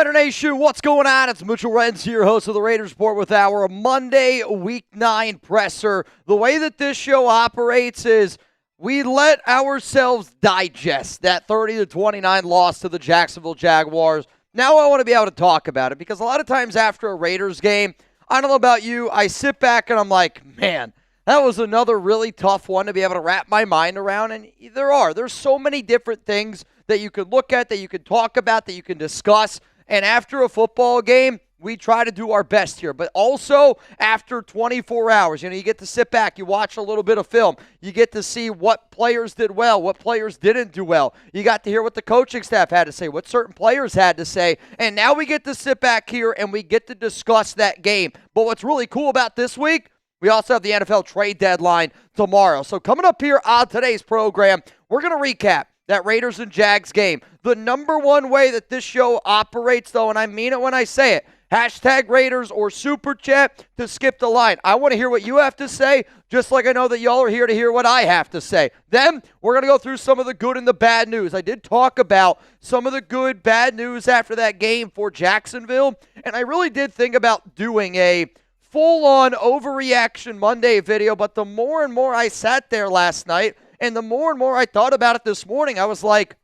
Raider Nation, what's going on? It's Mitchell Renz here, host of the Raiders Report with our Monday Week 9 presser. The way that this show operates is we let ourselves digest that 30-29 loss to the Jacksonville Jaguars. Now I want to be able to talk about it because a lot of times after a Raiders game, I don't know about you, I sit back and I'm like, man, that was another really tough one to be able to wrap my mind around. And there's so many different things that you can look at, that you can talk about, that you can discuss. And after a football game, we try to do our best here. But also, after 24 hours, you get to sit back, you watch a little bit of film. You get to see what players did well, what players didn't do well. You got to hear what the coaching staff had to say, what certain players had to say. And now we get to sit back here and we get to discuss that game. But what's really cool about this week, we also have the NFL trade deadline tomorrow. So coming up here on today's program, we're going to recap that Raiders and Jags game. The number one way that this show operates, though, and I mean it when I say it, hashtag Raiders or Super Chat to skip the line. I want to hear what you have to say, just like I know that y'all are here to hear what I have to say. Then we're going to go through some of the good and the bad news. I did talk about some of the good, bad news after that game for Jacksonville, and I really did think about doing a full-on overreaction Monday video, but the more and more I sat there last night, and the more and more I thought about it this morning, I was like,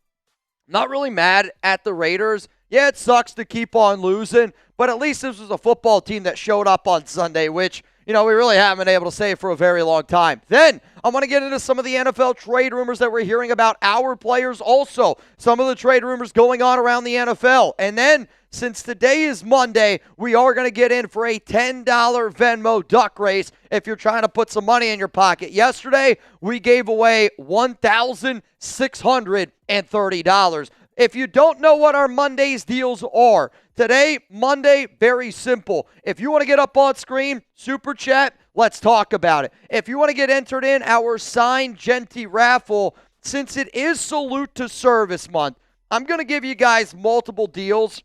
not really mad at the Raiders. Yeah, it sucks to keep on losing, but at least this was a football team that showed up on Sunday, which, we really haven't been able to say for a very long time. Then, I want to get into some of the NFL trade rumors that we're hearing about our players also. Some of the trade rumors going on around the NFL. And then, since today is Monday, we are going to get in for a $10 Venmo duck race if you're trying to put some money in your pocket. Yesterday, we gave away $1,630. If you don't know what our Monday's deals are, today, Monday, very simple. If you want to get up on screen, Super Chat, let's talk about it. If you want to get entered in our signed Genty raffle, since it is Salute to Service Month, I'm going to give you guys multiple deals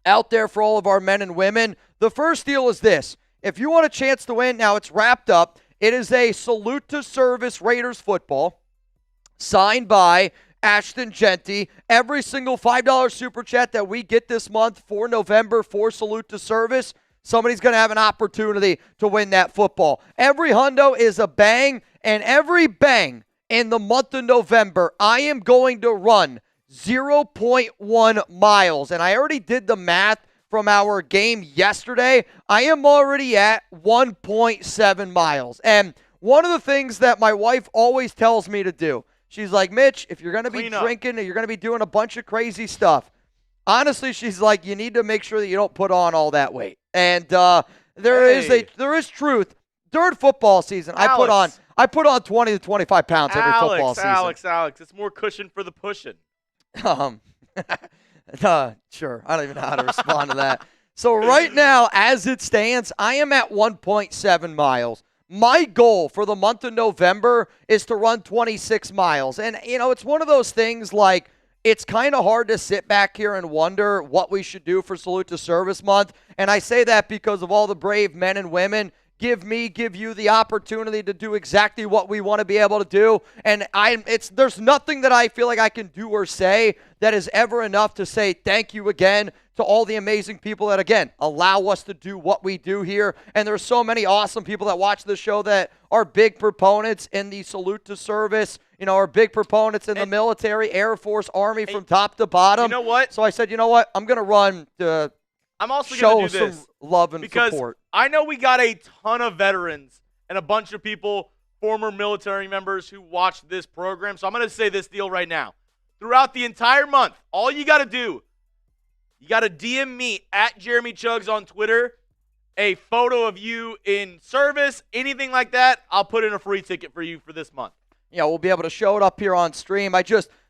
out there for all of our men and women. The first deal is this. If you want a chance to win, now it's wrapped up. It is a Salute to Service Raiders football signed by Ashton Genty. Every single $5 Super Chat that we get this month for November for Salute to Service, somebody's going to have an opportunity to win that football. Every hundo is a bang, and every bang in the month of November, I am going to run 0.1 miles. And I already did the math from our game yesterday. I am already at 1.7 miles. And one of the things that my wife always tells me to do, she's like, Mitch, if you're going to be drinking and you're going to be doing a bunch of crazy stuff, honestly, she's like, you need to make sure that you don't put on all that weight. And there is truth. During football season, I put on 20 to 25 pounds every football season. Alex, it's more cushion for the pushing. Sure. I don't even know how to respond to that. So right now, as it stands, I am at 1.7 miles. My goal for the month of November is to run 26 miles. And, it's one of those things like it's kind of hard to sit back here and wonder what we should do for Salute to Service Month. And I say that because of all the brave men and women give you the opportunity to do exactly what we want to be able to do. And there's nothing that I feel like I can do or say that is ever enough to say thank you again to all the amazing people that, again, allow us to do what we do here. And there's so many awesome people that watch the show that are big proponents in the Salute to Service, are big proponents in the military, Air Force, Army, from top to bottom. You know what? So I said, you know what? I'm going to run to I'm also going to do this some love and because support. I know we got a ton of veterans and a bunch of people, former military members who watch this program. So I'm going to say this deal right now. Throughout the entire month, all you got to do, you got to DM me at Jeremy Chugs on Twitter, a photo of you in service, anything like that. I'll put in a free ticket for you for this month. We'll be able to show it up here on stream.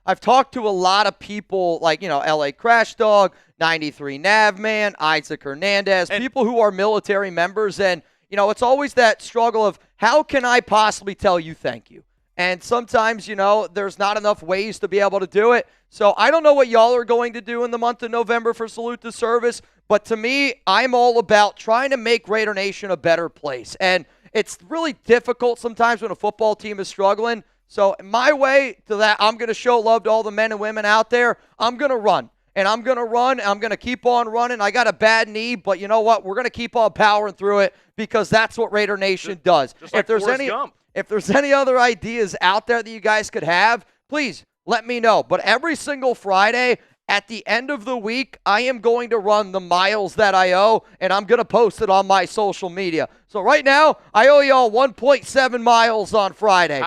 I've talked to a lot of people like, LA Crash Dog, 93 Navman, Isaac Hernandez, people who are military members. And, it's always that struggle of how can I possibly tell you thank you? And sometimes, there's not enough ways to be able to do it. So I don't know what y'all are going to do in the month of November for Salute to Service. But to me, I'm all about trying to make Raider Nation a better place. And it's really difficult sometimes when a football team is struggling. So my way to that, I'm going to show love to all the men and women out there. I'm going to run. and I'm going to run. I'm going to keep on running. I got a bad knee, but you know what? We're going to keep on powering through it because that's what Raider Nation does. Just like Forrest Gump. If there's any other ideas out there that you guys could have, please let me know. But every single Friday at the end of the week, I am going to run the miles that I owe, and I'm going to post it on my social media. So right now, I owe y'all 1.7 miles on Friday.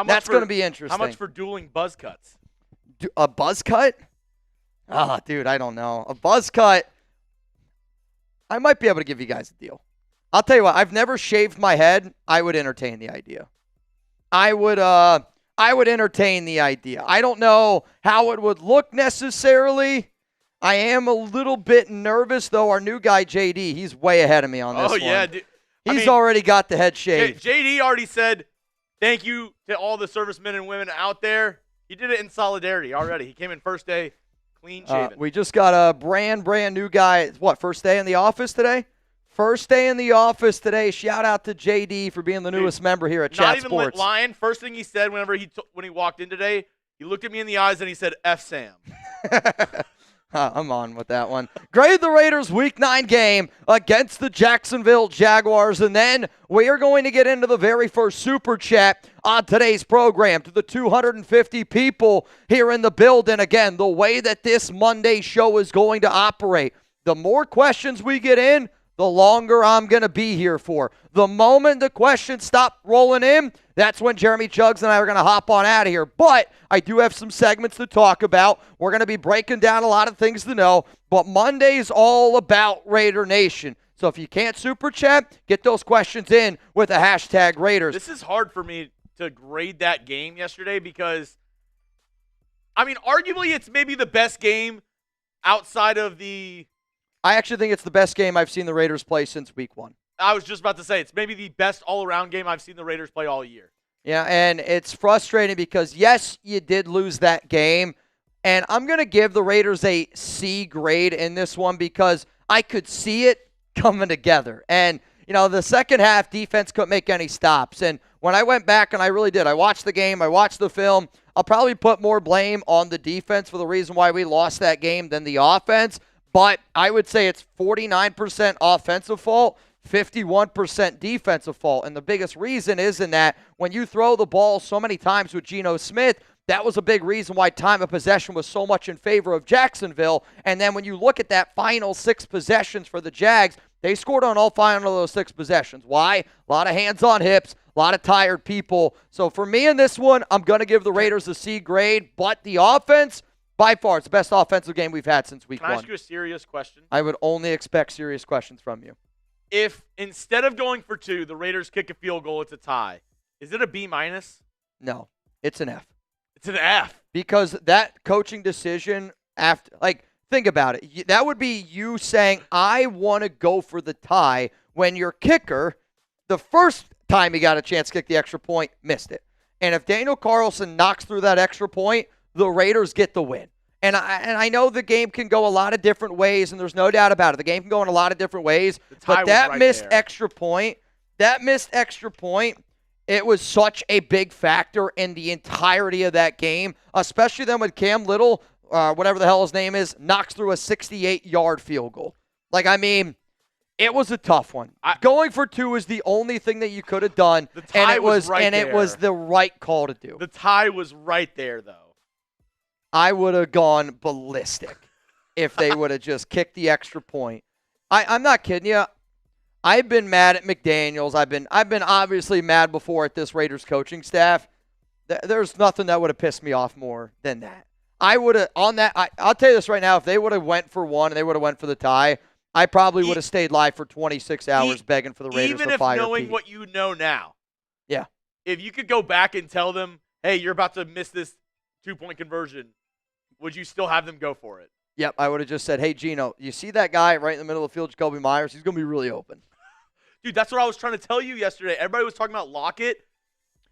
That's going to be interesting. How much for dueling buzz cuts? A buzz cut? Dude, I don't know. A buzz cut, I might be able to give you guys a deal. I'll tell you what, I've never shaved my head. I would entertain the idea. I would entertain the idea. I don't know how it would look necessarily. I am a little bit nervous, though. Our new guy, JD, he's way ahead of me on this one. Oh, yeah. Dude. He's already got the head shaved. JD already said thank you to all the servicemen and women out there. He did it in solidarity already. He came in first day, clean shaven. We just got a brand new guy. What, first day in the office today? First day in the office today. Shout out to JD for being the newest member here at Chat Sports. Not even lying. First thing he said when he walked in today, he looked at me in the eyes and he said, F Sam. I'm on with that one. Grade the Raiders Week 9 game against the Jacksonville Jaguars. And then we are going to get into the very first Super Chat on today's program to the 250 people here in the building. Again, the way that this Monday show is going to operate. The more questions we get in, the longer I'm going to be here for. The moment the questions stop rolling in, that's when Jeremy Chugs and I are going to hop on out of here. But I do have some segments to talk about. We're going to be breaking down a lot of things to know. But Monday's all about Raider Nation. So if you can't super chat, get those questions in with the hashtag Raiders. This is hard for me to grade that game yesterday because, I mean, arguably it's maybe the best game outside of the... I actually think it's the best game I've seen the Raiders play since week 1. I was just about to say, it's maybe the best all-around game I've seen the Raiders play all year. Yeah, and it's frustrating because, yes, you did lose that game, and I'm going to give the Raiders a C grade in this one because I could see it coming together. And, you know, the second half, defense couldn't make any stops. And when I went back, and I really did, I watched the game, I watched the film, I'll probably put more blame on the defense for the reason why we lost that game than the offense. But I would say it's 49% offensive fault, 51% defensive fault. And the biggest reason is in that when you throw the ball so many times with Geno Smith, that was a big reason why time of possession was so much in favor of Jacksonville. And then when you look at that final 6 possessions for the Jags, they scored on all 5 of those 6 possessions. Why? A lot of hands on hips, a lot of tired people. So for me in this one, I'm going to give the Raiders a C grade. But the offense... by far, it's the best offensive game we've had since week 1. Can I ask you a serious question? I would only expect serious questions from you. If instead of going for 2, the Raiders kick a field goal, it's a tie, is it a B-? No, it's an F. It's an F. Because that coaching decision, think about it. That would be you saying, I want to go for the tie when your kicker, the first time he got a chance to kick the extra point, missed it. And if Daniel Carlson knocks through that extra point, the Raiders get the win. And I know the game can go a lot of different ways, and there's no doubt about it. The game can go in a lot of different ways. But that missed extra point, it was such a big factor in the entirety of that game, especially then when Cam Little, whatever the hell his name is, knocks through a 68-yard field goal. It was a tough one. Going for 2 is the only thing that you could have done, it was the right call to do. The tie was right there, though. I would have gone ballistic if they would have just kicked the extra point. I'm not kidding you. I've been mad at McDaniels. I've been obviously mad before at this Raiders coaching staff. There's nothing that would have pissed me off more than that. I would have I'll tell you this right now. If they would have went for 1 and they would have went for the tie, I probably would have stayed live for 26 hours begging for the Raiders to fire Pete. Even if knowing what you know now. Yeah. If you could go back and tell them, hey, you're about to miss this 2-point conversion, would you still have them go for it? Yep, I would have just said, hey, Gino, you see that guy right in the middle of the field, Jacoby Myers? He's going to be really open. Dude, that's what I was trying to tell you yesterday. Everybody was talking about Lockett.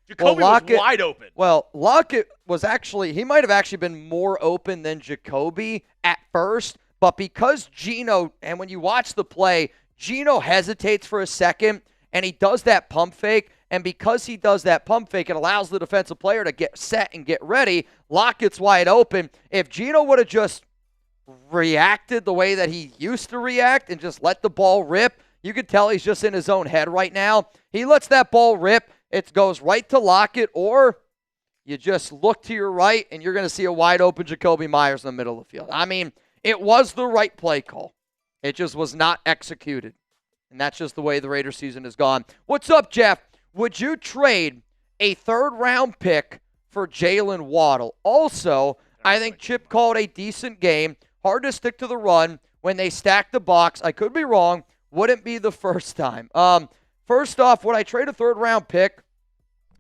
Jacoby was wide open. Well, Lockett was he might have actually been more open than Jacoby at first, but because Gino, and when you watch the play, Gino hesitates for a second, and he does that pump fake. And because he does that pump fake, it allows the defensive player to get set and get ready. Lockett's wide open. If Gino would have just reacted the way that he used to react and just let the ball rip. You could tell he's just in his own head right now. He lets that ball rip. It goes right to Lockett, or you just look to your right and you're going to see a wide open Jacoby Myers in the middle of the field. I mean, it was the right play call. It just was not executed. And that's just the way the Raiders season has gone. What's up, Jeff? Would you trade a third-round pick for Jalen Waddle? Also, I think Chip called a decent game. Hard to stick to the run when they stack the box. I could be wrong. Wouldn't be the first time. First off, would I trade a third-round pick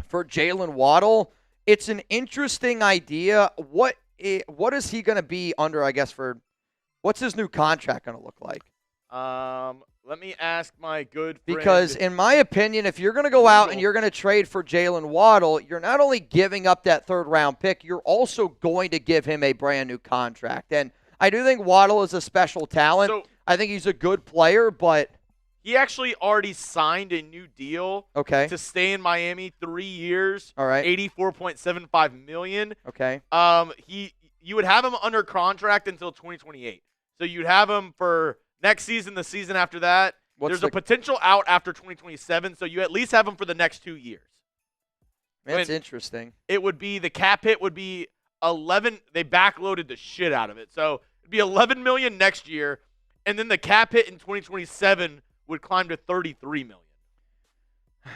for Jalen Waddle? It's an interesting idea. What is he going to be under, I guess, for what's his new contract going to look like? Let me ask my good friend. Because in my opinion, if you're going to go out and you're going to trade for Jalen Waddle, you're not only giving up that third-round pick, you're also going to give him a brand-new contract. And I do think Waddle is a special talent. So, I think he's a good player, but he actually already signed a new deal to stay in Miami 3 years. All right. $84.75 million. Okay. You would have him under contract until 2028. So you'd have him for next season, the season after that. There's a potential out after 2027, so you at least have him for the next 2 years. That's interesting. It would be, the cap hit would be 11. They backloaded the shit out of it. So it'd be 11 million next year, and then the cap hit in 2027 would climb to 33 million.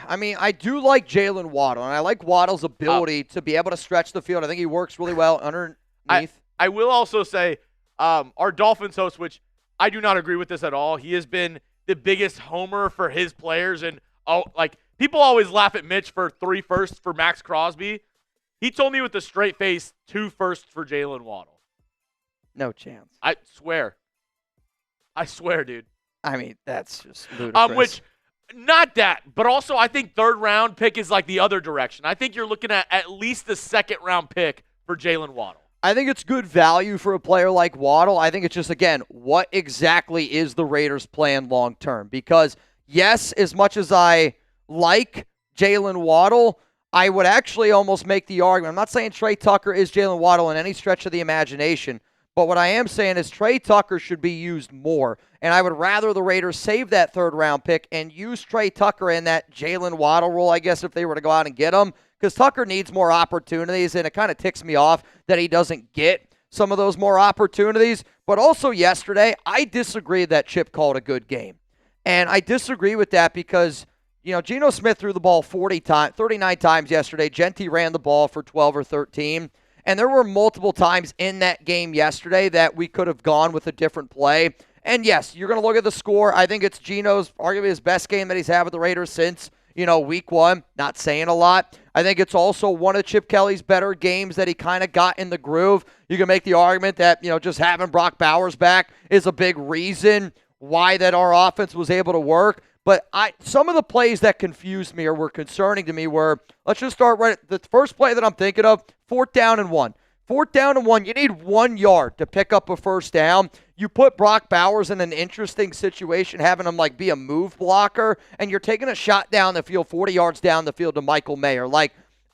I mean, I do like Jalen Waddle, and I like Waddle's ability to be able to stretch the field. I think he works really well underneath. I will also say our Dolphins host, which I do not agree with this at all. He has been the biggest homer for his players. And people always laugh at Mitch for 3 firsts for Max Crosby. He told me with a straight face 2 firsts for Jalen Waddle. No chance. I swear, dude. I mean, that's just ludicrous. Not that, but also I think third-round pick is like the other direction. I think you're looking at least the second-round pick for Jalen Waddle. I think it's good value for a player like Waddle. I think it's just, again, what exactly is the Raiders' plan long-term? Because, yes, as much as I like Jalen Waddle, I would actually almost make the argument. I'm not saying Trey Tucker is Jalen Waddle in any stretch of the imagination, but what I am saying is Trey Tucker should be used more. And I would rather the Raiders save that third-round pick and use Trey Tucker in that Jalen Waddle role, I guess, if they were to go out and get him. Because Tucker needs more opportunities, and it kind of ticks me off that he doesn't get some of those more opportunities. But also yesterday, I disagree that Chip called a good game. And I disagree with that because, Geno Smith threw the ball 39 times yesterday. Genti ran the ball for 12 or 13. And there were multiple times in that game yesterday that we could have gone with a different play. And yes, you're going to look at the score. I think it's Geno's arguably his best game that he's had with the Raiders since, week 1. Not saying a lot. I think it's also one of Chip Kelly's better games that he kind of got in the groove. You can make the argument that, just having Brock Bowers back is a big reason why that our offense was able to work. But some of the plays that confused me or were concerning to me were, let's just start right at the first play that I'm thinking of, 4th down and 1. 4th down and 1, you need 1 yard to pick up a first down. You put Brock Bowers in an interesting situation, having him be a move blocker, and you're taking a shot down the field, 40 yards down the field to Michael Mayer.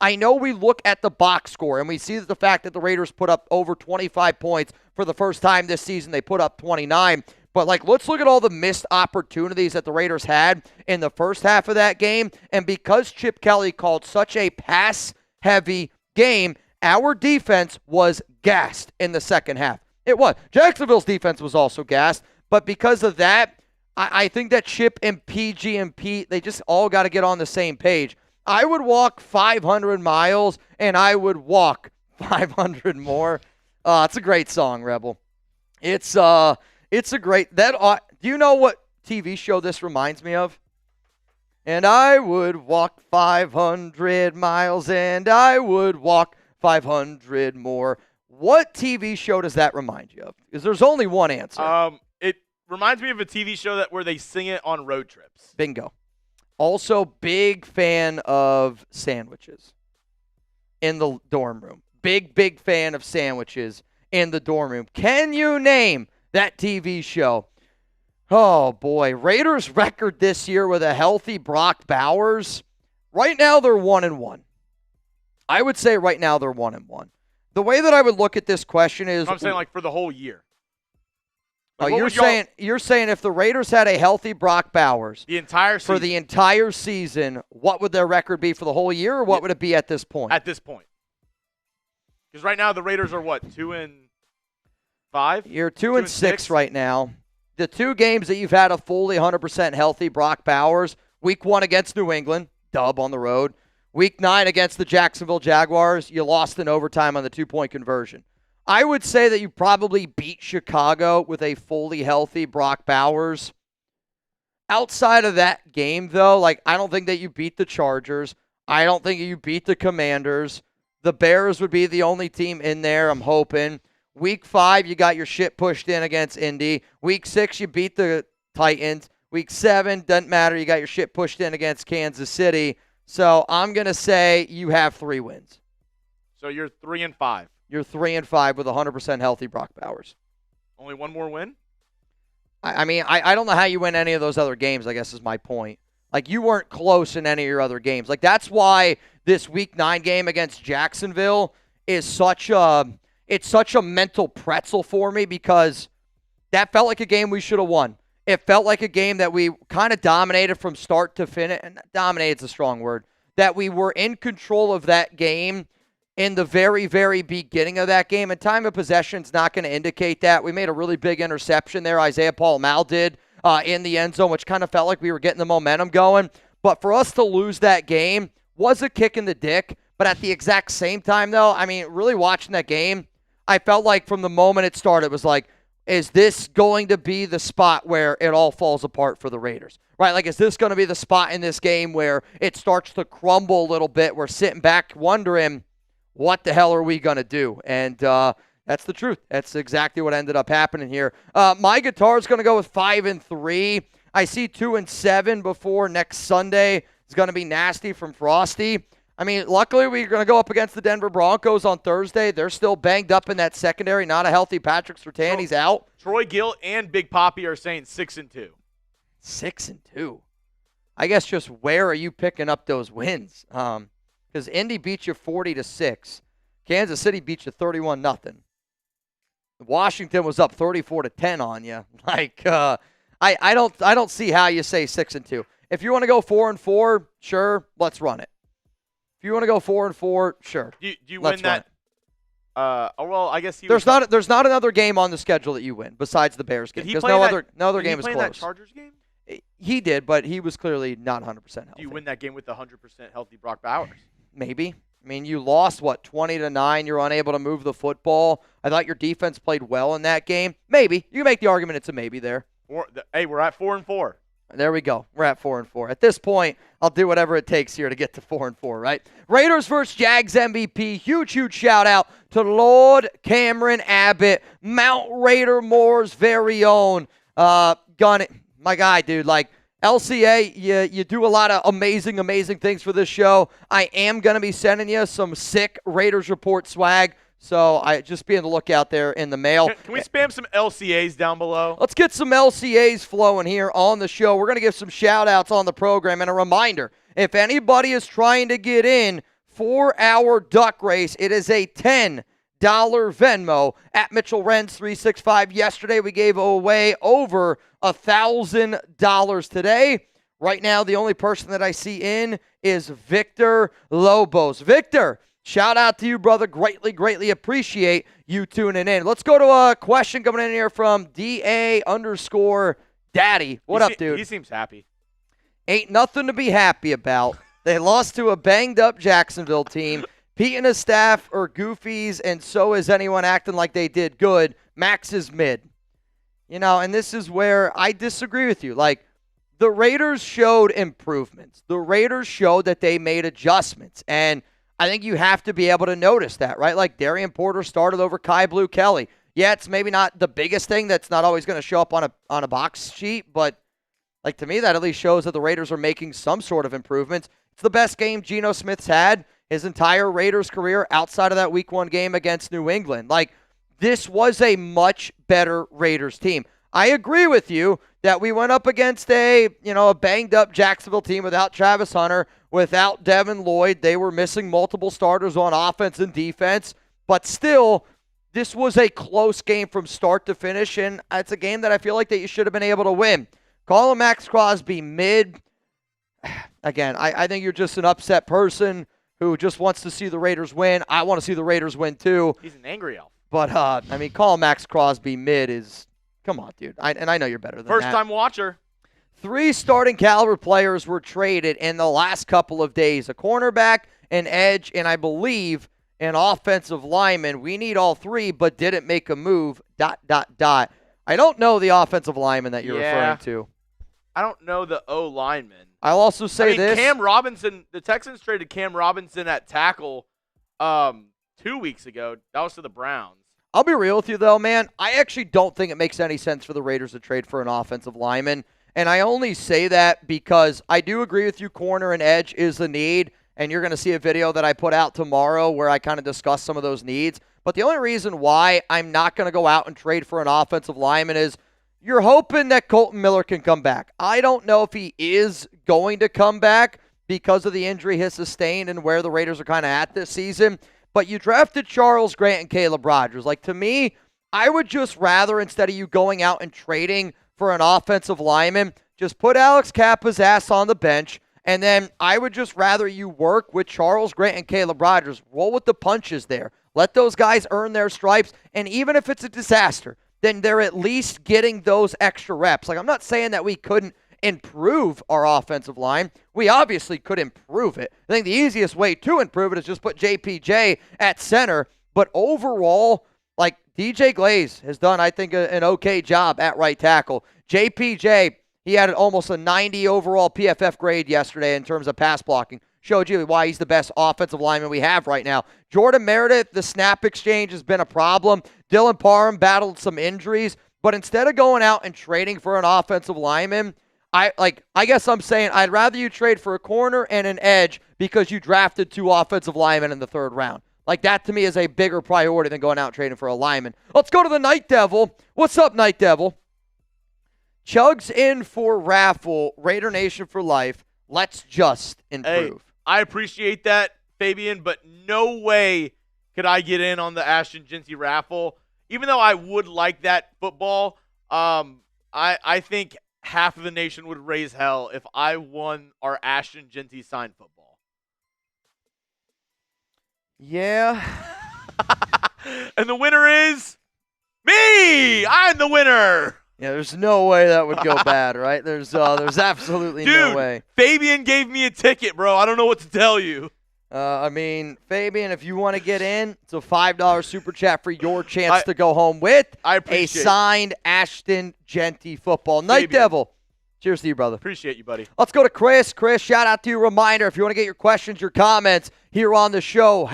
I know we look at the box score, and we see the fact that the Raiders put up over 25 points for the first time this season. They put up 29. But, let's look at all the missed opportunities that the Raiders had in the first half of that game. And because Chip Kelly called such a pass-heavy game, our defense was gassed in the second half. It was. Jacksonville's defense was also gassed. But because of that, I think that Chip and PG and Pete, they just all got to get on the same page. I would walk 500 miles, and I would walk 500 more. It's a great song, Rebel. It's a great. Do you know what TV show this reminds me of? And I would walk 500 miles, and I would walk 500 more. What TV show does that remind you of? Because there's only one answer. It reminds me of a TV show where they sing it on road trips. Bingo. Also, big fan of sandwiches in the dorm room. Big fan of sandwiches in the dorm room. Can you name that TV show? Oh, boy. Raiders' record this year with a healthy Brock Bowers. Right now, they're 1-1. I would say right now they're 1-1. The way that I would look at this question is... I'm saying for the whole year. Oh, Like, you're saying if the Raiders had a healthy Brock Bowers the entire season, for the entire season, what would their record be for the whole year, or what would it be at this point? At this point. Because right now the Raiders are what, 2-5? You're 2-6 right now. The two games that you've had a fully 100% healthy Brock Bowers, week 1 against New England, dub on the road. Week 9 against the Jacksonville Jaguars, you lost in overtime on the 2-point conversion. I would say that you probably beat Chicago with a fully healthy Brock Bowers. Outside of that game, though, like, I don't think that you beat the Chargers. I don't think you beat the Commanders. The Bears would be the only team in there, I'm hoping. Week 5, you got your shit pushed in against Indy. Week 6, you beat the Titans. Week 7, doesn't matter. You got your shit pushed in against Kansas City. So I'm going to say you have 3 wins. So you're 3-5. You're 3-5 with 100% healthy Brock Bowers. Only one more win? I mean, I don't know how you win any of those other games, I guess is my point. Like, you weren't close in any of your other games. Like, that's why this Week 9 game against Jacksonville is such a mental pretzel for me, because that felt like a game we should have won. It felt like a game that we kind of dominated from start to finish. And dominated is a strong word. That we were in control of that game in the very, very beginning of that game. And time of possession is not going to indicate that. We made a really big interception there. Isaiah Paul-Mal did in the end zone, which kind of felt like we were getting the momentum going. But for us to lose that game was a kick in the dick. But at the exact same time, though, I mean, really watching that game, I felt like from the moment it started, it was like, is this going to be the spot where it all falls apart for the Raiders? Right? Like, is this going to be the spot in this game where it starts to crumble a little bit? We're sitting back wondering, what the hell are we going to do? And that's the truth. That's exactly what ended up happening here. My guitar is going to go with 5-3. I see 2-7 before next Sunday. It's going to be nasty from Frosty. I mean, luckily we're going to go up against the Denver Broncos on Thursday. They're still banged up in that secondary. Not a healthy Patrick Surtain. He's out. Troy Gill and Big Poppy are saying 6-2. 6-2. I guess just where are you picking up those wins? Because Indy beat you 40-6. Kansas City beat you 31-0. Washington was up 34-10 on you. Like, I don't see how you say 6-2. If you want to go 4-4, sure, let's run it. If you want to go 4-4, sure. Do you win that? Well, I guess there's not another game on the schedule that you win besides the Bears game, because no other game is close. That Chargers game? He did, but he was clearly not 100% healthy. Do you win that game with the 100% healthy Brock Bowers? Maybe. I mean, you lost, 20-9. You're unable to move the football. I thought your defense played well in that game. Maybe. You can make the argument it's a maybe there. Hey, we're at 4-4. There we go. We're at 4-4. At this point, I'll do whatever it takes here to get to 4-4, right? Raiders versus Jags MVP. Huge, huge shout out to Lord Cameron Abbott, Mount Raider Moore's very own. My guy, dude. Like, LCA, you do a lot of amazing, amazing things for this show. I am going to be sending you some sick Raiders Report swag. So I just be on the lookout there in the mail. Can we spam some LCAs down below? Let's get some LCAs flowing here on the show. We're going to give some shout-outs on the program. And a reminder, if anybody is trying to get in for our duck race, it is a $10 Venmo at Mitchell Renz 365. Yesterday, we gave away over $1,000 today. Right now, the only person that I see in is Victor Lobos. Victor, shout out to you, brother. Greatly, greatly appreciate you tuning in. Let's go to a question coming in here from DA_Daddy. What up, dude? He seems happy. Ain't nothing to be happy about. They lost to a banged-up Jacksonville team. Pete and his staff are goofies, and so is anyone acting like they did good. Max is mid. And this is where I disagree with you. Like, the Raiders showed improvements. The Raiders showed that they made adjustments, and I think you have to be able to notice that, right? Like, Darian Porter started over Kai Blue Kelly. Yeah, it's maybe not the biggest thing. That's not always going to show up on a box sheet, but, like, to me, that at least shows that the Raiders are making some sort of improvements. It's the best game Geno Smith's had his entire Raiders career outside of that Week 1 game against New England. Like, this was a much better Raiders team. I agree with you that we went up against a banged-up Jacksonville team without Travis Hunter, without Devin Lloyd. They were missing multiple starters on offense and defense. But still, this was a close game from start to finish, and it's a game that I feel like that you should have been able to win. Calling Max Crosby mid, again, I think you're just an upset person who just wants to see the Raiders win. I want to see the Raiders win too. He's an angry elf. But, calling Max Crosby mid is, come on, dude. And I know you're better than that. First-time watcher. 3 starting caliber players were traded in the last couple of days. A cornerback, an edge, and I believe an offensive lineman. We need all 3, but didn't make a move, ... I don't know the offensive lineman that you're referring to. I don't know the O lineman. I'll also say this. Cam Robinson, the Texans traded Cam Robinson at tackle 2 weeks ago. That was to the Browns. I'll be real with you, though, man. I actually don't think it makes any sense for the Raiders to trade for an offensive lineman. And I only say that because I do agree with you, corner and edge is the need. And you're going to see a video that I put out tomorrow where I kind of discuss some of those needs. But the only reason why I'm not going to go out and trade for an offensive lineman is you're hoping that Colton Miller can come back. I don't know if he is going to come back because of the injury he sustained and where the Raiders are kind of at this season. But you drafted Charles Grant and Caleb Rogers. Like, to me, I would just rather, instead of you going out and trading for an offensive lineman, just put Alex Kappa's ass on the bench, and then I would just rather you work with Charles Grant and Caleb Rogers. Roll with the punches there. Let those guys earn their stripes, and even if it's a disaster, then they're at least getting those extra reps. Like, I'm not saying that we couldn't improve our offensive line. We obviously could improve it. I think the easiest way to improve it is just put JPJ at center. But overall, like, DJ Glaze has done, I think, an okay job at right tackle. JPJ, he had almost a 90 overall PFF grade yesterday in terms of pass blocking. Showed you why he's the best offensive lineman we have right now. Jordan Meredith, the snap exchange has been a problem. Dylan Parham battled some injuries. But instead of going out and trading for an offensive lineman, I guess I'm saying I'd rather you trade for a corner and an edge because you drafted 2 offensive linemen in the 3rd round. Like, that to me is a bigger priority than going out and trading for a lineman. Let's go to the Night Devil. What's up, Night Devil? Chugs in for raffle. Raider Nation for life. Let's just improve. Hey, I appreciate that, Fabian, but no way could I get in on the Ashton Jeanty raffle. Even though I would like that football, I think half of the nation would raise hell if I won our Ashton Jeanty signed football. Yeah. And the winner is me. I'm the winner. Yeah, there's no way that would go bad, right? There's absolutely no way. Fabian gave me a ticket, bro. I don't know what to tell you. Fabian, if you want to get in, it's a $5 super chat for your chance to go home with a signed Ashton Jeanty football. Night Fabian. Devil. Cheers to you, brother. Appreciate you, buddy. Let's go to Chris. Chris, shout out to you. Reminder, if you want to get your questions, your comments here on the show,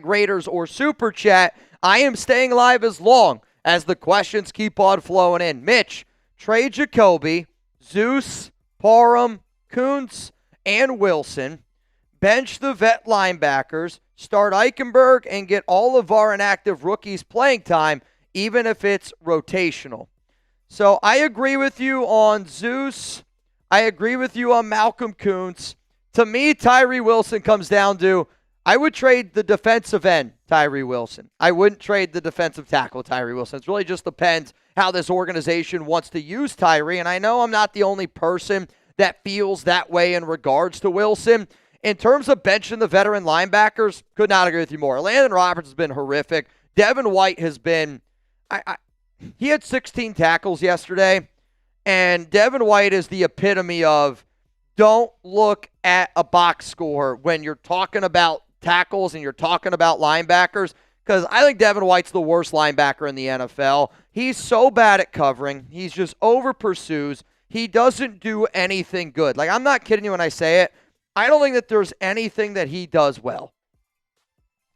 #Raiders or super chat. I am staying live as long as the questions keep on flowing in. Mitch, trade Jacoby, Zeus, Parham, Kuntz, and Wilson. Bench the vet linebackers, start Eichenberg, and get all of our inactive rookies playing time, even if it's rotational. So I agree with you on Zeus. I agree with you on Malcolm Kuntz. To me, Tyree Wilson comes down to, I would trade the defensive end, Tyree Wilson. I wouldn't trade the defensive tackle, Tyree Wilson. It really just depends how this organization wants to use Tyree. And I know I'm not the only person that feels that way in regards to Wilson. In terms of benching the veteran linebackers, could not agree with you more. Landon Roberts has been horrific. Devin White has been, he had 16 tackles yesterday, and Devin White is the epitome of don't look at a box score when you're talking about tackles and you're talking about linebackers, because I think Devin White's the worst linebacker in the NFL. He's so bad at covering. He's just over pursues. He doesn't do anything good. Like, I'm not kidding you when I say it. I don't think that there's anything that he does well.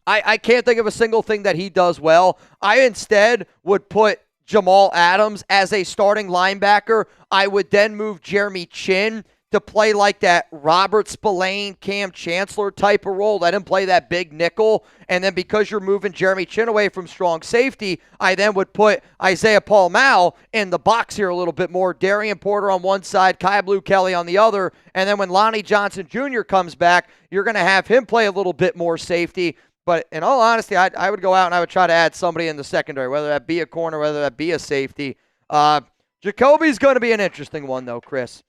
I can't think of a single thing that he does well. I instead would put Jamal Adams as a starting linebacker. I would then move Jeremy Chin to play like that Robert Spillane, Cam Chancellor type of role. Let him play that big nickel. And then because you're moving Jeremy Chin away from strong safety, I then would put Isaiah Paul-Mao in the box here a little bit more. Darian Porter on one side, Kai Blue Kelly on the other. And then when Lonnie Johnson Jr. comes back, you're going to have him play a little bit more safety. But in all honesty, I would go out and I would try to add somebody in the secondary, whether that be a corner, whether that be a safety. Jacoby's going to be an interesting one, though, Chris.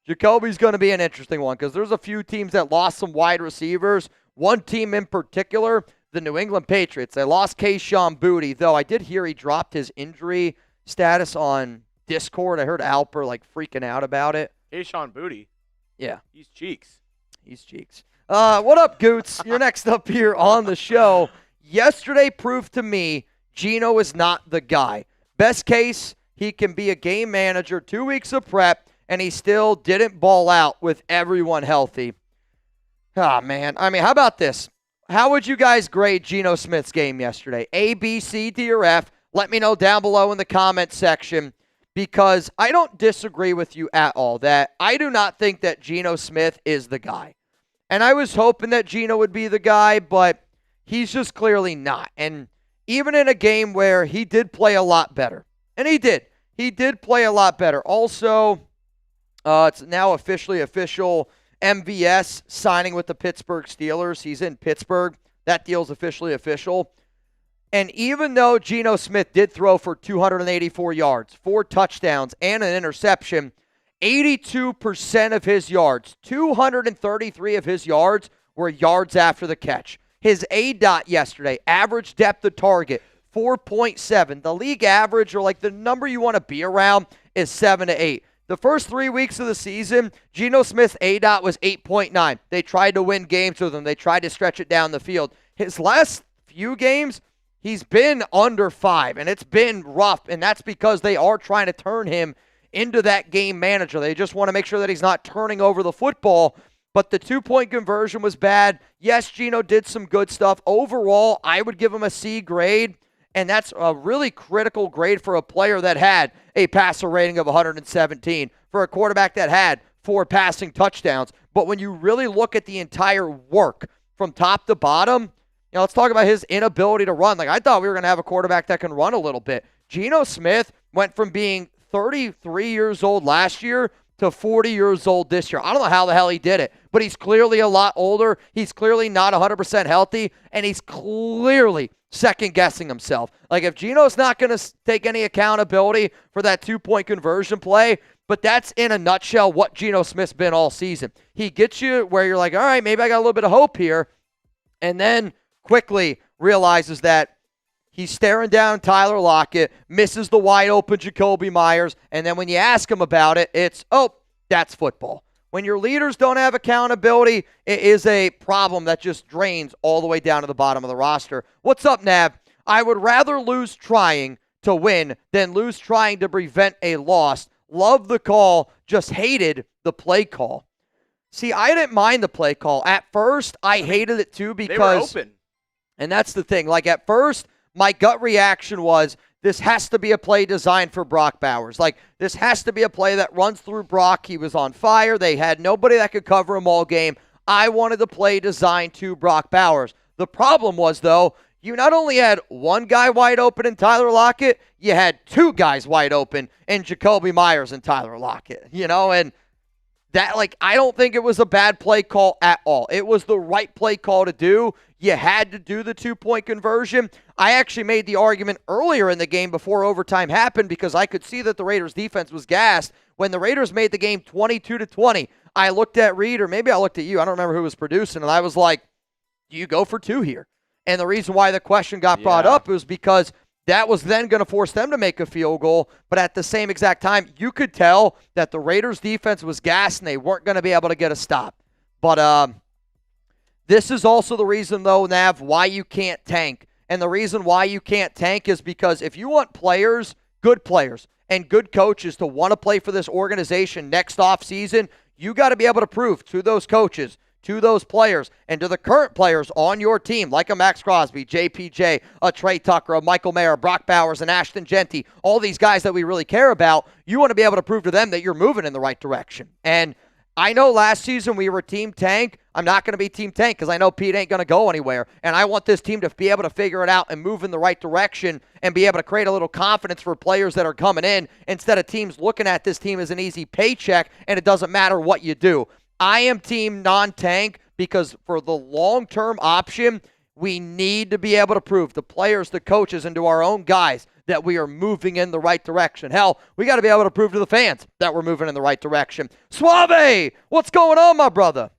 Jacoby's going to be an interesting one because there's a few teams that lost some wide receivers. One team in particular, the New England Patriots. They lost Kayshon Boutte, though I did hear he dropped his injury status on Discord. I heard Alper freaking out about it. Kayshon Boutte? Yeah. He's cheeks. What up, Goots? You're next up here on the show. Yesterday proved to me Geno is not the guy. Best case, he can be a game manager, 2 weeks of prep, and he still didn't ball out with everyone healthy. Ah, man. I mean, how about this? How would you guys grade Geno Smith's game yesterday? A, B, C, D, or F? Let me know down below in the comment section, because I don't disagree with you at all that I do not think that Geno Smith is the guy. And I was hoping that Geno would be the guy, but he's just clearly not. And even in a game where he did play a lot better, and he did play a lot better. Also, it's now officially official, MVS signing with the Pittsburgh Steelers. He's in Pittsburgh. That deal's officially official. And even though Geno Smith did throw for 284 yards, 4 touchdowns, and an interception, 82% of his yards, 233 of his yards were yards after the catch. His ADOT yesterday, average depth of target, 4.7. The league average, or the number you want to be around, is 7 to 8. The first 3 weeks of the season, Geno Smith's ADOT was 8.9. They tried to win games with him. They tried to stretch it down the field. His last few games, he's been under 5, and it's been rough, and that's because they are trying to turn him into that game manager. They just want to make sure that he's not turning over the football, but the 2-point conversion was bad. Yes, Geno did some good stuff. Overall, I would give him a C grade, and that's a really critical grade for a player that had a passer rating of 117, for a quarterback that had 4 passing touchdowns. But when you really look at the entire work from top to bottom, let's talk about his inability to run. I thought we were going to have a quarterback that can run a little bit. Geno Smith went from being 33 years old last year to 40 years old this year. I don't know how the hell he did it, but he's clearly a lot older. He's clearly not 100% healthy, and he's clearly second-guessing himself. If Geno's not going to take any accountability for that 2-point conversion play, but that's in a nutshell what Geno Smith's been all season. He gets you where you're like, all right, maybe I got a little bit of hope here, and then quickly realizes that he's staring down Tyler Lockett, misses the wide-open Jacoby Myers, and then when you ask him about it, it's, oh, that's football. When your leaders don't have accountability, it is a problem that just drains all the way down to the bottom of the roster. What's up, Nav? I would rather lose trying to win than lose trying to prevent a loss. Love the call, just hated the play call. See, I didn't mind the play call. At first, I hated it too because... They were open. And that's the thing. At first, my gut reaction was, this has to be a play designed for Brock Bowers. This has to be a play that runs through Brock. He was on fire. They had nobody that could cover him all game. I wanted the play designed to Brock Bowers. The problem was, though, you not only had one guy wide open in Tyler Lockett, you had 2 guys wide open in Jacoby Myers and Tyler Lockett. And that, I don't think it was a bad play call at all. It was the right play call to do. You had to do the 2-point conversion. I actually made the argument earlier in the game before overtime happened because I could see that the Raiders defense was gassed. When the Raiders made the game 22-20, I looked at Reed, or maybe I looked at you. I don't remember who was producing, and I was like, do you go for 2 here? And the reason why the question got brought up was because that was then going to force them to make a field goal. But at the same exact time, you could tell that the Raiders defense was gassed and they weren't going to be able to get a stop. But this is also the reason, though, Nav, why you can't tank. And the reason why you can't tank is because if you want players, and good coaches to want to play for this organization next offseason, you got to be able to prove to those coaches, to those players, and to the current players on your team, like a Max Crosby, JPJ, a Trey Tucker, a Michael Mayer, Brock Bowers, and Ashton Genty, all these guys that we really care about, you want to be able to prove to them that you're moving in the right direction. And I know last season we were Team Tank. I'm not going to be Team Tank because I know Pete ain't going to go anywhere. And I want this team to be able to figure it out and move in the right direction and be able to create a little confidence for players that are coming in instead of teams looking at this team as an easy paycheck and it doesn't matter what you do. I am Team non-tank because for the long-term option, We need to be able to prove the players, the coaches, and to our own guys that we are moving in the right direction. Hell, we got to be able to prove to the fans that we're moving in the right direction. Suave, what's going on, my brother?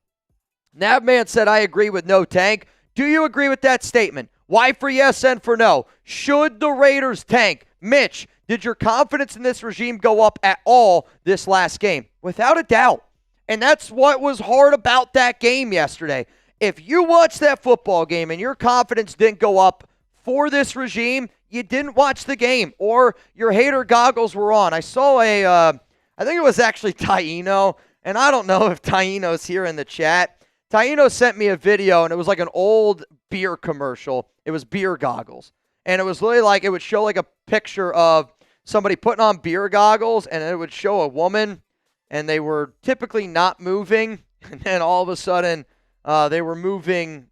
Navman said, I agree with no tank. Do you agree with that statement? Y for yes and for no. Should the Raiders tank? Mitch, did your confidence in this regime go up at all this last game? Without a doubt. And that's what was hard about that game yesterday. If you watch that football game and your confidence didn't go up for this regime, you didn't watch the game or your hater goggles were on. I saw I think it was actually Taino, and I don't know if Taino's here in the chat. Taino sent me a video, and it was like an old beer commercial. It was beer goggles. And it was literally like it would show like a picture of somebody putting on beer goggles, and it would show a woman, and they were typically not moving. And then all of a sudden, they were moving.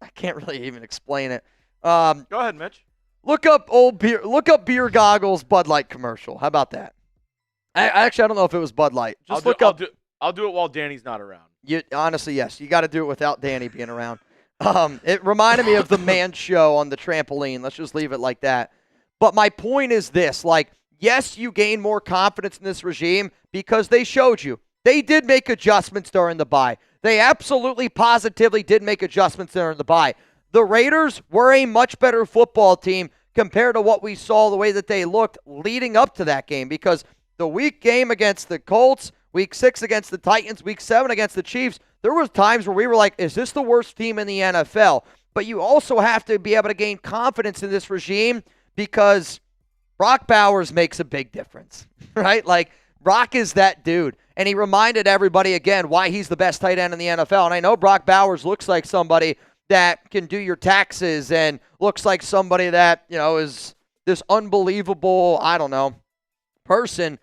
I can't really even explain it. Go ahead, Mitch. Look up old beer. Look up beer goggles Bud Light commercial. How about that? I don't know if it was Bud Light. Just look up. I'll do it while Danny's not around. Honestly, yes. You got to do it without Danny being around. It reminded me of the Man Show on the trampoline. Let's just leave it like that. But my point is this. Like, yes, you gain more confidence in this regime because they showed you. They did make adjustments during the bye. They absolutely, positively did make adjustments during the bye. The Raiders were a much better football team compared to what we saw, the way that they looked leading up to that game, because the week game against the Colts, week 6 against the Titans, week 7 against the Chiefs, there was times where we were like, is this the worst team in the NFL? But you also have to be able to gain confidence in this regime because Brock Bowers makes a big difference, right? Like, Brock is that dude. And he reminded everybody again why he's the best tight end in the NFL. And I know Brock Bowers looks like somebody that can do your taxes and looks like somebody that, is this unbelievable, person.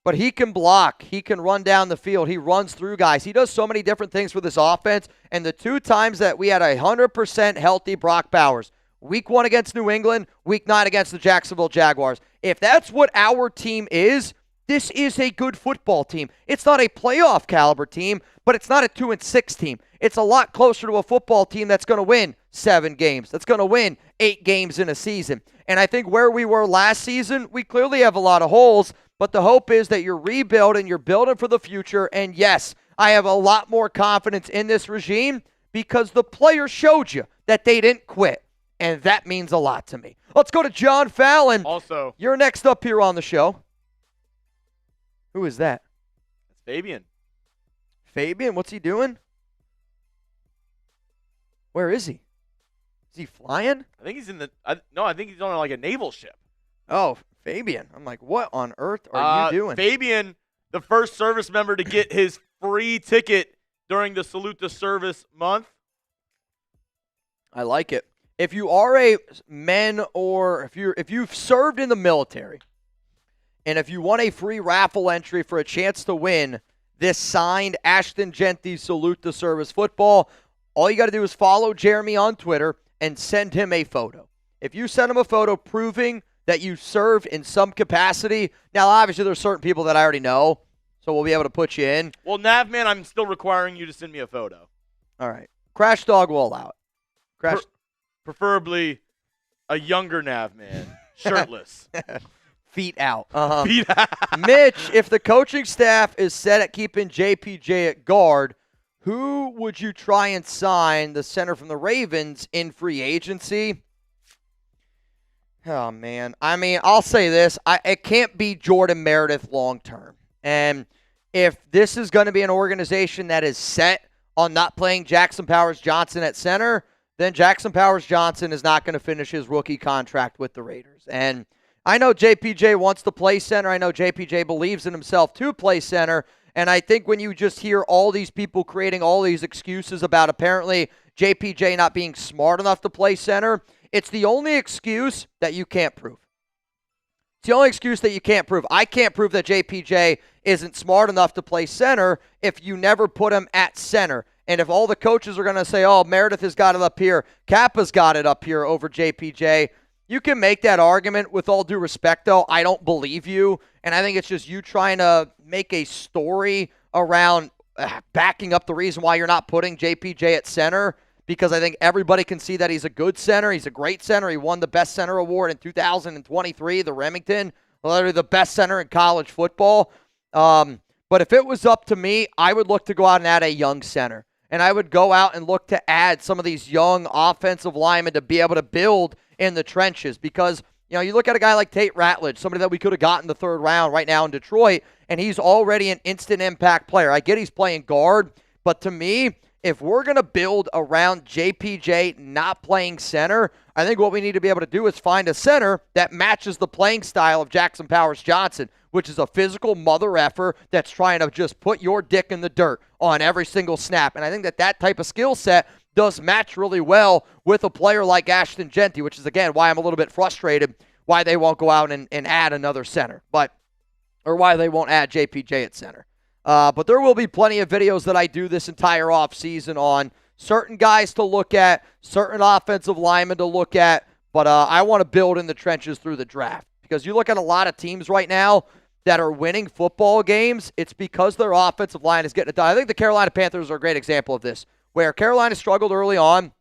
But he can block. He can run down the field. He runs through guys. He does so many different things with this offense. And the 2 times that we had 100% healthy Brock Bowers, week 1 against New England, week 9 against the Jacksonville Jaguars. If that's what our team is, this is a good football team. It's not a playoff caliber team, but it's not a 2-6 team. It's a lot closer to a football team that's going to win 7 games, that's going to win 8 games in a season. And I think where we were last season, we clearly have a lot of holes, but the hope is that you're rebuilding, you're building for the future. And yes, I have a lot more confidence in this regime because the players showed you that they didn't quit. And that means a lot to me. Let's go to John Fallon. Also, you're next up here on the show. Who is that? It's Fabian. Fabian? What's he doing? Where is he? Is he flying? I think he's in the I think he's on like a naval ship. Oh, Fabian. I'm like, what on earth are you doing? Fabian, the first service member to get his free ticket during the Salute to Service month. I like it. If you are a men or if you've served in the military, and if you want a free raffle entry for a chance to win this signed Ashton Genty Salute to Service football, all you got to do is follow Jeremy on Twitter and send him a photo. If you send him a photo proving that you served in some capacity, now obviously there's certain people that I already know, so we'll be able to put you in. Well, Navman, I'm still requiring you to send me a photo. All right. Crash Dog will allow it. Preferably a younger Navman, shirtless. Feet out. Feet out. Mitch, if the coaching staff is set at keeping JPJ at guard, who would you try and sign the center from the Ravens in free agency? Oh, man. I mean, I'll say this. It can't be Jordan Meredith long term. And if this is going to be an organization that is set on not playing Jackson Powers-Johnson at center, then Jackson Powers-Johnson is not going to finish his rookie contract with the Raiders. And I know JPJ wants to play center. I know JPJ believes in himself to play center. And I think when you just hear all these people creating all these excuses about apparently JPJ not being smart enough to play center, it's the only excuse that you can't prove. It's the only excuse that you can't prove. I can't prove that JPJ isn't smart enough to play center if you never put him at center. And if all the coaches are going to say, oh, Meredith has got it up here, Kappa's got it up here over JPJ, you can make that argument. With all due respect, though, I don't believe you. And I think it's just you trying to make a story around backing up the reason why you're not putting JPJ at center. because I think everybody can see that he's a good center. He's a great center. He won the best center award in 2023, the Remington, literally the best center in college football. But if it was up to me, I would look to go out and add a young center. And I would go out and look to add some of these young offensive linemen to be able to build in the trenches. Because, you look at a guy like Tate Ratledge, somebody that we could have gotten the third round right now in Detroit, and he's already an instant impact player. I get he's playing guard, but to me, if we're going to build around JPJ not playing center, I think what we need to be able to do is find a center that matches the playing style of Jackson Powers Johnson, which is a physical mother effer that's trying to just put your dick in the dirt on every single snap. And I think that type of skill set does match really well with a player like Ashton Jeanty, which is, again, why I'm a little bit frustrated why they won't go out and add another center, or why they won't add JPJ at center. But there will be plenty of videos that I do this entire offseason on certain guys to look at, certain offensive linemen to look at, but I want to build in the trenches through the draft. Because you look at a lot of teams right now that are winning football games, it's because their offensive line is getting it done. I think the Carolina Panthers are a great example of this, where Carolina struggled early on.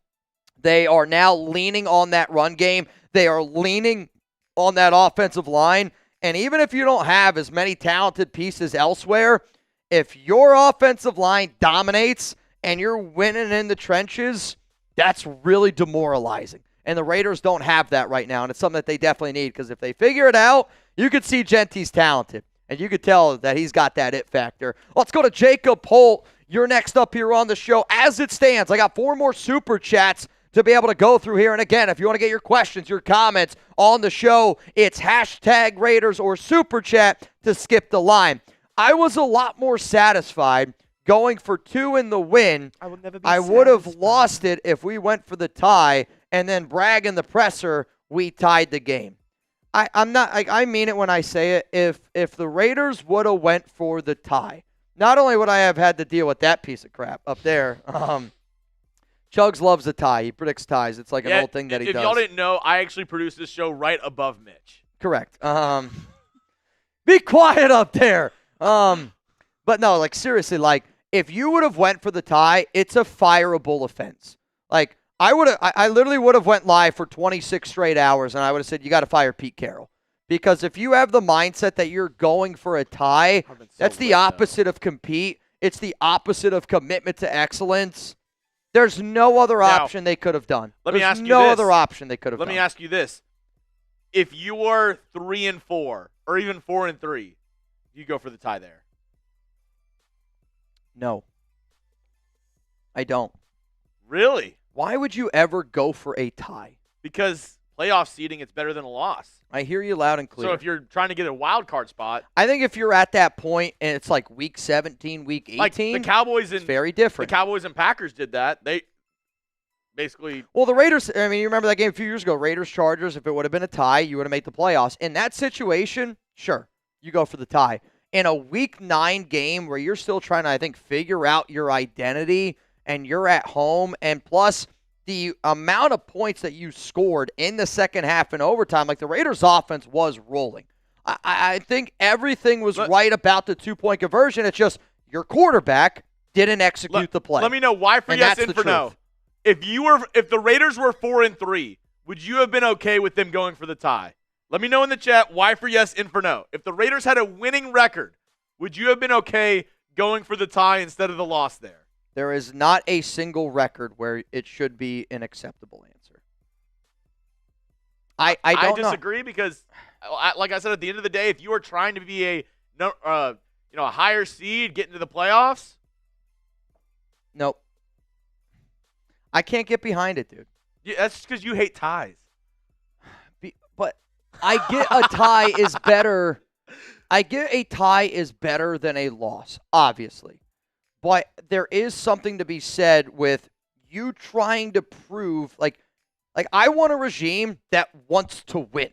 They are now leaning on that run game. They are leaning on that offensive line. And even if you don't have as many talented pieces elsewhere, if your offensive line dominates and you're winning in the trenches, that's really demoralizing. And the Raiders don't have that right now, and it's something that they definitely need, because if they figure it out, you could see Genty's talented, and you could tell that he's got that it factor. Let's go to Jacob Holt. You're next up here on the show. As it stands, I got 4 more super chats to be able to go through here. And again, if you want to get your questions, your comments on the show, it's hashtag Raiders or super chat to skip the line. I was a lot more satisfied going for 2 in the win. I would have lost it if we went for the tie, and then brag in the presser, we tied the game. I mean it when I say it. If the Raiders would have went for the tie, not only would I have had to deal with that piece of crap up there, Chugs loves a tie. He predicts ties. It's like an old thing that he does. If y'all didn't know, I actually produce this show right above Mitch. Correct. Be quiet up there. But no, like seriously, like if you would have went for the tie, it's a fireable offense. Like I literally would have went live for 26 straight hours, and I would have said, you got to fire Pete Carroll. Because if you have the mindset that you're going for a tie, that's the opposite of compete. It's the opposite of commitment to excellence. There's no other option they could have done. Let me ask you this. No other option they could have done. Let me ask you this. If you were 3-4, or even 4-3, you go for the tie there? No. I don't. Really? Why would you ever go for a tie? Because playoff seeding, it's better than a loss. I hear you loud and clear. So if you're trying to get a wild card spot, I think if you're at that point and it's like week 17, week 18, like the Cowboys and it's very different. The Cowboys and Packers did that. They basically. Well, the Raiders. I mean, you remember that game a few years ago, Raiders Chargers. If it would have been a tie, you would have made the playoffs. In that situation, sure, you go for the tie. In a week 9 game where you're still trying to, I think, figure out your identity, and you're at home, and plus the amount of points that you scored in the second half and overtime, like the Raiders' offense was rolling. I think everything was right about the 2-point conversion. It's just your quarterback didn't execute the play. Let me know why for yes and for no. If the Raiders were 4-3, would you have been okay with them going for the tie? Let me know in the chat why for yes and for no. If the Raiders had a winning record, would you have been okay going for the tie instead of the loss there? There is not a single record where it should be an acceptable answer. I disagree because, like I said, at the end of the day, if you are trying to be a higher seed, get into the playoffs. Nope. I can't get behind it, dude. Yeah, that's just because you hate ties. But I get a tie is better. I get a tie is better than a loss, obviously. But there is something to be said with you trying to prove, like I want a regime that wants to win.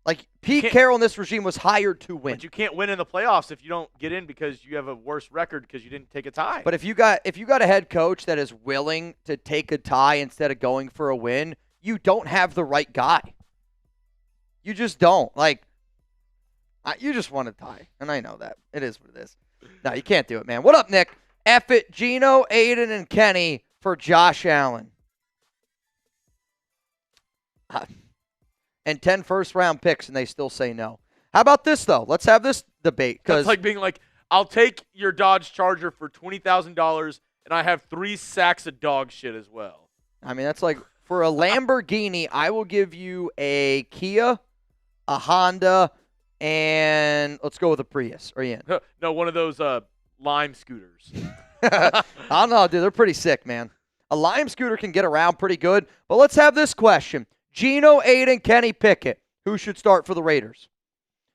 Like Pete Carroll in this regime was hired to win. But you can't win in the playoffs if you don't get in because you have a worse record because you didn't take a tie. But if you got a head coach that is willing to take a tie instead of going for a win, you don't have the right guy. You just don't. You just want a tie, and I know that. It is what it is. No, you can't do it, man. What up, Nick? F it, Gino, Aiden, and Kenny. for Josh Allen. And 10 first-round picks, and they still say no. How about this, though? Let's have this debate. That's like being like, I'll take your Dodge Charger for $20,000, and I have 3 sacks of dog shit as well. I mean, that's like, for a Lamborghini, I will give you a Kia, a Honda, and let's go with a Prius. Are you in? No, one of those Lime scooters. I don't know, dude. They're pretty sick, man. A Lime scooter can get around pretty good. But let's have this question. Geno, Aiden, Kenny Pickett. Who should start for the Raiders?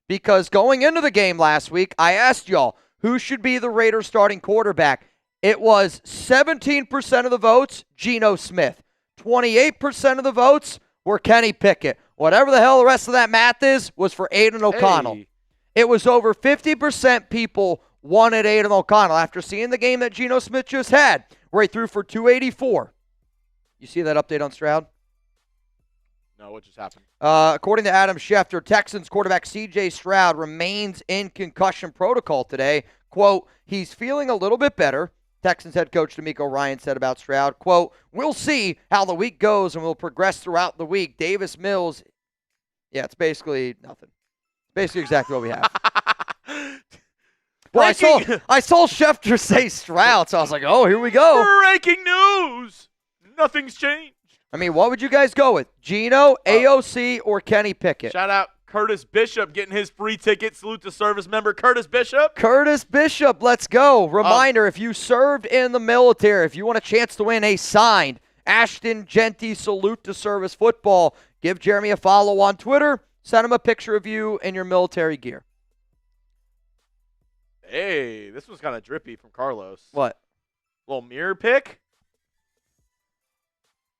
Because going into the game last week, I asked y'all, who should be the Raiders starting quarterback? It was 17% of the votes, Geno Smith. 28% of the votes were Kenny Pickett. Whatever the hell the rest of that math is, was for Aiden O'Connell. Hey. It was over 50% people wanted Aiden O'Connell after seeing the game that Geno Smith just had, where he threw for 284. You see that update on Stroud? No, what just happened? According to Adam Schefter, Texans quarterback C.J. Stroud remains in concussion protocol today. Quote, he's feeling a little bit better. Texans head coach D'Amico Ryan said about Stroud, quote, we'll see how the week goes and we'll progress throughout the week. Davis Mills, yeah, it's basically nothing. Basically exactly what we have. Well, I saw Schefter say Stroud, so I was like, oh, here we go. Breaking news. Nothing's changed. I mean, what would you guys go with? Geno, AOC, or Kenny Pickett? Shout out Curtis Bishop getting his free ticket. Salute to service member Curtis Bishop. Curtis Bishop, let's go. Reminder, if you served in the military, if you want a chance to win a signed Ashton Genty Salute to Service football, give Jeremy a follow on Twitter. Send him a picture of you in your military gear. Hey, this was kind of drippy from Carlos. What? Little mirror pick?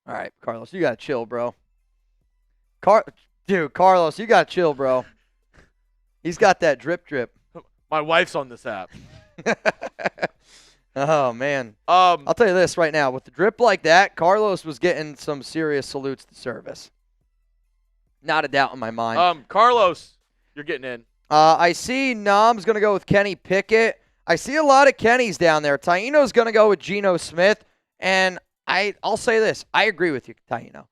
All right, Carlos, you got to chill, bro. Dude, Carlos, you got to chill, bro. He's got that drip. My wife's on this app. Oh, man. I'll tell you this right now. With the drip like that, Carlos was getting some serious salutes to service. Not a doubt in my mind. Carlos, you're getting in. I see Nom's going to go with Kenny Pickett. I see a lot of Kennys down there. Taino's going to go with Geno Smith. And I'll say this. I agree with you, Taino.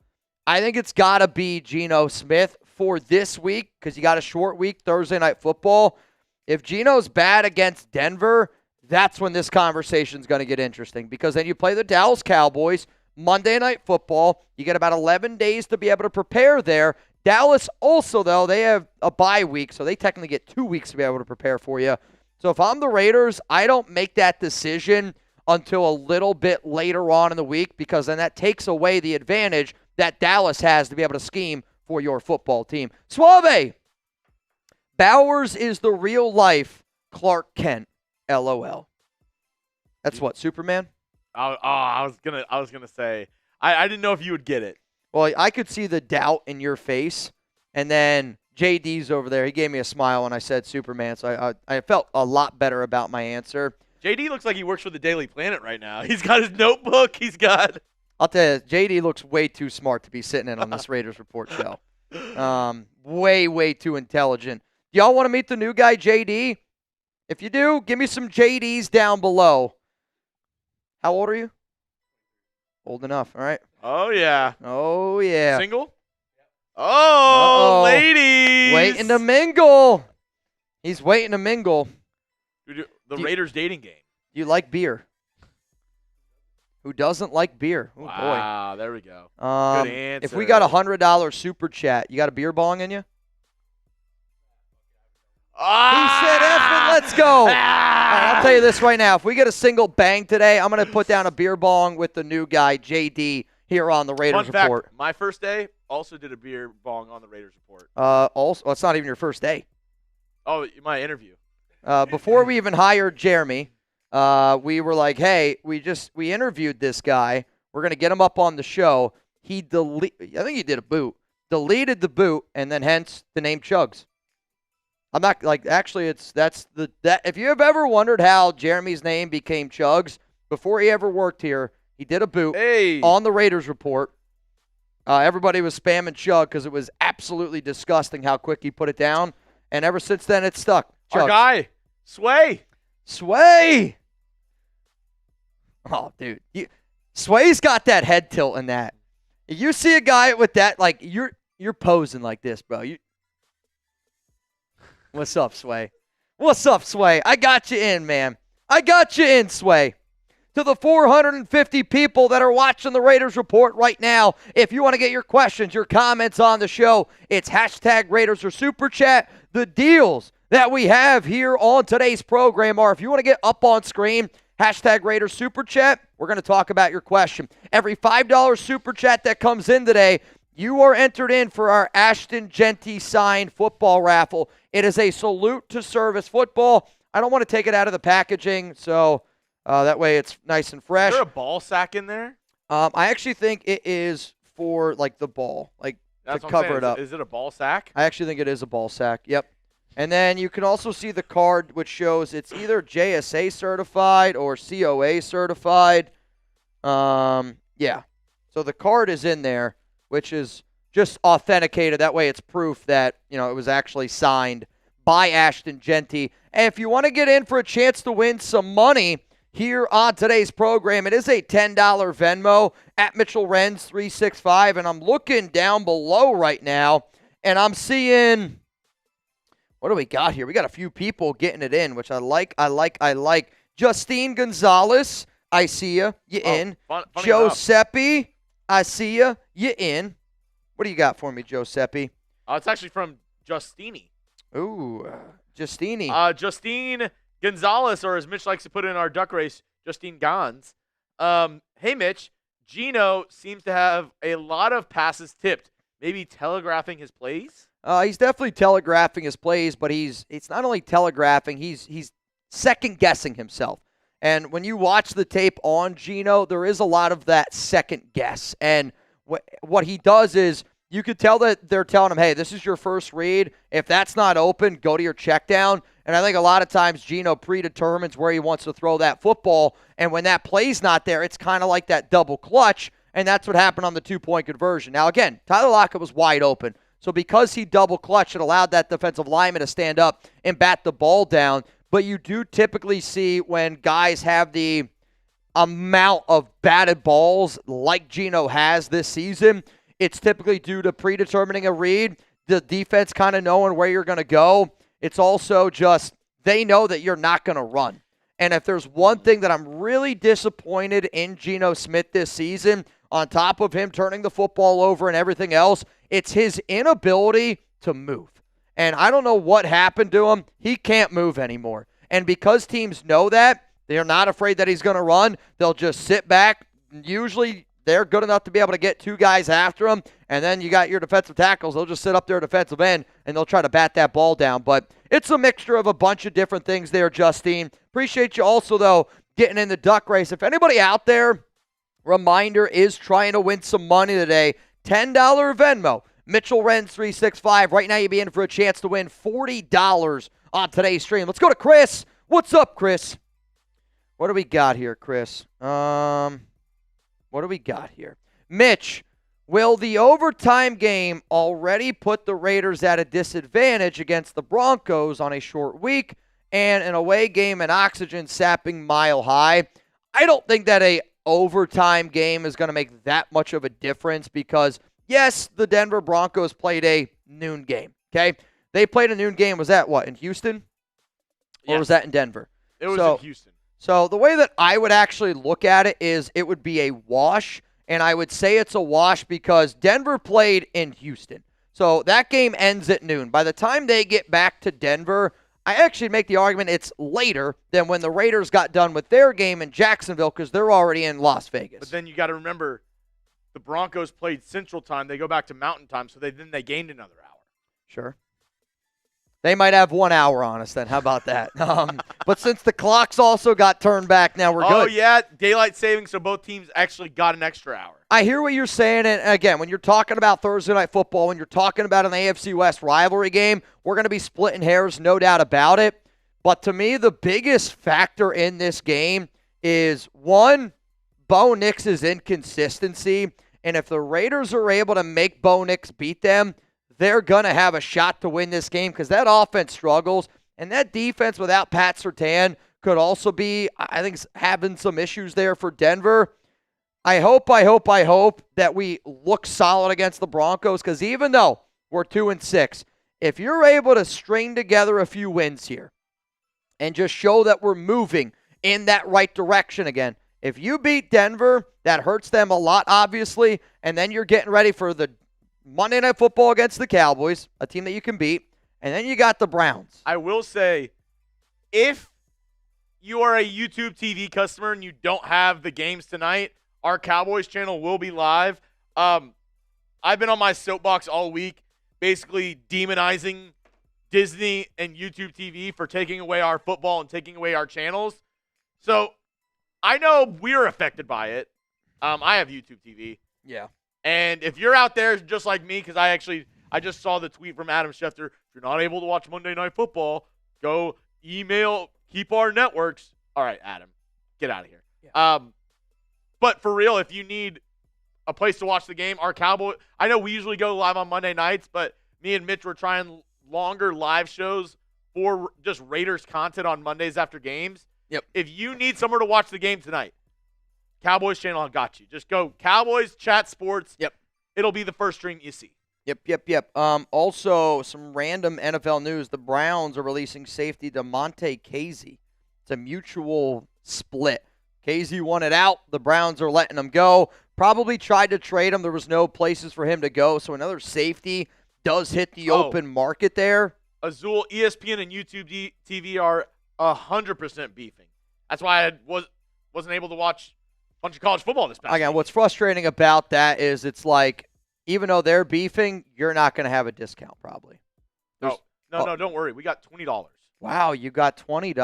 I think it's got to be Geno Smith for this week because you got a short week, Thursday Night Football. If Geno's bad against Denver, that's when this conversation's going to get interesting because then you play the Dallas Cowboys, Monday Night Football. You get about 11 days to be able to prepare there. Dallas also, though, they have a bye week, so they technically get 2 weeks to be able to prepare for you. So if I'm the Raiders, I don't make that decision until a little bit later on in the week because then that takes away the advantage that Dallas has to be able to scheme for your football team. Suave! Bowers is the real-life Clark Kent, LOL. That's what, Superman? I was gonna say, I didn't know if you would get it. Well, I could see the doubt in your face, and then JD's over there. He gave me a smile when I said Superman, so I felt a lot better about my answer. JD looks like he works for the Daily Planet right now. He's got his notebook. He's got... I'll tell you, JD looks way too smart to be sitting in on this Raiders Report show. Way too intelligent. Do y'all want to meet the new guy, JD? If you do, give me some JDs down below. How old are you? Old enough, all right? Oh, yeah. Oh, yeah. Single? Oh, Uh-oh. ladies. Waiting to mingle. He's waiting to mingle. The Raiders dating game. Do you like beer? Who doesn't like beer? Oh, wow, there we go. Good answer. If we got a $100 super chat, you got a beer bong in you? He said F it, let's go. All right, I'll tell you this right now. If we get a single bang today, I'm going to put down a beer bong with the new guy, JD, here on the Raiders Fun Report. fact, my first day also did a beer bong on the Raiders Report. Also, it's not even your first day. Oh, my interview. Before we even hired Jeremy, we were like, hey, we interviewed this guy. We're going to get him up on the show. I think he did a boot. Deleted the boot, and then hence the name Chugs. I'm not like actually if you have ever wondered how Jeremy's name became Chugs, before he ever worked here, he did a boot on the Raiders Report. Everybody was spamming Chug because it was absolutely disgusting how quick he put it down. And ever since then, it's stuck. Chugs. Our guy, Sway. Sway! Oh, dude. Sway's got that head tilt in that. You see a guy with that, like, you're posing like this, bro. What's up, Sway? What's up, Sway? I got you in, man. I got you in, Sway. To the 450 people that are watching the Raiders Report right now, if you want to get your questions, your comments on the show, it's hashtag Raiders or Super Chat. The deals that we have here on today's program are, if you want to get up on screen, hashtag Raiders Super Chat, we're going to talk about your question. Every $5 Super Chat that comes in today, you are entered in for our Ashton Jeanty signed football raffle. It is a salute to service football. I don't want to take it out of the packaging, so that way it's nice and fresh. Is there a ball sack in there? I actually think it is for, like, the ball, like, That's to what I'm cover saying. it up. Is it a ball sack? I actually think it is a ball sack. Yep. And then you can also see the card, which shows it's either JSA certified or COA certified. Yeah. So the card is in there, which is just authenticated. That way it's proof that, it was actually signed by Ashton Jeanty. And if you want to get in for a chance to win some money here on today's program, it is a $10 Venmo at Mitchell Renz 365. And I'm looking down below right now, and I'm seeing, what do we got here? We got a few people getting it in, which I like. Justine Gonzalez, I see you. You in. Giuseppe, I see you. You in. What do you got for me, Giuseppe? It's actually from Justini. Ooh, Justini. Justine Gonzalez, or as Mitch likes to put it in our duck race, Justine Gons. Hey, Mitch. Gino seems to have a lot of passes tipped. Maybe telegraphing his plays? He's definitely telegraphing his plays, but it's not only telegraphing, he's second-guessing himself. And when you watch the tape on Gino, there is a lot of that second guess. And what he does is, you could tell that they're telling him, hey, this is your first read. If that's not open, go to your check down. And I think a lot of times Gino predetermines where he wants to throw that football. And when that play's not there, it's kind of like that double clutch. And that's what happened on the two-point conversion. Now, again, Tyler Lockett was wide open. So because he double clutched, it allowed that defensive lineman to stand up and bat the ball down. But you do typically see when guys have the amount of batted balls like Gino has this season, it's typically due to predetermining a read, the defense kind of knowing where you're going to go. It's also just they know that you're not going to run. And if there's one thing that I'm really disappointed in Geno Smith this season, on top of him turning the football over and everything else, it's his inability to move. And I don't know what happened to him. He can't move anymore. And because teams know that, they're not afraid that he's going to run. They'll just sit back. Usually they're good enough to be able to get two guys after him, and then you got your defensive tackles. They'll just sit up there at defensive end, and they'll try to bat that ball down. But it's a mixture of a bunch of different things there, Justine. Appreciate you also, though, getting in the duck race. If anybody out there, reminder, is trying to win some money today, $10 Venmo, Mitchell Renz 365. Right now, you'll be in for a chance to win $40 on today's stream. Let's go to Chris. What's up, Chris? What do we got here, Chris? What do we got here? Mitch, will the overtime game already put the Raiders at a disadvantage against the Broncos on a short week and an away game and oxygen sapping mile high? I don't think that a overtime game is going to make that much of a difference because, yes, the Denver Broncos played a noon game, okay? They played a noon game. Was that what, in Houston? Or Yes. was that in Denver? It was in Houston. So the way that I would actually look at it is it would be a wash, and I would say it's a wash because Denver played in Houston. So that game ends at noon. By the time they get back to Denver, I actually make the argument it's later than when the Raiders got done with their game in Jacksonville because they're already in Las Vegas. But then you got to remember, the Broncos played Central Time. They go back to Mountain Time, so they gained another hour. Sure. They might have 1 hour on us then. How about that? But since the clocks also got turned back, now we're good. Oh, yeah, daylight savings, so both teams actually got an extra hour. I hear what you're saying, and again, when you're talking about Thursday Night Football, when you're talking about an AFC West rivalry game, we're going to be splitting hairs, no doubt about it. But to me, the biggest factor in this game is, one, Bo Nix's inconsistency, and if the Raiders are able to make Bo Nix beat them, they're going to have a shot to win this game because that offense struggles, and that defense without Pat Surtain could also be, I think, having some issues there for Denver. I hope that we look solid against the Broncos, because even though we're 2-6, if you're able to string together a few wins here and just show that we're moving in that right direction again, if you beat Denver, that hurts them a lot, obviously, and then you're getting ready for the Monday Night Football against the Cowboys, a team that you can beat, and then you got the Browns. I will say, if you are a YouTube TV customer and you don't have the games tonight, our Cowboys channel will be live. I've been on my soapbox all week, basically demonizing Disney and YouTube TV for taking away our football and taking away our channels. So I know we're affected by it. I have YouTube TV. Yeah. And if you're out there just like me, because I just saw the tweet from Adam Schefter, if you're not able to watch Monday Night Football, go email Keep Our Networks. All right, Adam, get out of here. Yeah. But for real, if you need a place to watch the game, our Cowboy, I know we usually go live on Monday nights, but me and Mitch were trying longer live shows for just Raiders content on Mondays after games. Yep. If you need somewhere to watch the game tonight, Cowboys channel, I got you. Just go Cowboys Chat Sports. Yep. It'll be the first stream you see. Yep. Also, some random NFL news. The Browns are releasing safety DeMonte Casey. It's a mutual split. Casey wanted out. The Browns are letting him go. Probably tried to trade him. There was no places for him to go. So another safety does hit the open market there. Azul, ESPN, and YouTube TV are 100% beefing. That's why I wasn't able to watch a bunch of college football this past week. What's frustrating about that is it's like, even though they're beefing, you're not going to have a discount probably. No, don't worry. We got $20. Wow, you got $20.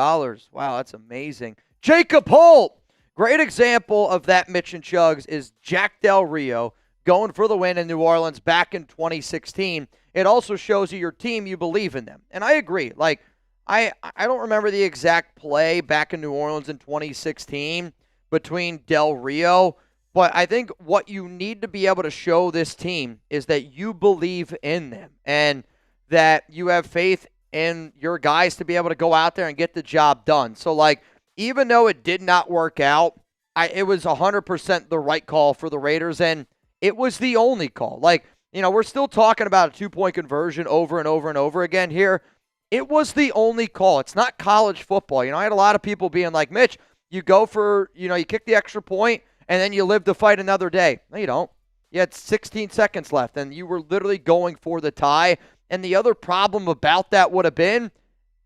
Wow, that's amazing. Jacob Holt. Great example of that, Mitch and Chugs, is Jack Del Rio going for the win in New Orleans back in 2016. It also shows you your team, you believe in them. And I agree. Like, I don't remember the exact play back in New Orleans in 2016 between Del Rio, but I think what you need to be able to show this team is that you believe in them and that you have faith in your guys to be able to go out there and get the job done. So, like, even though it did not work out, it was 100% the right call for the Raiders, and it was the only call. Like, we're still talking about a two-point conversion over and over and over again here. It was the only call. It's not college football. I had a lot of people being like, Mitch, you go for, you kick the extra point, and then you live to fight another day. No, you don't. You had 16 seconds left, and you were literally going for the tie. And the other problem about that would have been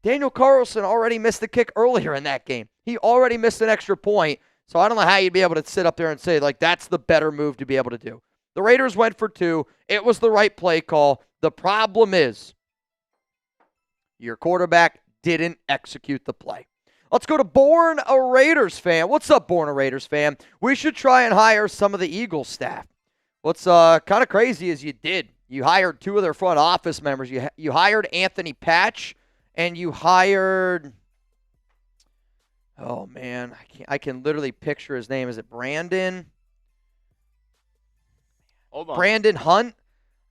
Daniel Carlson already missed the kick earlier in that game. He already missed an extra point. So I don't know how you'd be able to sit up there and say, like, that's the better move to be able to do. The Raiders went for two. It was the right play call. The problem is your quarterback didn't execute the play. Let's go to Born a Raiders fan. What's up, Born a Raiders fan? We should try and hire some of the Eagles staff. What's kind of crazy is you did. You hired two of their front office members. You hired Anthony Patch, and you hired, oh, man, I can literally picture his name. Is it Brandon? Hold on. Brandon Hunt.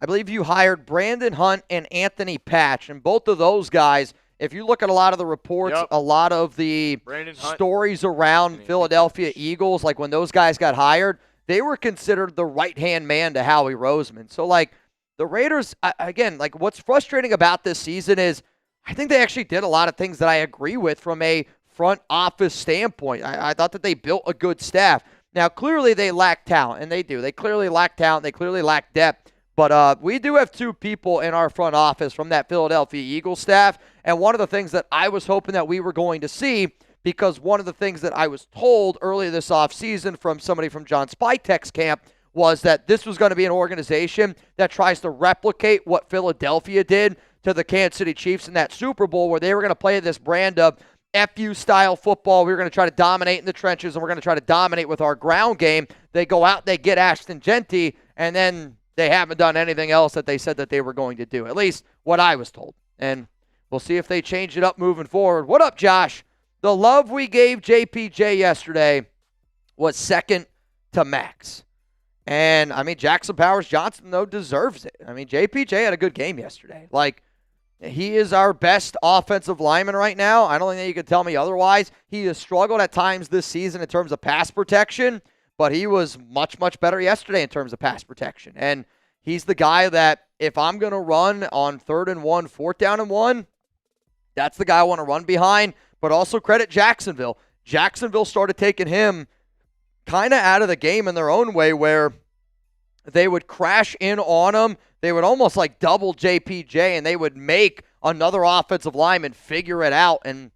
I believe you hired Brandon Hunt and Anthony Patch, and both of those guys, if you look at a lot of the reports, a lot of the stories around Philadelphia Eagles, like when those guys got hired, they were considered the right-hand man to Howie Roseman. So, like, the Raiders, again, like, what's frustrating about this season is I think they actually did a lot of things that I agree with from a front office standpoint. I thought that they built a good staff. Now, clearly they lack talent, and they do. They clearly lack talent. They clearly lack depth. But we do have two people in our front office from that Philadelphia Eagles staff, and one of the things that I was hoping that we were going to see, because one of the things that I was told earlier this offseason from somebody from John Spytek's camp was that this was going to be an organization that tries to replicate what Philadelphia did to the Kansas City Chiefs in that Super Bowl, where they were going to play this brand of FU-style football. We were going to try to dominate in the trenches, and we're going to try to dominate with our ground game. They go out, they get Ashton Genty, and then they haven't done anything else that they said that they were going to do, at least what I was told. And we'll see if they change it up moving forward. What up, Josh? The love we gave JPJ yesterday was second to Max. And, Jackson Powers-Johnson, though, deserves it. JPJ had a good game yesterday. Like, he is our best offensive lineman right now. I don't think that you can tell me otherwise. He has struggled at times this season in terms of pass protection, but he was much, much better yesterday in terms of pass protection. And he's the guy that if I'm going to run on 3rd and 1, 4th down and 1, that's the guy I want to run behind. But also credit Jacksonville. Jacksonville started taking him kind of out of the game in their own way, where they would crash in on him. They would almost like double JPJ, and they would make another offensive lineman figure it out. And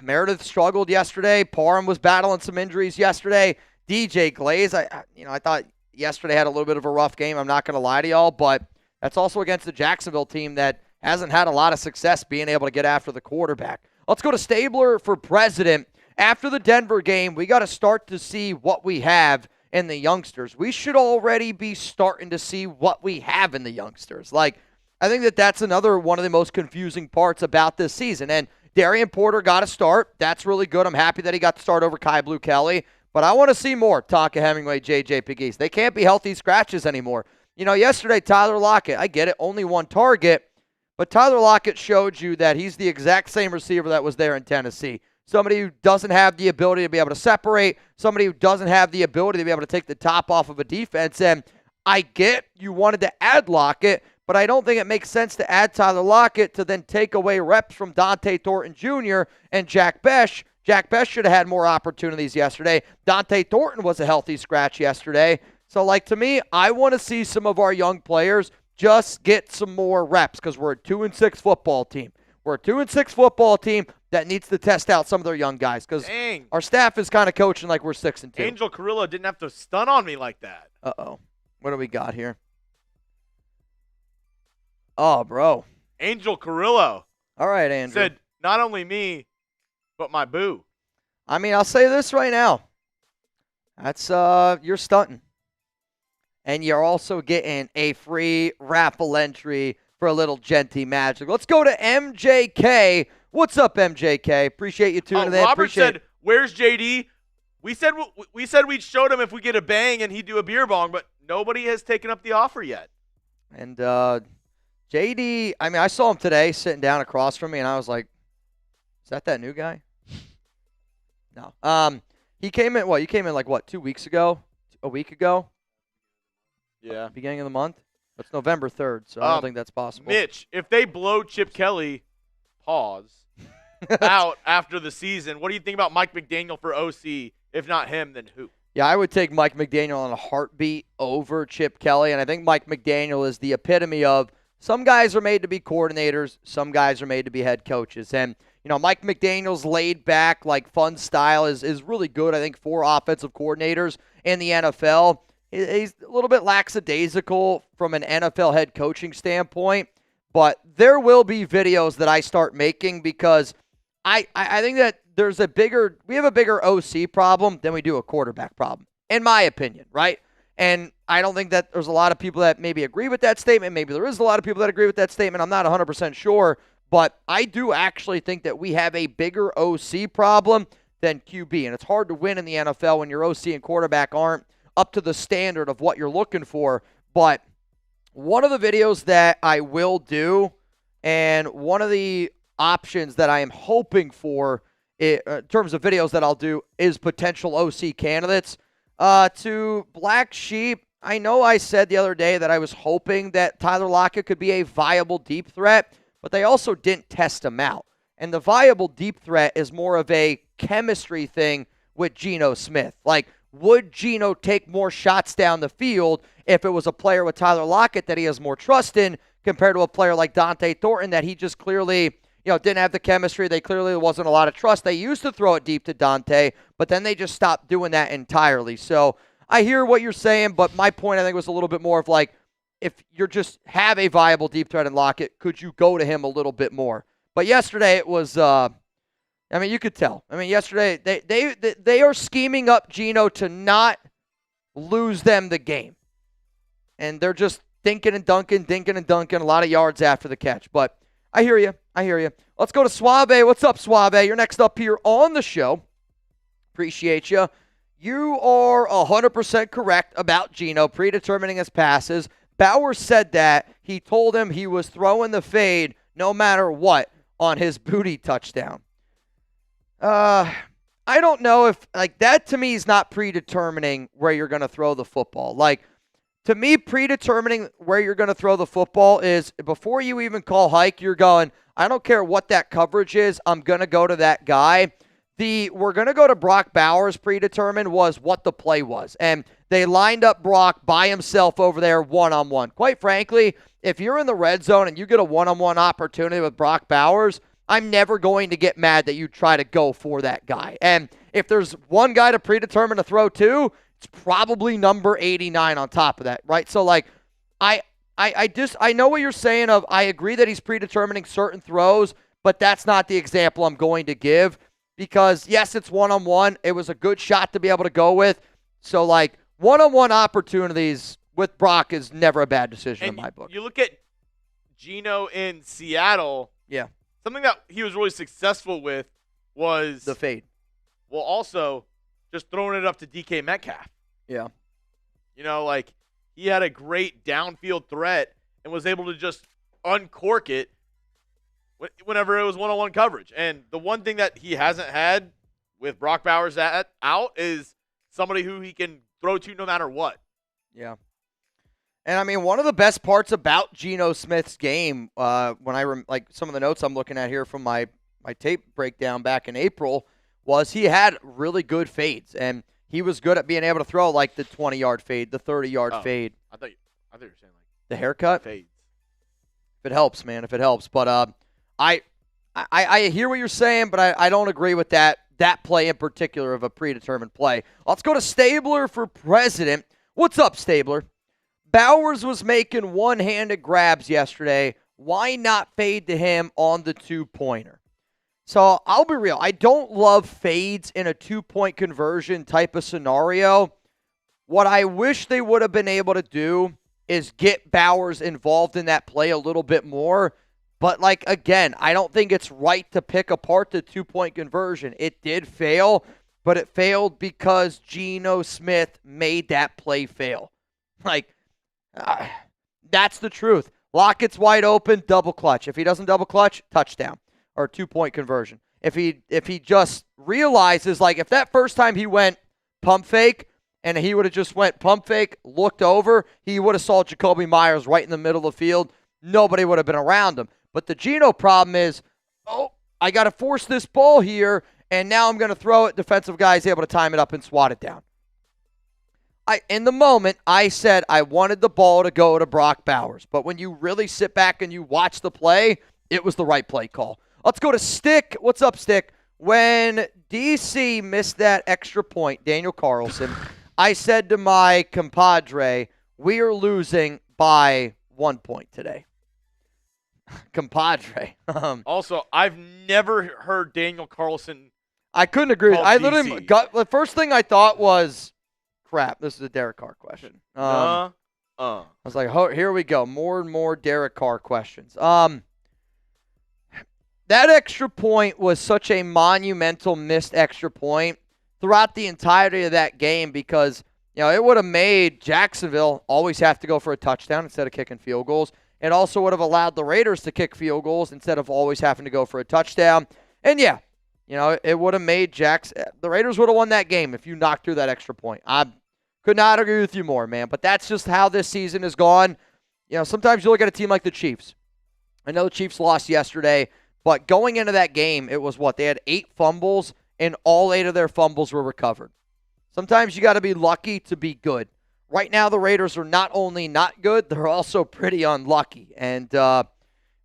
Meredith struggled yesterday. Parham was battling some injuries yesterday. DJ Glaze, I thought yesterday had a little bit of a rough game. I'm not going to lie to y'all, but that's also against the Jacksonville team that hasn't had a lot of success being able to get after the quarterback. Let's go to Stabler for president. After the Denver game, we got to start to see what we have in the youngsters. We should already be starting to see what we have in the youngsters. Like, I think that's another one of the most confusing parts about this season. And Darian Porter got a start. That's really good. I'm happy that he got to start over Kai Blue Kelly. But I want to see more Tonka Hemingway, J.J. Pegues. They can't be healthy scratches anymore. Yesterday, Tyler Lockett, I get it, only one target. But Tyler Lockett showed you that he's the exact same receiver that was there in Tennessee. Somebody who doesn't have the ability to be able to separate, somebody who doesn't have the ability to be able to take the top off of a defense. And I get you wanted to add Lockett, but I don't think it makes sense to add Tyler Lockett to then take away reps from Dante Thornton Jr. and Jack Besh. Jack Besh should have had more opportunities yesterday. Dante Thornton was a healthy scratch yesterday. So, to me, I want to see some of our young players just get some more reps because we're a 2-6 football team. We're a 2-6 football team that needs to test out some of their young guys because our staff is kind of coaching like we're 6-2. Angel Carrillo didn't have to stun on me like that. Uh-oh. What do we got here? Oh, bro. Angel Carrillo. All right, Andrew. Said, not only me, but my boo. I mean, I'll say this right now. That's, you're stunting. And you're also getting a free raffle entry for a little Genty Magic. Let's go to MJK. What's up, MJK? Appreciate you tuning in. Robert said, where's JD? We said we'd showed him if we get a bang and he'd do a beer bong, but nobody has taken up the offer yet. And JD, I mean, I saw him today sitting down across from me, and I was like, is that new guy? No. He came in, you came in 2 weeks ago? A week ago? Yeah. Beginning of the month? It's November 3rd, so I don't think that's possible. Mitch, if they blow Chip Kelly, out after the season, what do you think about Mike McDaniel for OC? If not him, then who? Yeah, I would take Mike McDaniel on a heartbeat over Chip Kelly, and I think Mike McDaniel is the epitome of some guys are made to be coordinators, some guys are made to be head coaches. And, Mike McDaniel's laid back, fun style is really good, I think, for offensive coordinators in the NFL. He's a little bit lackadaisical from an NFL head coaching standpoint, but there will be videos that I start making because I think that we have a bigger OC problem than we do a quarterback problem, in my opinion, right? And I don't think that there's a lot of people that maybe agree with that statement. Maybe there is a lot of people that agree with that statement. I'm not 100% sure, but I do actually think that we have a bigger OC problem than QB, and it's hard to win in the NFL when your OC and quarterback aren't up to the standard of what you're looking for. But one of the videos that I will do, and one of the options that I am hoping for in terms of videos that I'll do, is potential OC candidates. To Black Sheep, I know I said the other day that I was hoping that Tyler Lockett could be a viable deep threat, but they also didn't test him out. And the viable deep threat is more of a chemistry thing with Geno Smith. Would Geno take more shots down the field if it was a player with Tyler Lockett that he has more trust in compared to a player like Dante Thornton that he just clearly, didn't have the chemistry. They clearly wasn't a lot of trust. They used to throw it deep to Dante, but then they just stopped doing that entirely. So I hear what you're saying, but my point I think was a little bit more of if you just have a viable deep threat in Lockett, could you go to him a little bit more? But yesterday it was you could tell. Yesterday they are scheming up Geno to not lose them the game. And they're just dinking and dunking, a lot of yards after the catch. But I hear you. Let's go to Suave. What's up, Suave? You're next up here on the show. Appreciate you. You are 100% correct about Geno predetermining his passes. Bowers said that. He told him he was throwing the fade no matter what on his booty touchdown. I don't know if, like, that to me is not predetermining where you're going to throw the football. Like, to me, predetermining where you're going to throw the football is before you even call hike, you're going, I don't care what that coverage is, I'm going to go to that guy. We're going to go to Brock Bowers predetermined was what the play was. And they lined up Brock by himself over there one-on-one. Quite frankly, if you're in the red zone and you get a one-on-one opportunity with Brock Bowers, I'm never going to get mad that you try to go for that guy. And if there's one guy to predetermine to throw to, it's probably number 89 on top of that, right? So, like, I know what you're saying of I agree that he's predetermining certain throws, but that's not the example I'm going to give because, yes, it's one-on-one. It was a good shot to be able to go with. So, like, one-on-one opportunities with Brock is never a bad decision in my book. You look at Geno in Seattle. Yeah. Something that he was really successful with was the fade. Well, also just throwing it up to DK Metcalf. Yeah. You know, like he had a great downfield threat and was able to just uncork it whenever it was one-on-one coverage. And the one thing that he hasn't had with Brock Bowers out is somebody who he can throw to no matter what. Yeah. And, I mean, one of the best parts about Geno Smith's game, when like some of the notes I'm looking at here from my tape breakdown back in April, was he had really good fades. And he was good at being able to throw, like, the 20-yard fade, the 30-yard fade. I thought you were saying, like, the haircut? Fades. If it helps, man, if it helps. But I hear what you're saying, but I don't agree with that play in particular of a predetermined play. Let's go to Stabler for president. What's up, Stabler? Bowers was making one-handed grabs yesterday. Why not fade to him on the two-pointer? So I'll be real. I don't love fades in a two-point conversion type of scenario. What I wish they would have been able to do is get Bowers involved in that play a little bit more. But, like, again, I don't think it's right to pick apart the two-point conversion. It did fail, but it failed because Geno Smith made that play fail. Like, that's the truth. Lockett's wide open, double clutch. If he doesn't double clutch, touchdown or two-point conversion. If he just realizes, like, if that first time he went pump fake and he would have just went pump fake, looked over, he would have saw Jacoby Myers right in the middle of the field. Nobody would have been around him. But the Geno problem is, I got to force this ball here, and now I'm going to throw it. Defensive guy is able to time it up and swat it down. In the moment, I said I wanted the ball to go to Brock Bowers. But when you really sit back and you watch the play, it was the right play call. Let's go to Stick. What's up, Stick? When DC missed that extra point, Daniel Carlson, I said to my compadre, we are losing by 1 point today. Compadre. Also, I've never heard Daniel Carlson. I couldn't agree. I literally the first thing I thought was, crap, this is a Derek Carr question. I was like, here we go. More and more Derek Carr questions. That extra point was such a monumental missed extra point throughout the entirety of that game because, it would have made Jacksonville always have to go for a touchdown instead of kicking field goals. It also would have allowed the Raiders to kick field goals instead of always having to go for a touchdown. And, it would have made the Raiders would have won that game if you knocked through that extra point. I could not agree with you more, man. But that's just how this season has gone. Sometimes you look at a team like the Chiefs. I know the Chiefs lost yesterday, but going into that game, it was what? They had 8 fumbles, and all 8 of their fumbles were recovered. Sometimes you got to be lucky to be good. Right now, the Raiders are not only not good, they're also pretty unlucky. And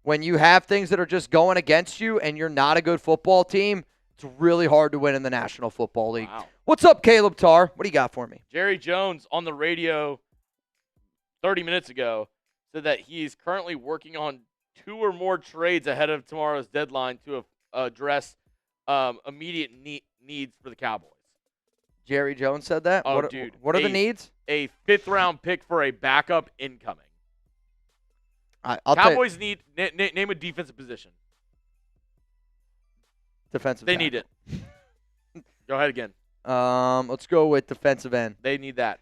when you have things that are just going against you and you're not a good football team, it's really hard to win in the National Football League. Wow. What's up, Caleb Tarr? What do you got for me? Jerry Jones on the radio 30 minutes ago said that he's currently working on 2 or more trades ahead of tomorrow's deadline to address immediate needs for the Cowboys. Jerry Jones said that? Oh, what are the needs? A 5th-round pick for a backup incoming. Cowboys need name a defensive position. Defensive. They need it. Go ahead again. Let's go with defensive end. They need that.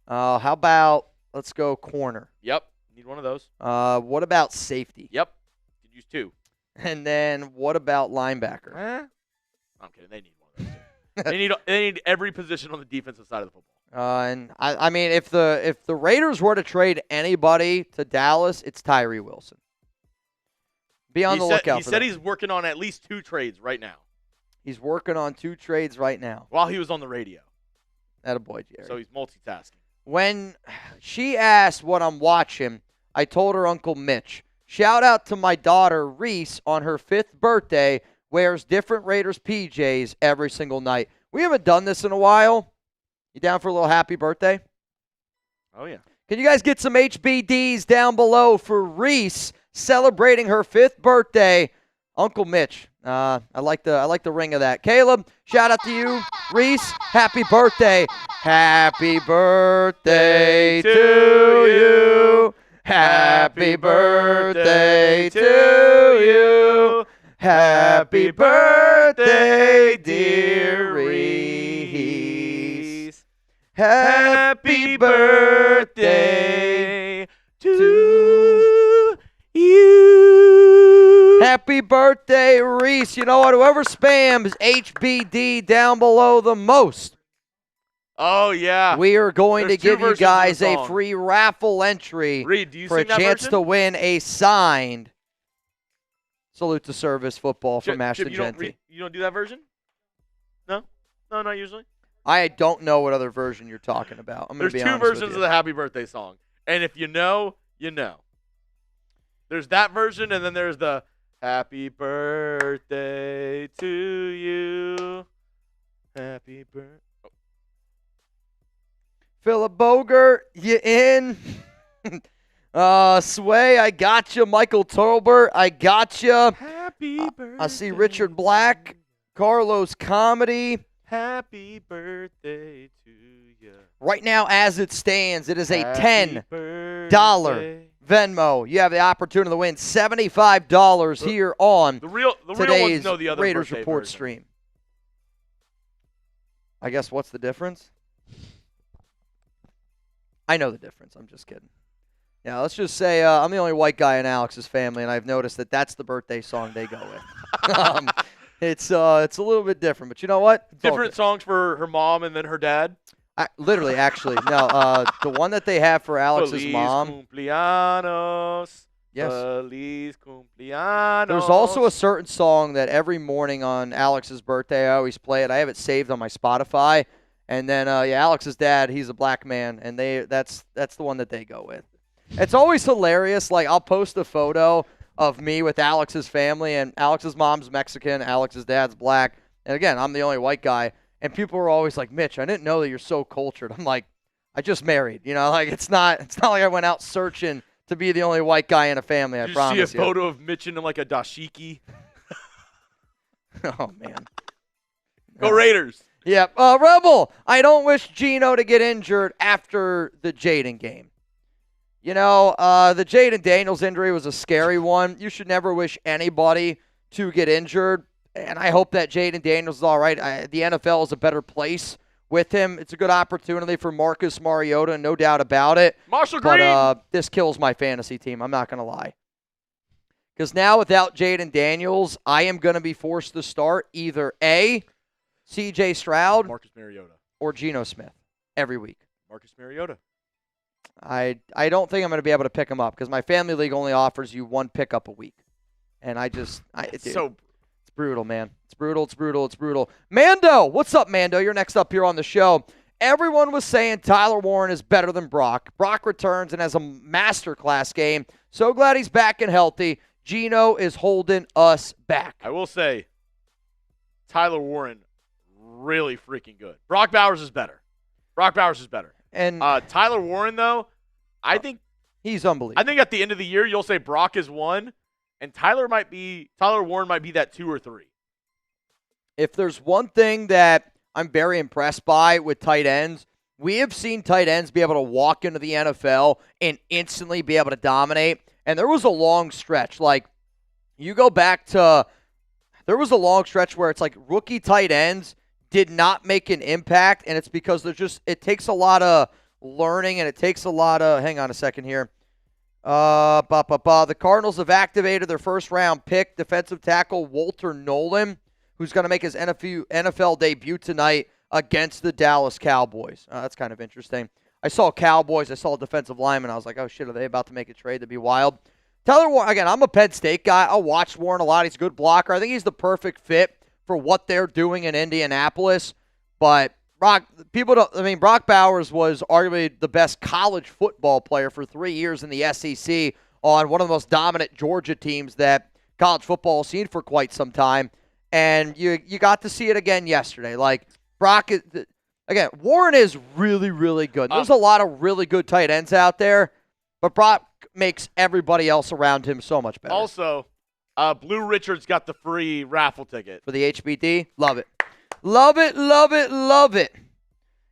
How about let's go corner? Yep. Need one of those. What about safety? Yep. Could use 2. And then what about linebacker? I'm kidding. They need one of those too. They need every position on the defensive side of the football. And I mean, if the Raiders were to trade anybody to Dallas, it's Tyree Wilson. Be on the lookout. He said he's working on at least 2 trades right now. He's working on 2 trades right now. While he was on the radio. Attaboy, Jerry. So he's multitasking. When she asked what I'm watching, I told her Uncle Mitch. Shout out to my daughter, Reese, on her 5th birthday, wears different Raiders PJs every single night. We haven't done this in a while. You down for a little happy birthday? Oh, yeah. Can you guys get some HBDs down below for Reese celebrating her 5th birthday? Uncle Mitch. I like the ring of that. Caleb, shout out to you. Reese, happy birthday. Happy birthday to you. Happy birthday to you. Happy birthday, dear Reese. Happy birthday to you. Happy birthday, Reese. You know what? Whoever spams HBD down below the most. Oh, yeah. We are going to give you guys a song. free raffle entry Reed, do you for a sing that chance version? to win a signed Salute to Service football from Chip, Ashton you Genty. you don't do that version? No? No, not usually? I don't know what other version you're talking about. I'm going There's to be 2 honest with versions you. of the Happy Birthday song. And if you know, you know. There's that version, and then there's the Happy Birthday to you. Happy birthday. Philip Bogert, you in? Sway, I got you. Michael Tolbert, I got you. Happy birthday. I see Richard Black, Carlos Comedy. Happy birthday to you. Right now, as it stands, it is a Happy $10 birthday. Venmo. You have the opportunity to win $75 here on The real today's ones know the other Raiders birthday Report version. stream. I guess what's the difference? I know the difference. I'm just kidding. Yeah, let's just say I'm the only white guy in Alex's family, and I've noticed that that's the birthday song they go with. It's a little bit different, but you know what? It's all Different good. songs for her mom and then her dad. Literally, actually, no. The one that they have for Alex's Feliz mom. cumpleaños. Yes. Feliz cumpleaños. There's also a certain song that every morning on Alex's birthday I always play it. I have it saved on my Spotify. And then Alex's dad, he's a black man, and that's the one that they go with. It's always hilarious. Like, I'll post a photo of me with Alex's family, and Alex's mom's Mexican, Alex's dad's black. And again, I'm the only white guy. And people are always like, Mitch, I didn't know that you're so cultured. I'm like, I just married. You know, like it's not like I went out searching to be the only white guy in a family. I Did promise you see a photo of Mitch in like a dashiki? Oh man. Go Raiders. Yep. Rebel, I don't wish Gino to get injured after the Jaden game. You know, the Jaden Daniels injury was a scary one. You should never wish anybody to get injured. And I hope that Jaden Daniels is all right. The NFL is a better place with him. It's a good opportunity for Marcus Mariota, no doubt about it. Marshall Green. But this kills my fantasy team. I'm not going to lie. Because now without Jaden Daniels, I am going to be forced to start either A, C.J. Stroud, Marcus Mariota. or Geno Smith every week. Marcus Mariota. I don't think I'm going to be able to pick him up because my family league only offers you 1 pickup a week. And dude, So it's brutal, man. It's brutal. Mando, what's up, Mando? You're next up here on the show. Everyone was saying Tyler Warren is better than Brock. Brock returns and has a masterclass game. So glad he's back and healthy. Geno is holding us back. I will say, Tyler Warren, really freaking good. Brock Bowers is better. And Tyler Warren, though, I think he's unbelievable. I think at the end of the year, you'll say Brock is 1, and Tyler Warren might be that 2 or 3. If there's one thing that I'm very impressed by with tight ends, we have seen tight ends be able to walk into the NFL and instantly be able to dominate. And there was a long stretch. Like, you go back to, there was a long stretch where it's like rookie tight ends did not make an impact, and it's because it takes a lot of learning and it takes a lot of, hang on a second here. The Cardinals have activated their first-round pick, defensive tackle Walter Nolan who's going to make his NFL debut tonight against the Dallas Cowboys. That's kind of interesting. I saw Cowboys. I saw a defensive lineman. I was like, oh, shit, are they about to make a trade? That'd be wild. Tyler Warren, again, I'm a Penn State guy. I watched Warren a lot. He's a good blocker. I think he's the perfect fit for what they're doing in Indianapolis. But Brock Bowers was arguably the best college football player for 3 years in the SEC on one of the most dominant Georgia teams that college football has seen for quite some time. And you got to see it again yesterday. Like, Brock, again, Warren is really, really good. There's a lot of really good tight ends out there, but Brock makes everybody else around him so much better. Also, Blue Richard's got the free raffle ticket. For the HBD? Love it. Love it, love it, love it.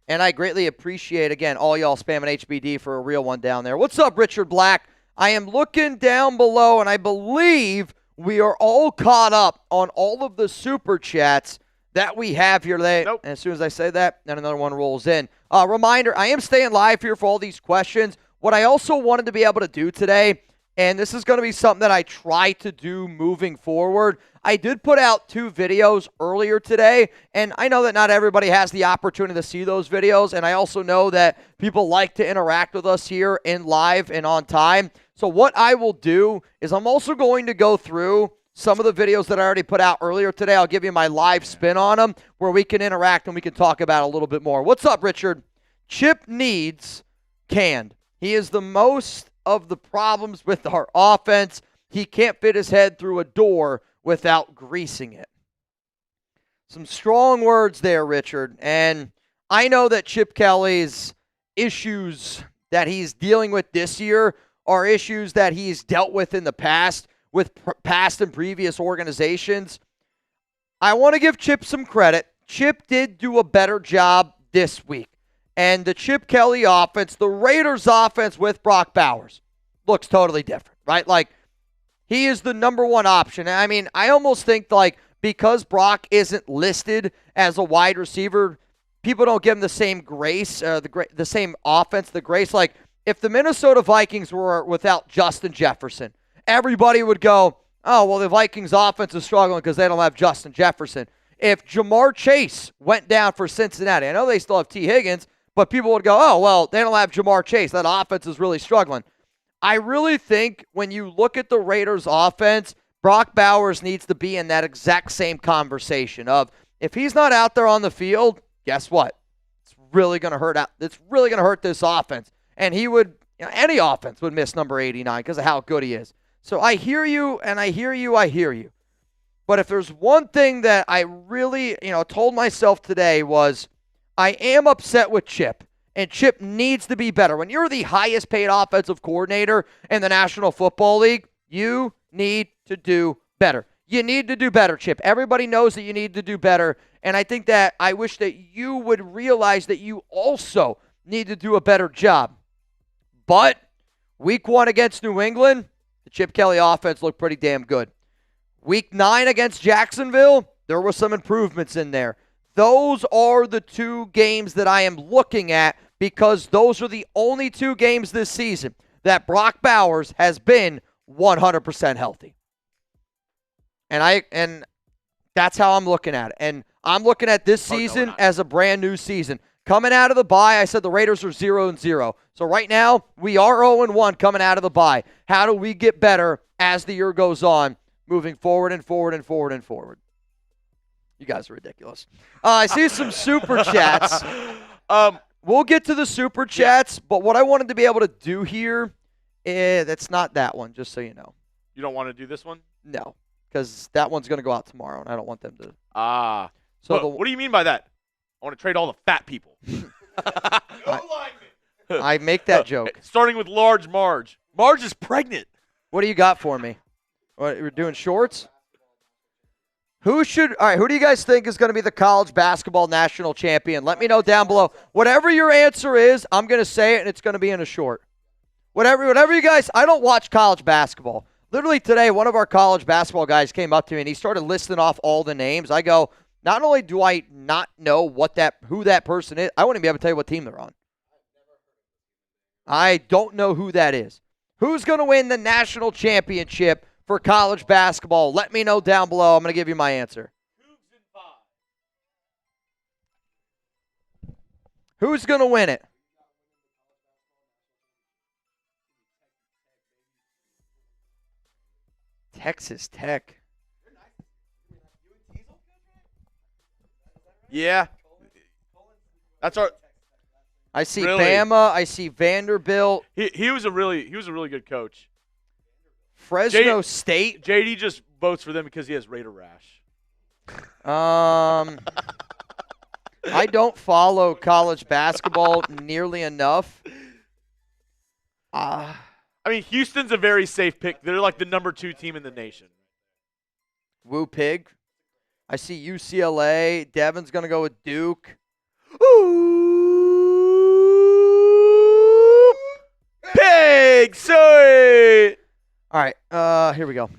And I greatly appreciate, again, all y'all spamming HBD for a real one down there. What's up, Richard Black? I am looking down below, and I believe we are all caught up on all of the super chats that we have here today. Nope. And as soon as I say that, then another one rolls in. Reminder, I am staying live here for all these questions. What I also wanted to be able to do today, and this is going to be something that I try to do moving forward, I did put out 2 videos earlier today, and I know that not everybody has the opportunity to see those videos, and I also know that people like to interact with us here in live and on time. So what I will do is I'm also going to go through some of the videos that I already put out earlier today. I'll give you my live spin on them where we can interact and we can talk about it a little bit more. What's up, Richard? Chip needs canned. He is the most of the problems with our offense. He can't fit his head through a door without greasing it. Some strong words there, Richard. And I know that Chip Kelly's issues that he's dealing with this year are issues that he's dealt with in the past with past and previous organizations. I want to give Chip some credit. Chip did do a better job this week. And the Chip Kelly offense, the Raiders offense with Brock Bowers, looks totally different, right? Like, he is the number one option. I mean, I almost think, like, because Brock isn't listed as a wide receiver, people don't give him the same grace, the same offense, the grace. Like, if the Minnesota Vikings were without Justin Jefferson, everybody would go, oh, well, the Vikings offense is struggling because they don't have Justin Jefferson. If Jamar Chase went down for Cincinnati, I know they still have T. Higgins, but people would go, oh, well, they don't have Jamar Chase. That offense is really struggling. I really think when you look at the Raiders offense, Brock Bowers needs to be in that exact same conversation of, if he's not out there on the field, guess what? It's really going to hurt. It's really going to hurt this offense. And he would, any offense would miss number 89 because of how good he is. So I hear you, and I hear you, I hear you. But if there's one thing that I really, told myself today was, I am upset with Chip, and Chip needs to be better. When you're the highest paid offensive coordinator in the National Football League, you need to do better. You need to do better, Chip. Everybody knows that you need to do better, and I think that I wish that you would realize that you also need to do a better job. But week 1 against New England, the Chip Kelly offense looked pretty damn good. Week 9 against Jacksonville, there were some improvements in there. Those are the 2 games that I am looking at because those are the only 2 games this season that Brock Bowers has been 100% healthy. And that's how I'm looking at it. And I'm looking at this season as a brand new season. Coming out of the bye, I said the Raiders are 0-0. So right now, we are 0-1 coming out of the bye. How do we get better as the year goes on, moving forward and forward and forward and forward? You guys are ridiculous. I see some super chats. We'll get to the super chats, but what I wanted to be able to do here, that's not that one, just so you know. You don't want to do this one? No, because that one's going to go out tomorrow, and I don't want them to. So what do you mean by that? I want to trade all the fat people. I make that joke. Starting with Large Marge. Marge is pregnant. What do you got for me? What, we're doing shorts? All right, who do you guys think is going to be the college basketball national champion? Let me know down below. Whatever your answer is, I'm going to say it, and it's going to be in a short. Whatever you guys, I don't watch college basketball. Literally today, one of our college basketball guys came up to me, and he started listing off all the names. I go, not only do I not know who that person is, I wouldn't be able to tell you what team they're on. I don't know who that is. Who's going to win the national championship for college basketball? Let me know down below. I'm going to give you my answer. Cougs in Who's going to win it? Texas Tech. Yeah. That's our. I see Really? Bama. I see Vanderbilt. He was a really good coach. Fresno State. JD just votes for them because he has Raider rash. I don't follow college basketball nearly enough. I mean, Houston's a very safe pick. They're like the number 2 team in the nation. Woo Pig. I see UCLA. Devin's going to go with Duke. Ooh. Pig, sorry. All right, here we go.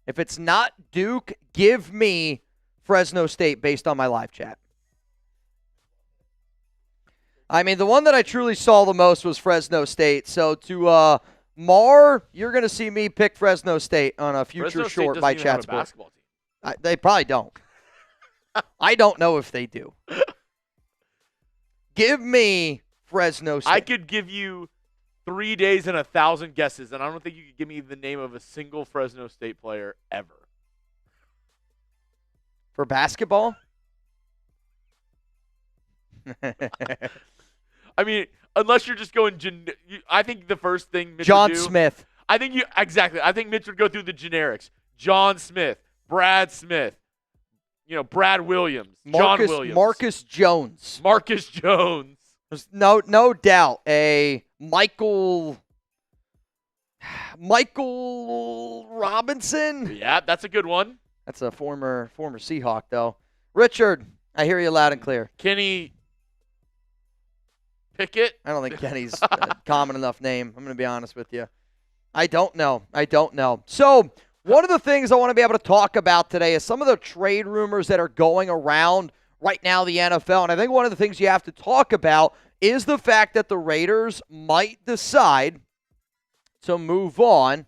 If it's not Duke, give me Fresno State based on my live chat. I mean, the one that I truly saw the most was Fresno State. So to Mar, you're going to see me pick Fresno State on a future Fresno State short doesn't by even have chat a basketball team. They probably don't. I don't know if they do. Give me Fresno State. I could give you 3 days and 1,000 guesses, and I don't think you could give me the name of a single Fresno State player ever. For basketball? I mean, unless you're just going, I think the first thing Mitch John would do, Smith. I think Mitch would go through the generics. John Smith, Brad Smith, Brad Williams, John Williams, Marcus Jones. Marcus Jones. There's no doubt a Michael Robinson. Yeah, that's a good one. That's a former Seahawk, though. Richard, I hear you loud and clear. Kenny Pickett. I don't think Kenny's a common enough name. I'm going to be honest with you. I don't know. So one of the things I want to be able to talk about today is some of the trade rumors that are going around right now in the NFL. And I think one of the things you have to talk about is the fact that the Raiders might decide to move on.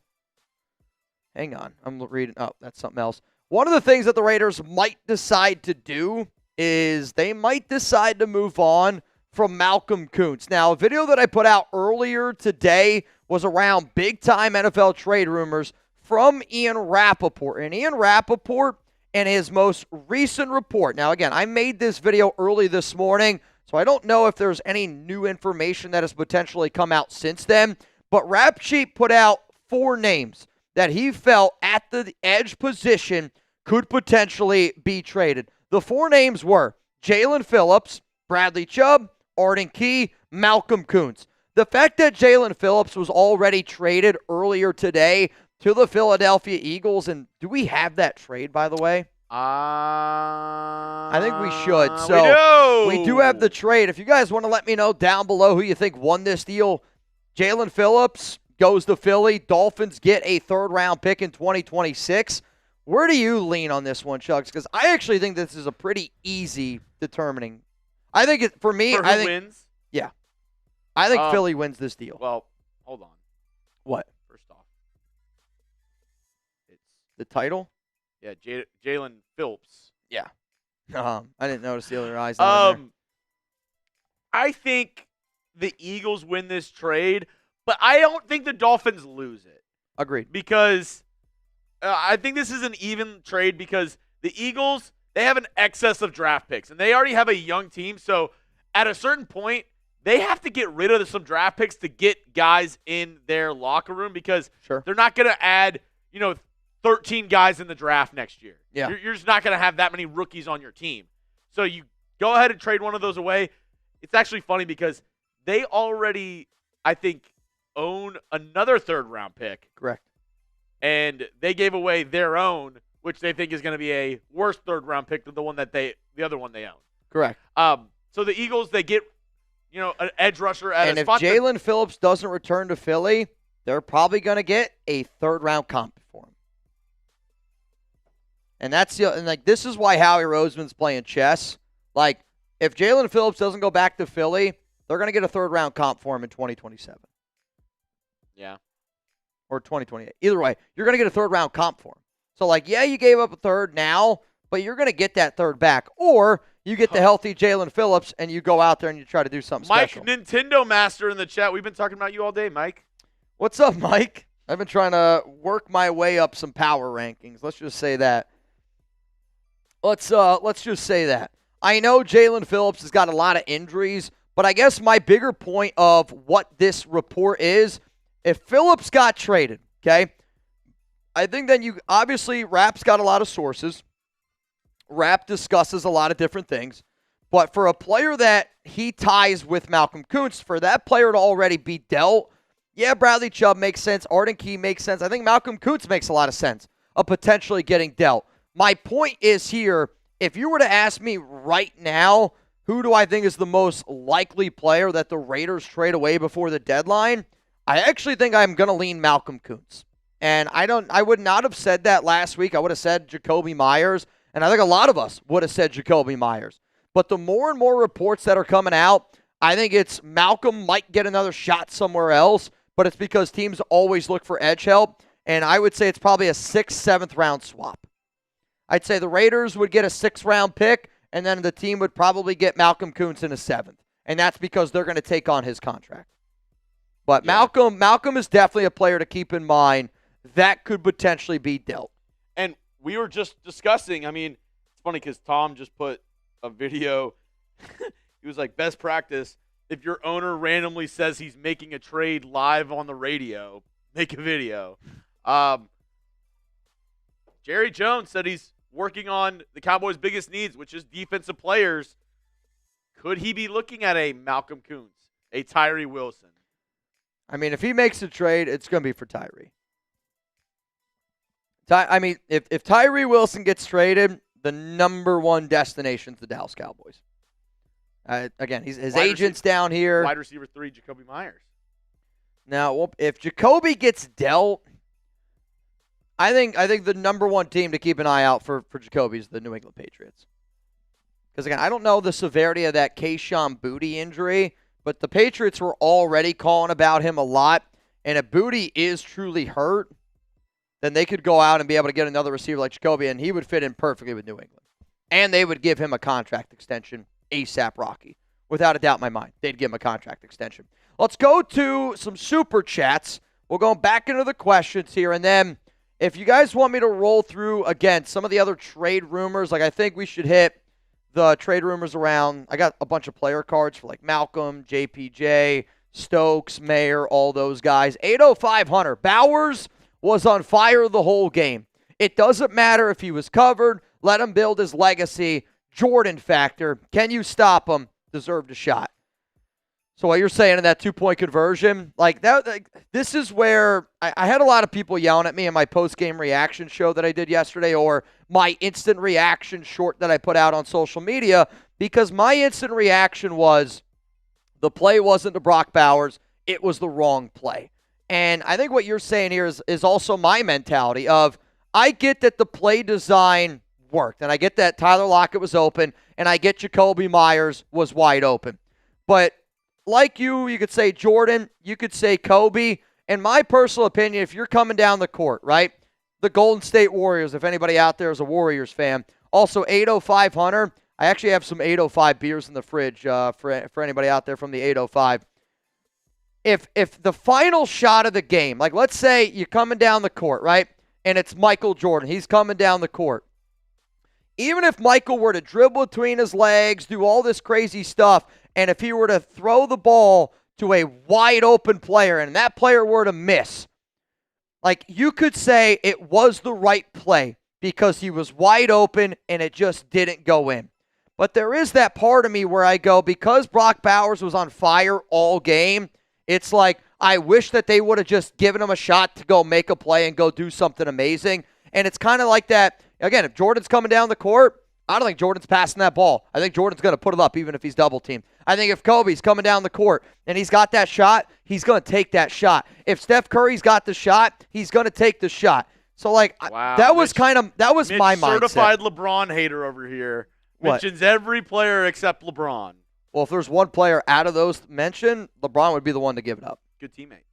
Hang on. I'm reading. Oh, that's something else. One of the things that the Raiders might decide to do is they might decide to move on from Malcolm Kuntz. Now, a video that I put out earlier today was around big-time NFL trade rumors from Ian Rappaport. And Ian Rappaport, in his most recent report, now again, I made this video early this morning, so I don't know if there's any new information that has potentially come out since then, but Rap Sheet put out 4 names that he felt at the edge position could potentially be traded. The 4 names were Jalen Phillips, Bradley Chubb, Arden Key, Malcolm Kuntz. The fact that Jalen Phillips was already traded earlier today to the Philadelphia Eagles, and do we have that trade, by the way? I think we should. So we do have the trade. If you guys want to let me know down below who you think won this deal, Jalen Phillips goes to Philly. Dolphins get a 3rd-round pick in 2026. Where do you lean on this one, Chugs? Because I actually think this is a pretty easy determining. I think for me, who I think wins? Yeah, I think Philly wins this deal. Well, hold on. What? First off, it's The title? yeah, Jalen Phillips. Yeah. I didn't notice the other eyes. I think the Eagles win this trade, but I don't think the Dolphins lose it. Agreed. Because I think this is an even trade because the Eagles, they have an excess of draft picks, and they already have a young team. So at a certain point, they have to get rid of some draft picks to get guys in their locker room because they're not going to add, 13 guys in the draft next year. Yeah. You're just not going to have that many rookies on your team. So you go ahead and trade one of those away. It's actually funny because they already, I think, own another 3rd-round pick. Correct. And they gave away their own, which they think is going to be a worse 3rd-round pick than the other one they own. Correct. So the Eagles, they get, an edge rusher at and a spot. And if Jalen Phillips doesn't return to Philly, they're probably going to get a 3rd-round comp for him. And this is why Howie Roseman's playing chess. Like, if Jalen Phillips doesn't go back to Philly, they're going to get a 3rd-round comp for him in 2027. Yeah. Or 2028. Either way, you're going to get a 3rd-round comp for him. So, you gave up a 3rd now, but you're going to get that third back. Or you get the healthy Jalen Phillips and you go out there and you try to do something special. Mike Nintendo Master in the chat. We've been talking about you all day, Mike. What's up, Mike? I've been trying to work my way up some power rankings. Let's just say that. Let's just say that. I know Jalen Phillips has got a lot of injuries, but I guess my bigger point of what this report is, if Phillips got traded, okay, I think then you obviously Rapp's got a lot of sources. Rapp discusses a lot of different things. But for a player that he ties with Malcolm Kuntz, for that player to already be dealt, yeah, Bradley Chubb makes sense. Arden Key makes sense. I think Malcolm Kuntz makes a lot of sense of potentially getting dealt. My point is here, if you were to ask me right now, who do I think is the most likely player that the Raiders trade away before the deadline, I actually think I'm going to lean Malcolm Kuntz. And I would not have said that last week. I would have said Jacoby Myers, and I think a lot of us would have said Jacoby Myers. But the more and more reports that are coming out, I think it's Malcolm might get another shot somewhere else, but it's because teams always look for edge help, and I would say it's probably a 6th, 7th round swap. I'd say the Raiders would get a 6th round pick, and then the team would probably get Malcolm Kuntz in a 7th, and that's because they're going to take on his contract. But yeah. Malcolm is definitely a player to keep in mind that could potentially be dealt. And we were just discussing, I mean, it's funny because Tom just put a video. He was like, best practice, if your owner randomly says he's making a trade live on the radio, make a video. Jerry Jones said he's working on the Cowboys' biggest needs, which is defensive players. Could he be looking at a Malcolm Kuntz, a Tyree Wilson? I mean, if he makes a trade, it's going to be for Tyree. I mean, if Tyree Wilson gets traded, the number one destination is the Dallas Cowboys. Again, his agent's down here. Wide receiver 3, Jacoby Myers. Now, if Jacoby gets dealt, I think the number one team to keep an eye out for Jacoby is the New England Patriots. Because, again, I don't know the severity of that Kayshon Boutte injury, but the Patriots were already calling about him a lot. And if Boutte is truly hurt, then they could go out and be able to get another receiver like Jacoby, and he would fit in perfectly with New England. And they would give him a contract extension ASAP Rocky. Without a doubt in my mind, they'd give him a contract extension. Let's go to some super chats. We'll go back into the questions here, and then if you guys want me to roll through, again, some of the other trade rumors, like I think we should hit the trade rumors around. I got a bunch of player cards for like Malcolm, JPJ, Stokes, Mayer, all those guys. 805 Hunter. Bowers was on fire the whole game. It doesn't matter if he was covered. Let him build his legacy. Jordan factor. Can you stop him? Deserved a shot. So what you're saying in that 2-point conversion, like that, this is where I had a lot of people yelling at me in my post-game reaction show that I did yesterday, or my instant reaction short that I put out on social media, because my instant reaction was the play wasn't to Brock Bowers. It was the wrong play. And I think what you're saying here is also my mentality of, I get that the play design worked, and I get that Tyler Lockett was open, and I get Jacoby Myers was wide open. But like you could say Jordan, you could say Kobe. In my personal opinion, if you're coming down the court, right, the Golden State Warriors, if anybody out there is a Warriors fan, also 805 Hunter. I actually have some 805 beers in the fridge for anybody out there from the 805. If the final shot of the game, like let's say you're coming down the court, right, and it's Michael Jordan. He's coming down the court. Even if Michael were to dribble between his legs, do all this crazy stuff, and if he were to throw the ball to a wide open player and that player were to miss, like you could say it was the right play because he was wide open and it just didn't go in. But there is that part of me where I go, because Brock Bowers was on fire all game, it's like I wish that they would have just given him a shot to go make a play and go do something amazing. And it's kind of like that. Again, if Jordan's coming down the court, I don't think Jordan's passing that ball. I think Jordan's going to put it up even if he's double teamed. I think if Kobe's coming down the court and he's got that shot, he's going to take that shot. If Steph Curry's got the shot, he's going to take the shot. So, like, wow. that was my mindset. Certified LeBron hater over here. What? Mentions every player except LeBron. Well, if there's one player out of those mentioned, LeBron would be the one to give it up. Good teammate.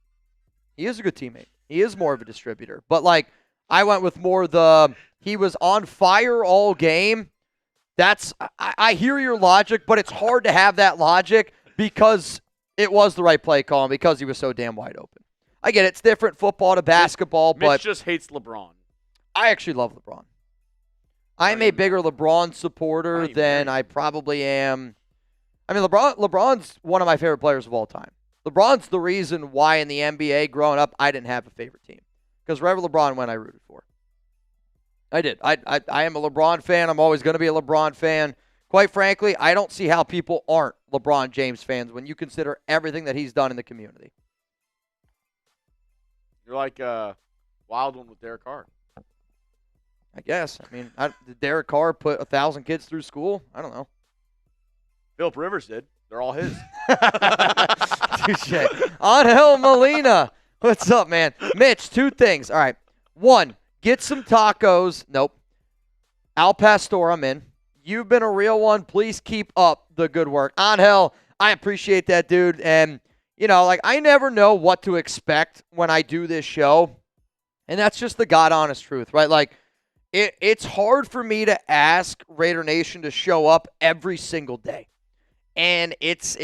He is a good teammate. He is more of a distributor. But, like, I went with more the He was on fire all game. I hear your logic, but it's hard to have that logic because it was the right play call and because he was so damn wide open. I get it. It's different football to basketball, Mitch but just hates LeBron. I actually love LeBron. I'm a bigger LeBron supporter than I probably am. I mean, LeBron's one of my favorite players of all time. LeBron's the reason why in the NBA growing up I didn't have a favorite team. Because wherever LeBron went, I rooted for. I did. I am a LeBron fan. I'm always going to be a LeBron fan. Quite frankly, I don't see how people aren't LeBron James fans when you consider everything that he's done in the community. You're like a wild one with Derek Carr. I guess. I mean, did Derek Carr put 1,000 kids through school? I don't know. Philip Rivers did. They're all his. Touche. Angel Molina. What's up, man? Mitch, two things. All right. One, get some tacos. Nope. Al Pastor, I'm in. You've been a real one. Please keep up the good work. Angel, I appreciate that, dude. And, I never know what to expect when I do this show. And that's just the God-honest truth, right? Like, it's hard for me to ask Raider Nation to show up every single day. And it's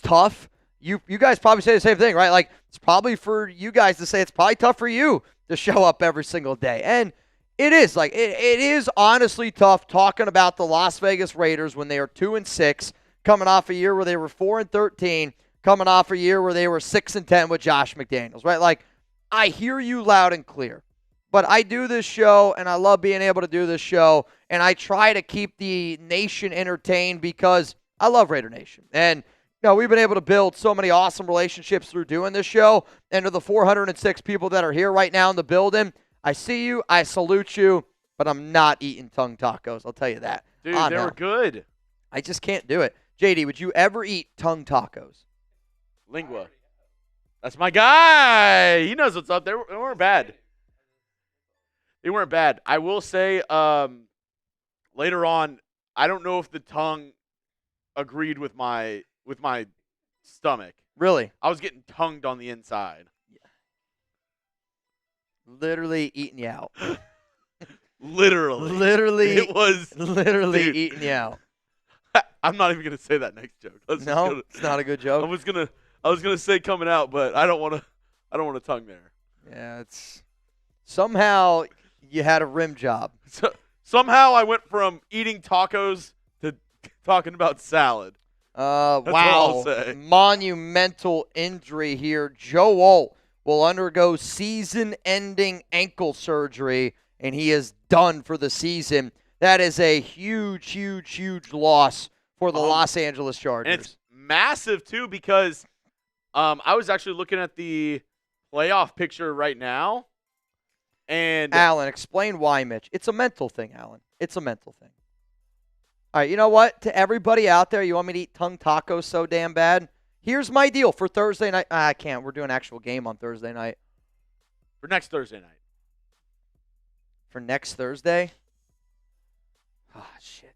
tough. You guys probably say the same thing, right? Like, it's probably for you guys to say it's probably tough for you to show up every single day. And it is. Like, it is honestly tough talking about the Las Vegas Raiders when they are 2-6, coming off a year where they were 4-13, coming off a year where they were 6-10 with Josh McDaniels, right? Like, I hear you loud and clear. But I do this show, and I love being able to do this show, and I try to keep the nation entertained because I love Raider Nation. And, we've been able to build so many awesome relationships through doing this show. And to the 406 people that are here right now in the building, I see you, I salute you, but I'm not eating tongue tacos. I'll tell you that. Dude, they were good. I just can't do it. JD, would you ever eat tongue tacos? Lingua. That's my guy. He knows what's up. They weren't bad. They weren't bad. I will say later on, I don't know if the tongue agreed with my stomach. Really? I was getting tongued on the inside. Literally eating you out. Literally. It was literally dude. Eating you out. I'm not even gonna say that next joke. It's not a good joke. I was gonna say coming out, but I don't want to tongue there. Yeah, it's somehow you had a rim job. So, somehow I went from eating tacos to talking about salad. Wow. What I'll say. Monumental injury here. Joe Alt will undergo season-ending ankle surgery, and he is done for the season. That is a huge, huge, huge loss for the Los Angeles Chargers. And it's massive, too, because I was actually looking at the playoff picture right now. And Alan, explain why, Mitch. It's a mental thing, Alan. It's a mental thing. All right, you know what? To everybody out there, you want me to eat tongue tacos so damn bad? Here's my deal for Thursday night. I can't. We're doing an actual game on Thursday night. For next Thursday night. For next Thursday? Oh, shit,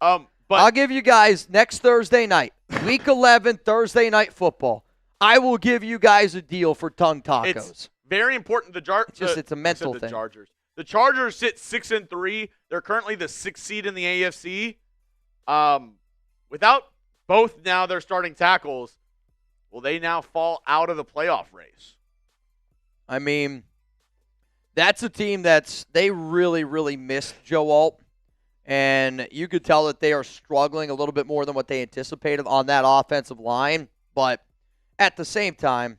dude. But I'll give you guys next Thursday night, Week 11, Thursday night football. I will give you guys a deal for tongue tacos. It's very important. It's a mental thing. The Chargers sit 6-3. They're currently the 6th seed in the AFC. Without both now their starting tackles, will they now fall out of the playoff race? I mean, that's a team they really, really missed Joe Alt. And you could tell that they are struggling a little bit more than what they anticipated on that offensive line. But at the same time,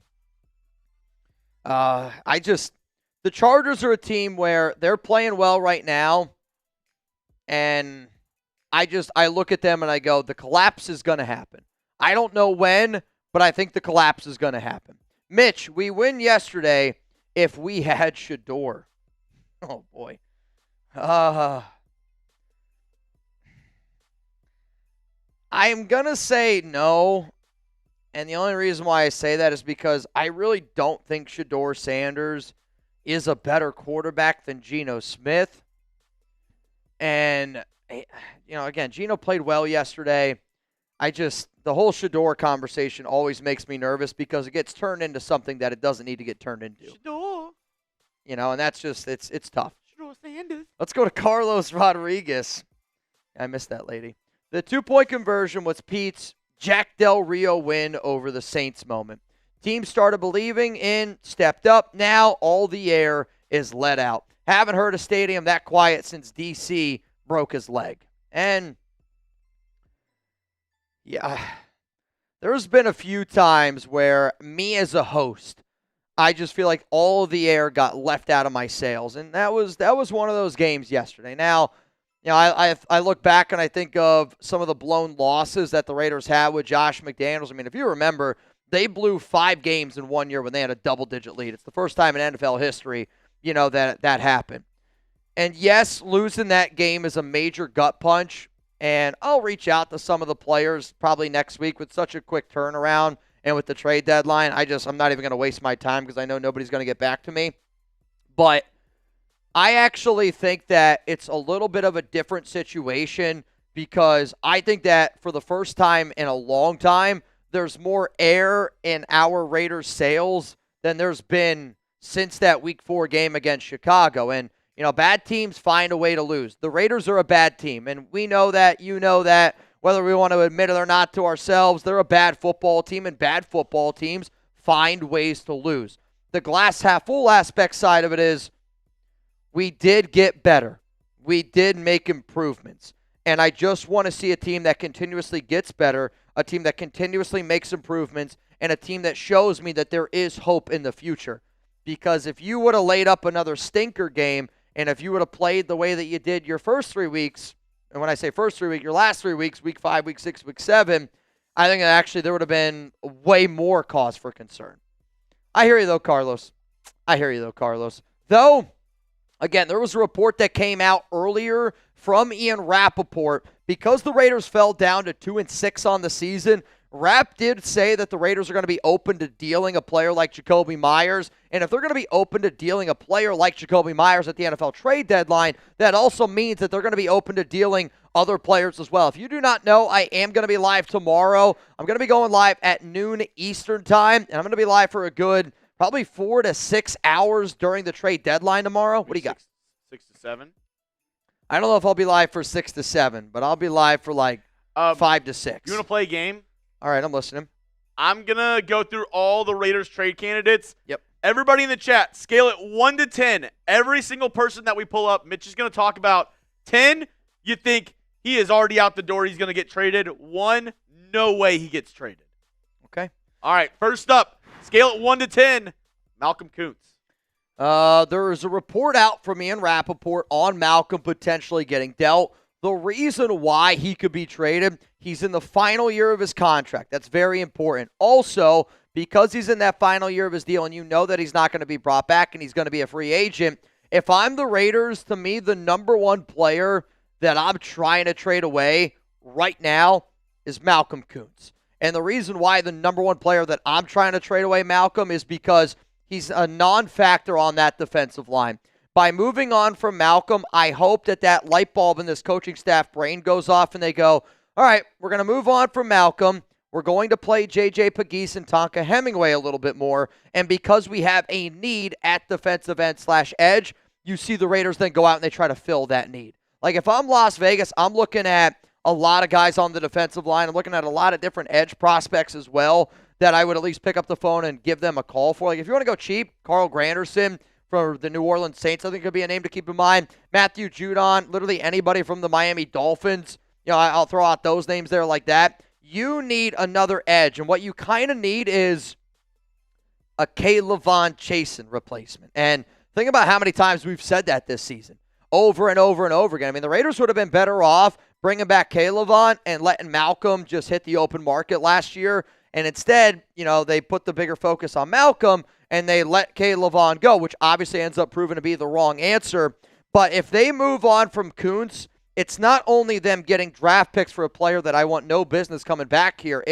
the Chargers are a team where they're playing well right now. And I look at them and I go, the collapse is going to happen. I don't know when, but I think the collapse is going to happen. Mitch, we win yesterday if we had Shador. Oh, boy. I'm going to say no. And the only reason why I say that is because I really don't think Shador Sanders is a better quarterback than Geno Smith. And, again, Geno played well yesterday. The whole Shador conversation always makes me nervous because it gets turned into something that it doesn't need to get turned into. Shador. And that's just, it's tough. Shador Sanders. Let's go to Carlos Rodriguez. I missed that lady. The 2-point conversion was Pete's Jack Del Rio win over the Saints moment. Team started believing in, stepped up. Now all the air is let out. Haven't heard a stadium that quiet since DC broke his leg. And, yeah, there's been a few times where me as a host, I just feel like all of the air got left out of my sails. And that was one of those games yesterday. Now, I look back and I think of some of the blown losses that the Raiders had with Josh McDaniels. I mean, if you remember, they blew 5 games in 1 year when they had a double-digit lead. It's the first time in NFL history, that happened. And yes, losing that game is a major gut punch. And I'll reach out to some of the players probably next week with such a quick turnaround and with the trade deadline. I'm not even going to waste my time because I know nobody's going to get back to me. But I actually think that it's a little bit of a different situation because I think that for the first time in a long time, there's more air in our Raiders' sails than there's been since that Week 4 game against Chicago. And, bad teams find a way to lose. The Raiders are a bad team, and we know that, that, whether we want to admit it or not to ourselves, they're a bad football team, and bad football teams find ways to lose. The glass half full aspect side of it is we did get better. We did make improvements. And I just want to see a team that continuously gets better, a team that continuously makes improvements, and a team that shows me that there is hope in the future. Because if you would have laid up another stinker game, and if you would have played the way that you did your first 3 weeks, and when I say first 3 weeks, your last 3 weeks, Week 5, Week 6, Week 7, I think that actually there would have been way more cause for concern. I hear you, though, Carlos. Though, again, there was a report that came out earlier from Ian Rappaport. Because the Raiders fell down to 2-6 on the season, Rapp did say that the Raiders are going to be open to dealing a player like Jacoby Myers. And if they're going to be open to dealing a player like Jacoby Myers at the NFL trade deadline, that also means that they're going to be open to dealing other players as well. If you do not know, I am going to be live tomorrow. I'm going to be going live at noon Eastern time, and I'm going to be live for a good probably 4 to 6 hours during the trade deadline tomorrow. What do you got? 6 to 7. I don't know if I'll be live for 6 to 7, but I'll be live for 5 to 6. You want to play a game? All right, I'm listening. I'm going to go through all the Raiders trade candidates. Yep. Everybody in the chat, scale it 1 to 10. Every single person that we pull up, Mitch is going to talk about. 10, you think he is already out the door. He's going to get traded. 1, no way he gets traded. Okay. All right, first up, scale it 1 to 10, Malcolm Kuntz. There is a report out from Ian Rappaport on Malcolm potentially getting dealt. The reason why he could be traded, he's in the final year of his contract. That's very important. Also, because he's in that final year of his deal and you know that he's not going to be brought back and he's going to be a free agent, if I'm the Raiders, to me, the number one player that I'm trying to trade away right now is Malcolm Kuntz. And the reason why the number one player that I'm trying to trade away Malcolm is because he's a non-factor on that defensive line. By moving on from Malcolm, I hope that light bulb in this coaching staff brain goes off and they go, all right, we're going to move on from Malcolm. We're going to play J.J. Pegues and Tonka Hemingway a little bit more. And because we have a need at defensive end/edge, you see the Raiders then go out and they try to fill that need. Like if I'm Las Vegas, I'm looking at a lot of guys on the defensive line. I'm looking at a lot of different edge prospects as well that I would at least pick up the phone and give them a call for. Like if you want to go cheap, Carl Granderson for the New Orleans Saints, I think could be a name to keep in mind. Matthew Judon, literally anybody from the Miami Dolphins. I'll throw out those names there like that. You need another edge, and what you kind of need is a K'Lavon Chasen replacement. And think about how many times we've said that this season, over and over and over again. I mean, the Raiders would have been better off bringing back K'Lavon and letting Malcolm just hit the open market last year. And instead, they put the bigger focus on Malcolm and they let K'Lavon go, which obviously ends up proving to be the wrong answer. But if they move on from Kuntz, it's not only them getting draft picks for a player that I want no business coming back here.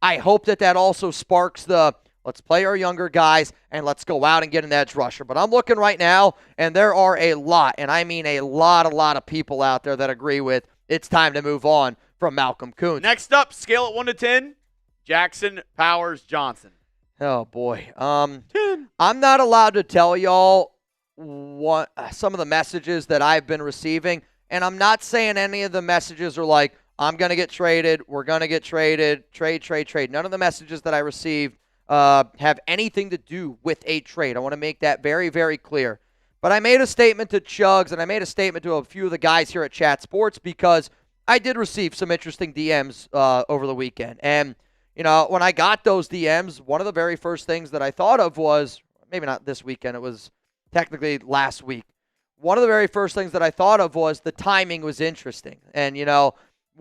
I hope that also sparks the let's play our younger guys and let's go out and get an edge rusher. But I'm looking right now, and there are a lot, and I mean a lot of people out there that agree with it's time to move on from Malcolm Kuntz. Next up, scale it 1 to 10, Jackson Powers Johnson. Oh, boy. 10. I'm not allowed to tell y'all some of the messages that I've been receiving, and I'm not saying any of the messages are like, I'm going to get traded, we're going to get traded, trade. None of the messages that I received have anything to do with a trade. I want to make that very, very clear. But I made a statement to Chugs, and I made a statement to a few of the guys here at Chat Sports because I did receive some interesting DMs over the weekend. And, when I got those DMs, one of the very first things that I thought of was, maybe not this weekend, it was technically last week. One of the very first things that I thought of was the timing was interesting. And,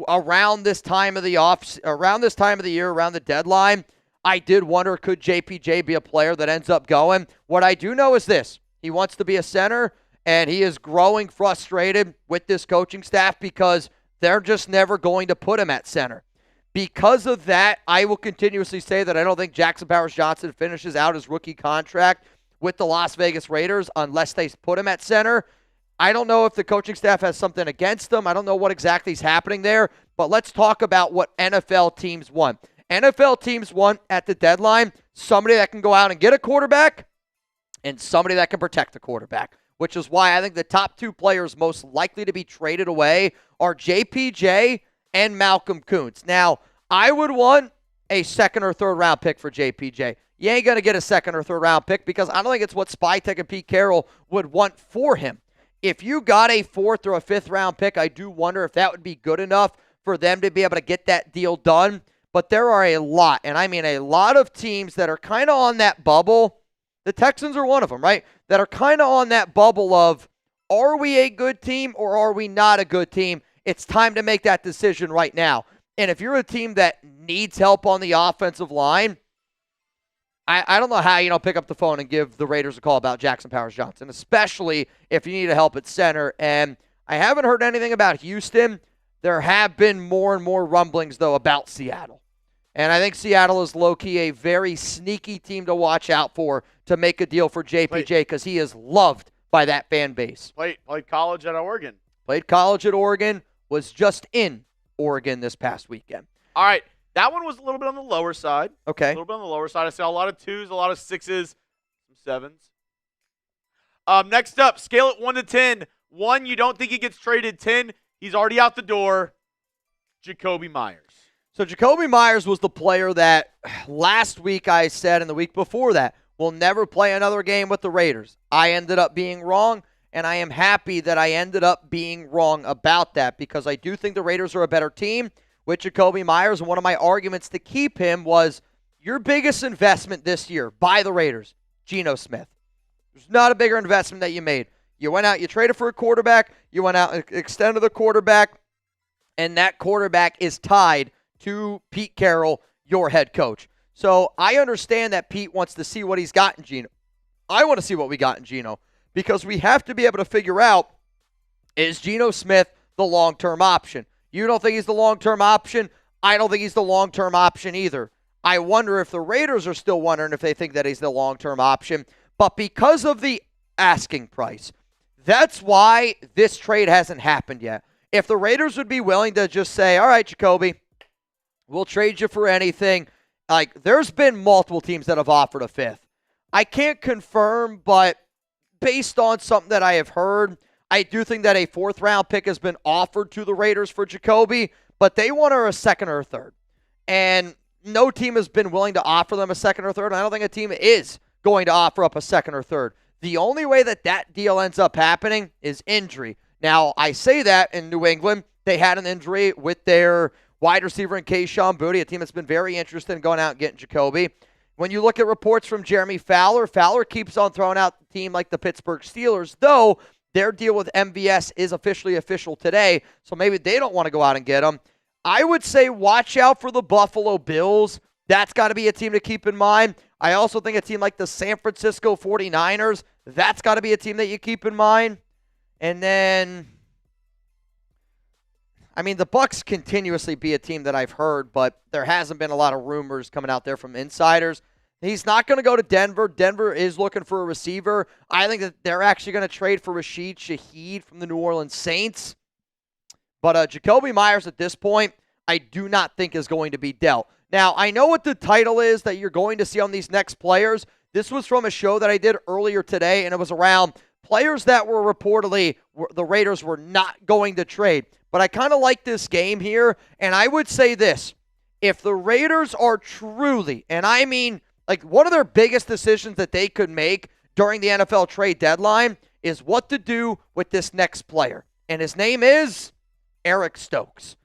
around this time of the year, around the deadline, I did wonder, could JPJ be a player that ends up going? What I do know is this. He wants to be a center, and he is growing frustrated with this coaching staff because they're just never going to put him at center. Because of that, I will continuously say that I don't think Jackson Powers-Johnson finishes out his rookie contract with the Las Vegas Raiders unless they put him at center. I don't know if the coaching staff has something against him. I don't know what exactly is happening there, but let's talk about what NFL teams want. NFL teams want at the deadline somebody that can go out and get a quarterback and somebody that can protect the quarterback, which is why I think the top two players most likely to be traded away are JPJ and Malcolm Kuntz. Now, I would want a second or third round pick for JPJ. You ain't going to get a second or third round pick because I don't think it's what Spytek and Pete Carroll would want for him. If you got a fourth or a fifth round pick, I do wonder if that would be good enough for them to be able to get that deal done. But there are a lot, and I mean a lot of teams that are kind of on that bubble. The Texans are one of them, right? That are kind of on that bubble of, are we a good team or are we not a good team? It's time to make that decision right now. And if you're a team that needs help on the offensive line, I don't know how you don't pick up the phone and give the Raiders a call about Jackson Powers-Johnson, especially if you need help at center. And I haven't heard anything about Houston. There have been more and more rumblings, though, about Seattle. And I think Seattle is low-key a very sneaky team to watch out for to make a deal for JPJ because he is loved by that fan base. Played college at Oregon. Played college at Oregon, was just in Oregon this past weekend. All right. That one was a little bit on the lower side. Okay. A little bit on the lower side. I saw a lot of 2s, a lot of 6s, some 7s. Next up, scale it 1 to 10. 1, you don't think he gets traded. 10, he's already out the door. Jakobi Meyers. So Jakobi Meyers was the player that last week I said and the week before that will never play another game with the Raiders. I ended up being wrong, and I am happy that I ended up being wrong about that because I do think the Raiders are a better team with Jakobi Meyers. And one of my arguments to keep him was your biggest investment this year by the Raiders, Geno Smith. There's not a bigger investment that you made. You went out, you traded for a quarterback, you went out and extended the quarterback, and that quarterback is tied to Pete Carroll, your head coach. So I understand that Pete wants to see what he's got in Geno. I want to see what we got in Geno because we have to be able to figure out, is Geno Smith the long-term option? You don't think he's the long-term option? I don't think he's the long-term option either. I wonder if the Raiders are still wondering if they think that he's the long-term option. But because of the asking price, that's why this trade hasn't happened yet. If the Raiders would be willing to just say, all right, Jakobi, we'll trade you for anything. Like, there's been multiple teams that have offered a fifth. I can't confirm, but based on something that I have heard, I do think that a fourth-round pick has been offered to the Raiders for Jakobi, but they want a second or a third. And no team has been willing to offer them a second or third, and I don't think a team is going to offer up a second or third. The only way that that deal ends up happening is injury. Now, I say that in New England, they had an injury with their wide receiver in Kayshon Boutte, a team that's been very interested in going out and getting Jakobi. When you look at reports from Jeremy Fowler, Fowler keeps on throwing out a team like the Pittsburgh Steelers, though their deal with MVS is official today, so maybe they don't want to go out and get him. I would say watch out for the Buffalo Bills. That's got to be a team to keep in mind. I also think a team like the San Francisco 49ers, that's got to be a team that you keep in mind. And then, I mean, the Bucs continuously be a team that I've heard, but there hasn't been a lot of rumors coming out there from insiders. He's not going to go to Denver. Denver is looking for a receiver. I think that they're actually going to trade for Rashid Shaheed from the New Orleans Saints. But Jakobi Meyers at this point, I do not think is going to be dealt. Now, I know what the title is that you're going to see on these next players. This was from a show that I did earlier today, and it was around players that were reportedly the Raiders were not going to trade. But I kind of like this game here, and I would say this. If the Raiders are truly, and I mean, like one of their biggest decisions that they could make during the NFL trade deadline is what to do with this next player. And his name is Eric Stokes.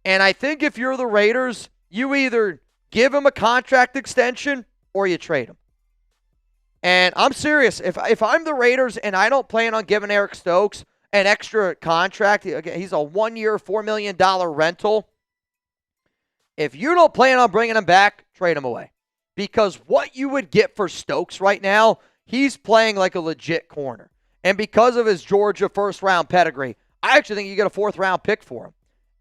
And I think if you're the Raiders, you either give him a contract extension or you trade him. And I'm serious. If I'm the Raiders and I don't plan on giving Eric Stokes an extra contract, again, he's a 1-year, $4 million rental. If you don't plan on bringing him back, trade him away. Because what you would get for Stokes right now, he's playing like a legit corner. And because of his Georgia first-round pedigree, I actually think you get a fourth-round pick for him.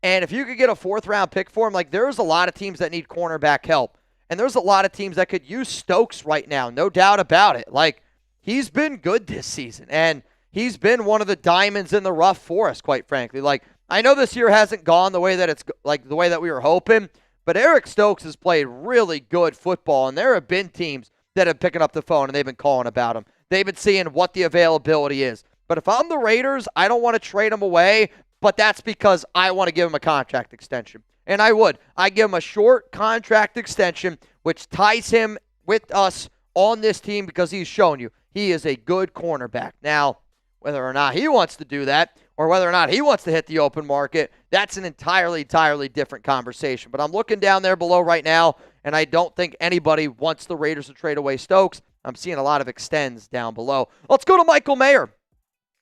And if you could get a fourth-round pick for him, like there's a lot of teams that need cornerback help. And there's a lot of teams that could use Stokes right now, no doubt about it. Like, he's been good this season. And he's been one of the diamonds in the rough for us, quite frankly. Like, I know this year hasn't gone the way that it's like the way that we were hoping, but Eric Stokes has played really good football, and there have been teams that have picking up the phone and they've been calling about him. They've been seeing what the availability is. But if I'm the Raiders, I don't want to trade him away, but that's because I want to give him a contract extension. And I would. I give him a short contract extension, which ties him with us on this team because he's shown you he is a good cornerback. Now, whether or not he wants to do that or whether or not he wants to hit the open market, that's an entirely different conversation. But I'm looking down there below right now, and I don't think anybody wants the Raiders to trade away Stokes. I'm seeing a lot of extends down below. Let's go to Michael Mayer,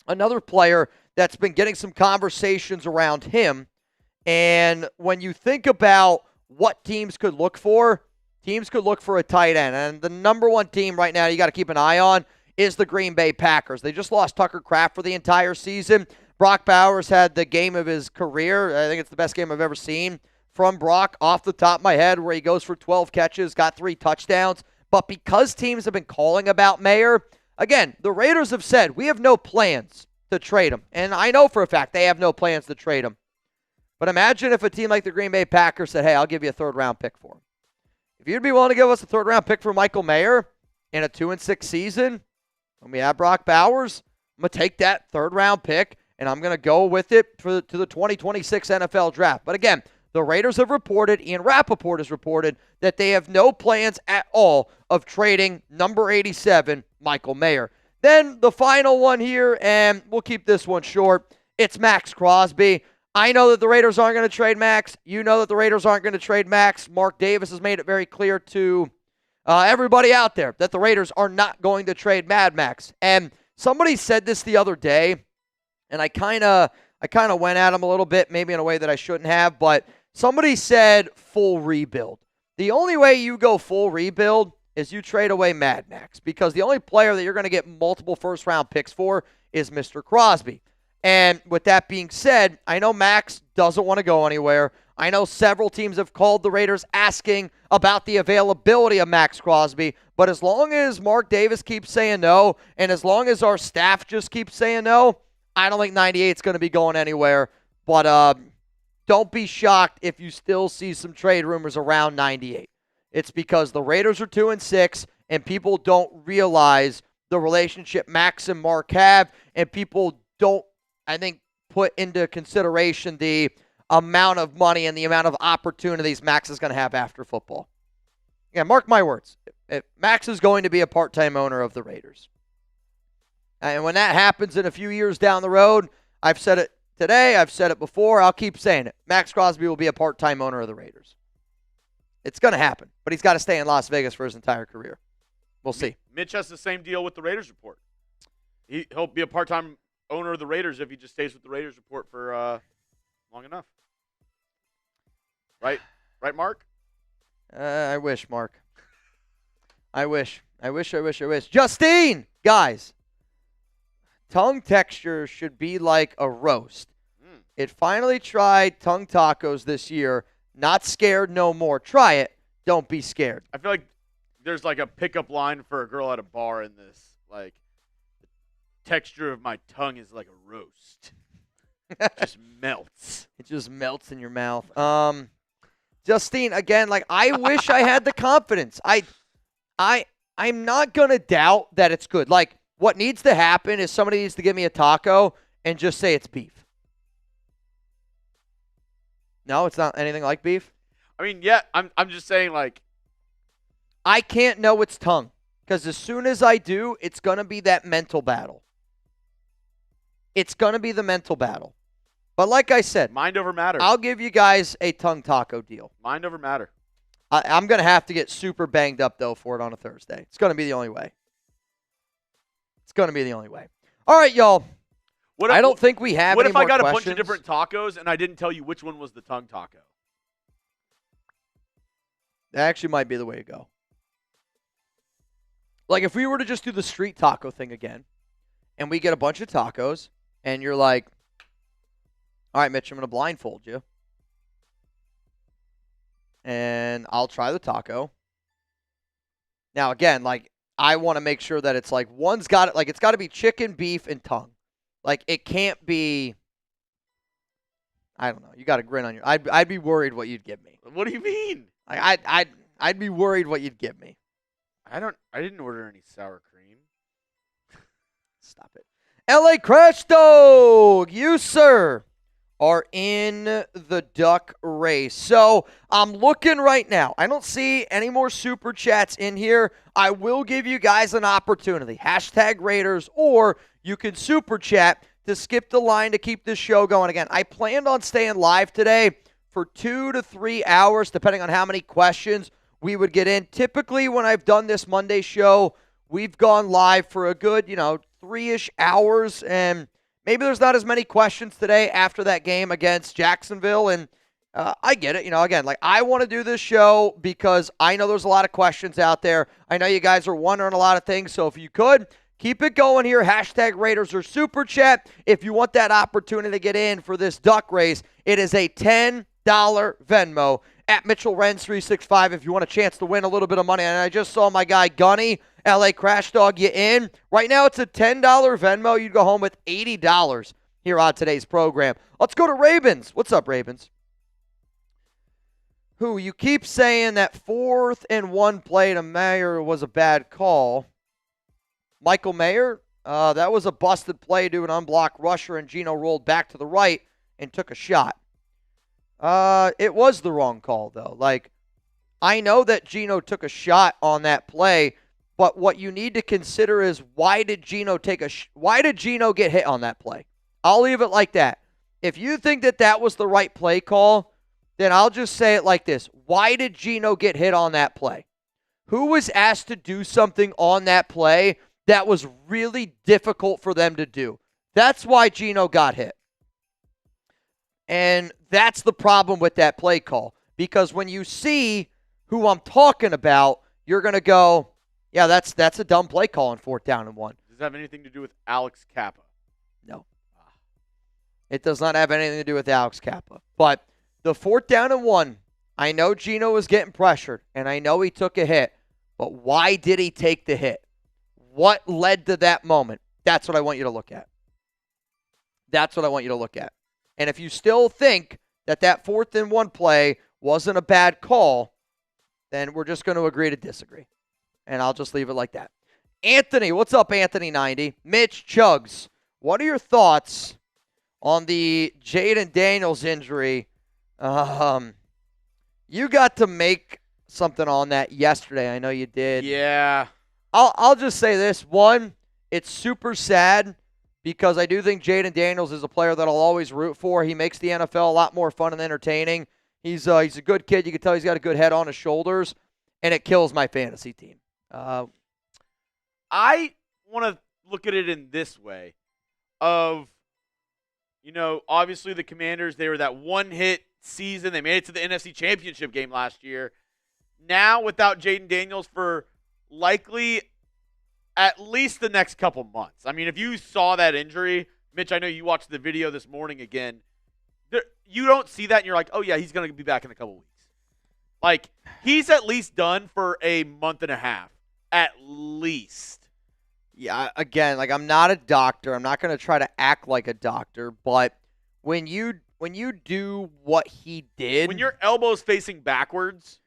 another player that's been getting some conversations around him. And when you think about what teams could look for a tight end. And the number one team right now you got to keep an eye on is the Green Bay Packers. They just lost Tucker Kraft for the entire season. Brock Bowers had the game of his career. I think it's the best game I've ever seen from Brock off the top of my head, where he goes for 12 catches, got 3 touchdowns. But because teams have been calling about Mayer, again, the Raiders have said, we have no plans to trade him. And I know for a fact they have no plans to trade him. But imagine if a team like the Green Bay Packers said, hey, I'll give you a third-round pick for him. If you'd be willing to give us a third-round pick for Michael Mayer in a 2-6 season, when we have Brock Bowers, I'm going to take that third-round pick, and I'm going to go with it to the 2026 NFL Draft. But again, the Raiders have reported, Ian Rappaport has reported, that they have no plans at all of trading number 87, Michael Mayer. Then the final one here, and we'll keep this one short, it's Max Crosby. I know that the Raiders aren't going to trade Max. You know that the Raiders aren't going to trade Max. Mark Davis has made it very clear to everybody out there that the Raiders are not going to trade Mad Max. And somebody said this the other day, and I kind of went at him a little bit, maybe in a way that I shouldn't have, but somebody said full rebuild. The only way you go full rebuild is you trade away Mad Max, because the only player that you're going to get multiple first-round picks for is Mr. Crosby. And with that being said, I know Max doesn't want to go anywhere. I know several teams have called the Raiders asking about the availability of Max Crosby. But as long as Mark Davis keeps saying no, and as long as our staff just keeps saying no, I don't think 98 is going to be going anywhere. But don't be shocked if you still see some trade rumors around 98. It's because the Raiders are 2-6, and people don't realize the relationship Max and Mark have, and people don't, I think, put into consideration the amount of money and the amount of opportunities Max is going to have after football. Yeah, mark my words. Max is going to be a part-time owner of the Raiders. And when that happens in a few years down the road, I've said it today, I've said it before, I'll keep saying it. Max Crosby will be a part-time owner of the Raiders. It's going to happen, but he's got to stay in Las Vegas for his entire career. We'll see. Mitch has the same deal with the Raiders report. He'll be a part-time owner of the Raiders if he just stays with the Raiders report for long enough. Right, Mark? I wish, Mark. I wish. Justine, guys, tongue texture should be like a roast. It finally tried tongue tacos this year. Not scared no more. Try it. Don't be scared. I feel like there's like a pickup line for a girl at a bar in this. Like, the texture of my tongue is like a roast. It just melts. It just melts in your mouth. Justine, again, like, I wish I had the confidence. I'm not going to doubt that it's good. Like, What needs to happen is somebody needs to give me a taco and just say it's beef. No, it's not anything like beef? I mean, yeah, I'm just saying, like, I can't know it's tongue because as soon as I do, it's going to be that mental battle. It's going to be the mental battle. But like I said, mind over matter. I'll give you guys a tongue taco deal. Mind over matter. I'm going to have to get super banged up, though, for it on a Thursday. It's going to be the only way. It's going to be the only way. All right, y'all. I don't think we have any more questions. What if I got a bunch of different tacos and I didn't tell you which one was the tongue taco? That actually might be the way to go. Like, if we were to just do the street taco thing again, and we get a bunch of tacos, and you're like, all right, Mitch, I'm going to blindfold you. And I'll try the taco. Now, again, like, I want to make sure that it's like, one's got it, like, it's got to be chicken, beef, and tongue. Like, it can't be, I don't know. You got a grin on your, I'd be worried what you'd give me. What do you mean? Like, I'd be worried what you'd give me. I didn't order any sour cream. Stop it. LA Crash Dog, you, sir, are in the duck race. So I'm looking right now. I don't see any more super chats in here. I will give you guys an opportunity. Hashtag Raiders, or you can super chat to skip the line to keep this show going. Again, I planned on staying live today for 2 to 3 hours, depending on how many questions we would get in. Typically, when I've done this Monday show, we've gone live for a good, 3-ish hours, and maybe there's not as many questions today after that game against Jacksonville, and I get it. Again, like, I want to do this show because I know there's a lot of questions out there. I know you guys are wondering a lot of things, so if you could, keep it going here. Hashtag Raiders or Super Chat. If you want that opportunity to get in for this duck race, it is a $10 Venmo at Mitchell Renz 365 if you want a chance to win a little bit of money. And I just saw my guy Gunny, LA Crash Dog, you in. Right now it's a $10 Venmo. You'd go home with $80 here on today's program. Let's go to Ravens. What's up, Ravens? Who, you keep saying that 4th and 1 play to Mayer was a bad call. Michael Mayer, that was a busted play to an unblocked rusher, and Geno rolled back to the right and took a shot. It was the wrong call, though. Like, I know that Geno took a shot on that play, but what you need to consider is why did Geno get hit on that play? I'll leave it like that. If you think that that was the right play call, then I'll just say it like this. Why did Geno get hit on that play? Who was asked to do something on that play that was really difficult for them to do? That's why Geno got hit. And that's the problem with that play call. Because when you see who I'm talking about, you're going to go, yeah, that's a dumb play call on 4th down and 1. Does it have anything to do with Alex Kappa? No. It does not have anything to do with Alex Kappa. But the 4th down and 1, I know Geno was getting pressured, and I know he took a hit. But why did he take the hit? What led to that moment? That's what I want you to look at. That's what I want you to look at. And if you still think that 4th and 1 play wasn't a bad call, then we're just going to agree to disagree. And I'll just leave it like that. Anthony, what's up, Anthony90? Mitch Chugs, what are your thoughts on the Jaden Daniels injury? You got to make something on that yesterday. I know you did. Yeah. I'll just say this. One, it's super sad because I do think Jaden Daniels is a player that I'll always root for. He makes the NFL a lot more fun and entertaining. He's a good kid. You can tell he's got a good head on his shoulders, and it kills my fantasy team. I want to look at it in this way of, obviously the Commanders, they were that one-hit season. They made it to the NFC Championship game last year. Now, without Jaden Daniels for likely at least the next couple months. I mean, if you saw that injury, Mitch, I know you watched the video this morning again. You don't see that, and you're like, oh, yeah, he's going to be back in a couple weeks. Like, he's at least done for a month and a half. At least. Yeah, again, like, I'm not a doctor. I'm not going to try to act like a doctor, but when you do what he did. When your elbow's facing backwards.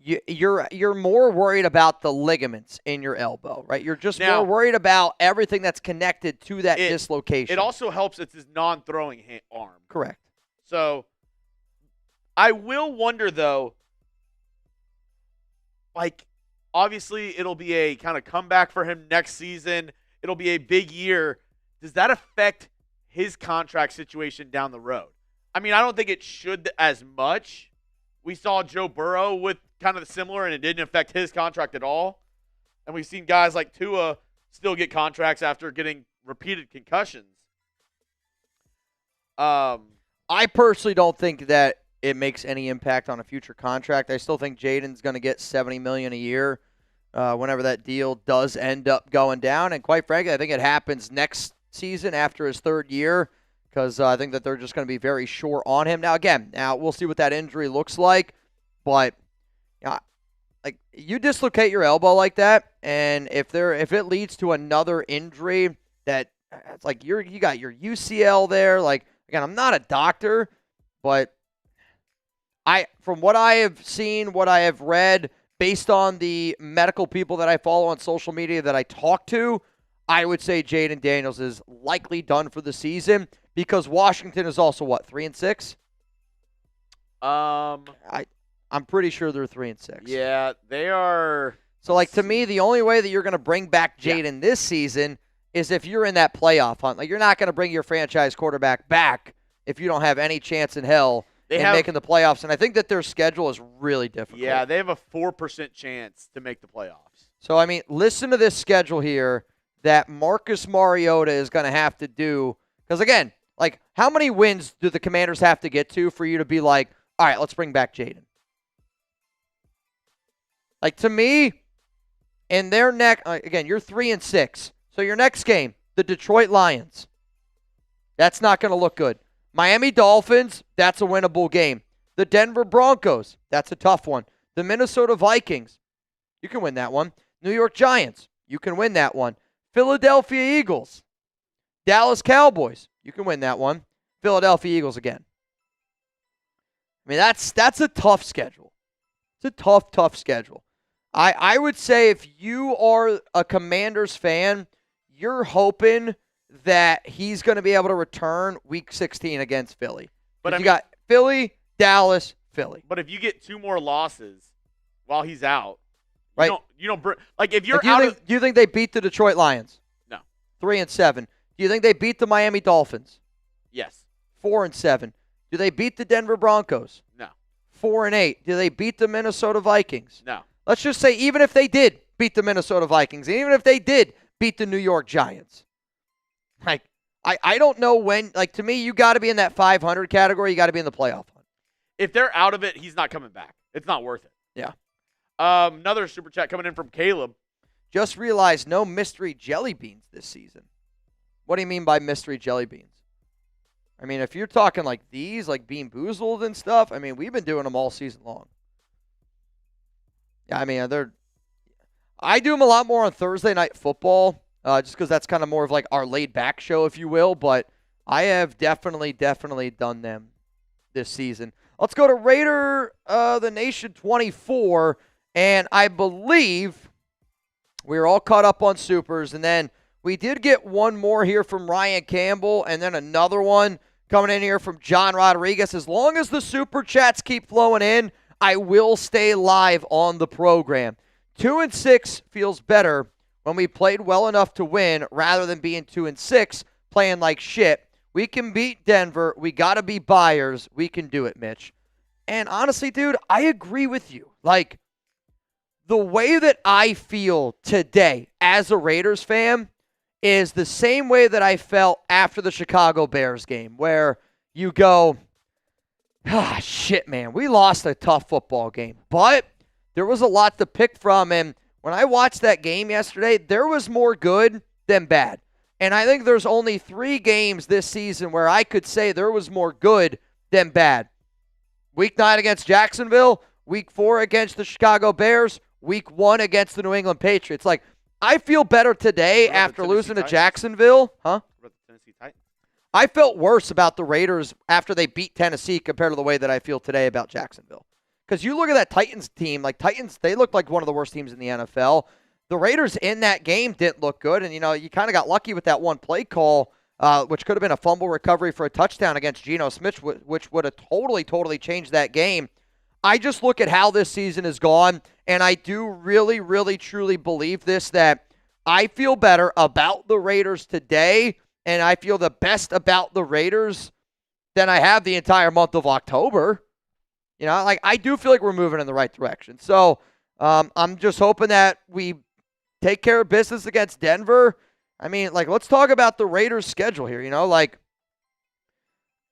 you're more worried about the ligaments in your elbow, right? You're just Now, more worried about everything that's connected to that dislocation. It also helps it's his non-throwing arm. Correct. So I will wonder, though, like, obviously it'll be a kind of comeback for him next season. It'll be a big year. Does that affect his contract situation down the road? I mean, I don't think it should as much. We saw Joe Burrow with kind of similar, and it didn't affect his contract at all. And we've seen guys like Tua still get contracts after getting repeated concussions. I personally don't think that it makes any impact on a future contract. I still think Jaden's going to get $70 million a year whenever that deal does end up going down. And quite frankly, I think it happens next season after his third year, because I think that they're just going to be very short on him. Now, again, we'll see what that injury looks like, but like, you dislocate your elbow like that, and if it leads to another injury that it's like you got your UCL there. Like, again, I'm not a doctor, but from what I have seen, what I have read, based on the medical people that I follow on social media that I talk to, I would say Jaden Daniels is likely done for the season, because Washington is also, what, 3-6? I'm pretty sure they're 3-6. Yeah, they are. So, like, to me, the only way that you're going to bring back Jaden this season is if you're in that playoff hunt. Like, you're not going to bring your franchise quarterback back if you don't have any chance in hell making the playoffs. And I think that their schedule is really difficult. Yeah, they have a 4% chance to make the playoffs. So, I mean, listen to this schedule here that Marcus Mariota is going to have to do. Because, again, like, how many wins do the Commanders have to get to for you to be like, all right, let's bring back Jaden? Like, to me, in their again, you're 3-6. So your next game, the Detroit Lions. That's not going to look good. Miami Dolphins, that's a winnable game. The Denver Broncos, that's a tough one. The Minnesota Vikings, you can win that one. New York Giants, you can win that one. Philadelphia Eagles. Dallas Cowboys, you can win that one. Philadelphia Eagles again. I mean, that's a tough schedule. It's a tough schedule. I would say if you are a Commanders fan, you're hoping that he's going to be able to return Week 16 against Philly. But you got Philly, Dallas, Philly. But if you get 2 more losses while he's out, right? You don't like if you're do you think they beat the Detroit Lions? No. 3-7. Do you think they beat the Miami Dolphins? Yes. 4-7. Do they beat the Denver Broncos? No. 4-8. Do they beat the Minnesota Vikings? No. Let's just say even if they did beat the Minnesota Vikings, and even if they did beat the New York Giants, like, I don't know when. Like, to me, you got to be in that 500 category. You got to be in the playoff hunt. If they're out of it, he's not coming back. It's not worth it. Yeah. Another super chat coming in from Caleb. Just realized no mystery jelly beans this season. What do you mean by mystery jelly beans? I mean, if you're talking like these, like Bean Boozled and stuff, I mean, we've been doing them all season long. Yeah, I mean, I do them a lot more on Thursday Night Football, just because that's kind of more of like our laid-back show, if you will. But I have definitely done them this season. Let's go to Raider the Nation 24, and I believe we're all caught up on supers, and then we did get one more here from Ryan Campbell, and then another one coming in here from John Rodriguez. As long as the super chats keep flowing in, I will stay live on the program. 2-6 feels better when we played well enough to win rather than being 2-6 playing like shit. We can beat Denver. We got to be buyers. We can do it, Mitch. And honestly, dude, I agree with you. Like, the way that I feel today as a Raiders fan is the same way that I felt after the Chicago Bears game, where you go, shit, man, we lost a tough football game, but there was a lot to pick from, and when I watched that game yesterday, there was more good than bad. And I think there's only 3 games this season where I could say there was more good than bad. Week 9 against Jacksonville, Week 4 against the Chicago Bears, Week 1 against the New England Patriots. Like, I feel better today after losing to Jacksonville. Huh? What about the Tennessee Titans? I felt worse about the Raiders after they beat Tennessee compared to the way that I feel today about Jacksonville. Because you look at that Titans team, like Titans, they looked like one of the worst teams in the NFL. The Raiders in that game didn't look good, and, you kind of got lucky with that one play call, which could have been a fumble recovery for a touchdown against Geno Smith, which would have totally changed that game. I just look at how this season has gone, and I do really, truly believe this, that I feel better about the Raiders today, and I feel the best about the Raiders than I have the entire month of October. I do feel like we're moving in the right direction. So I'm just hoping that we take care of business against Denver. I mean, let's talk about the Raiders' schedule here,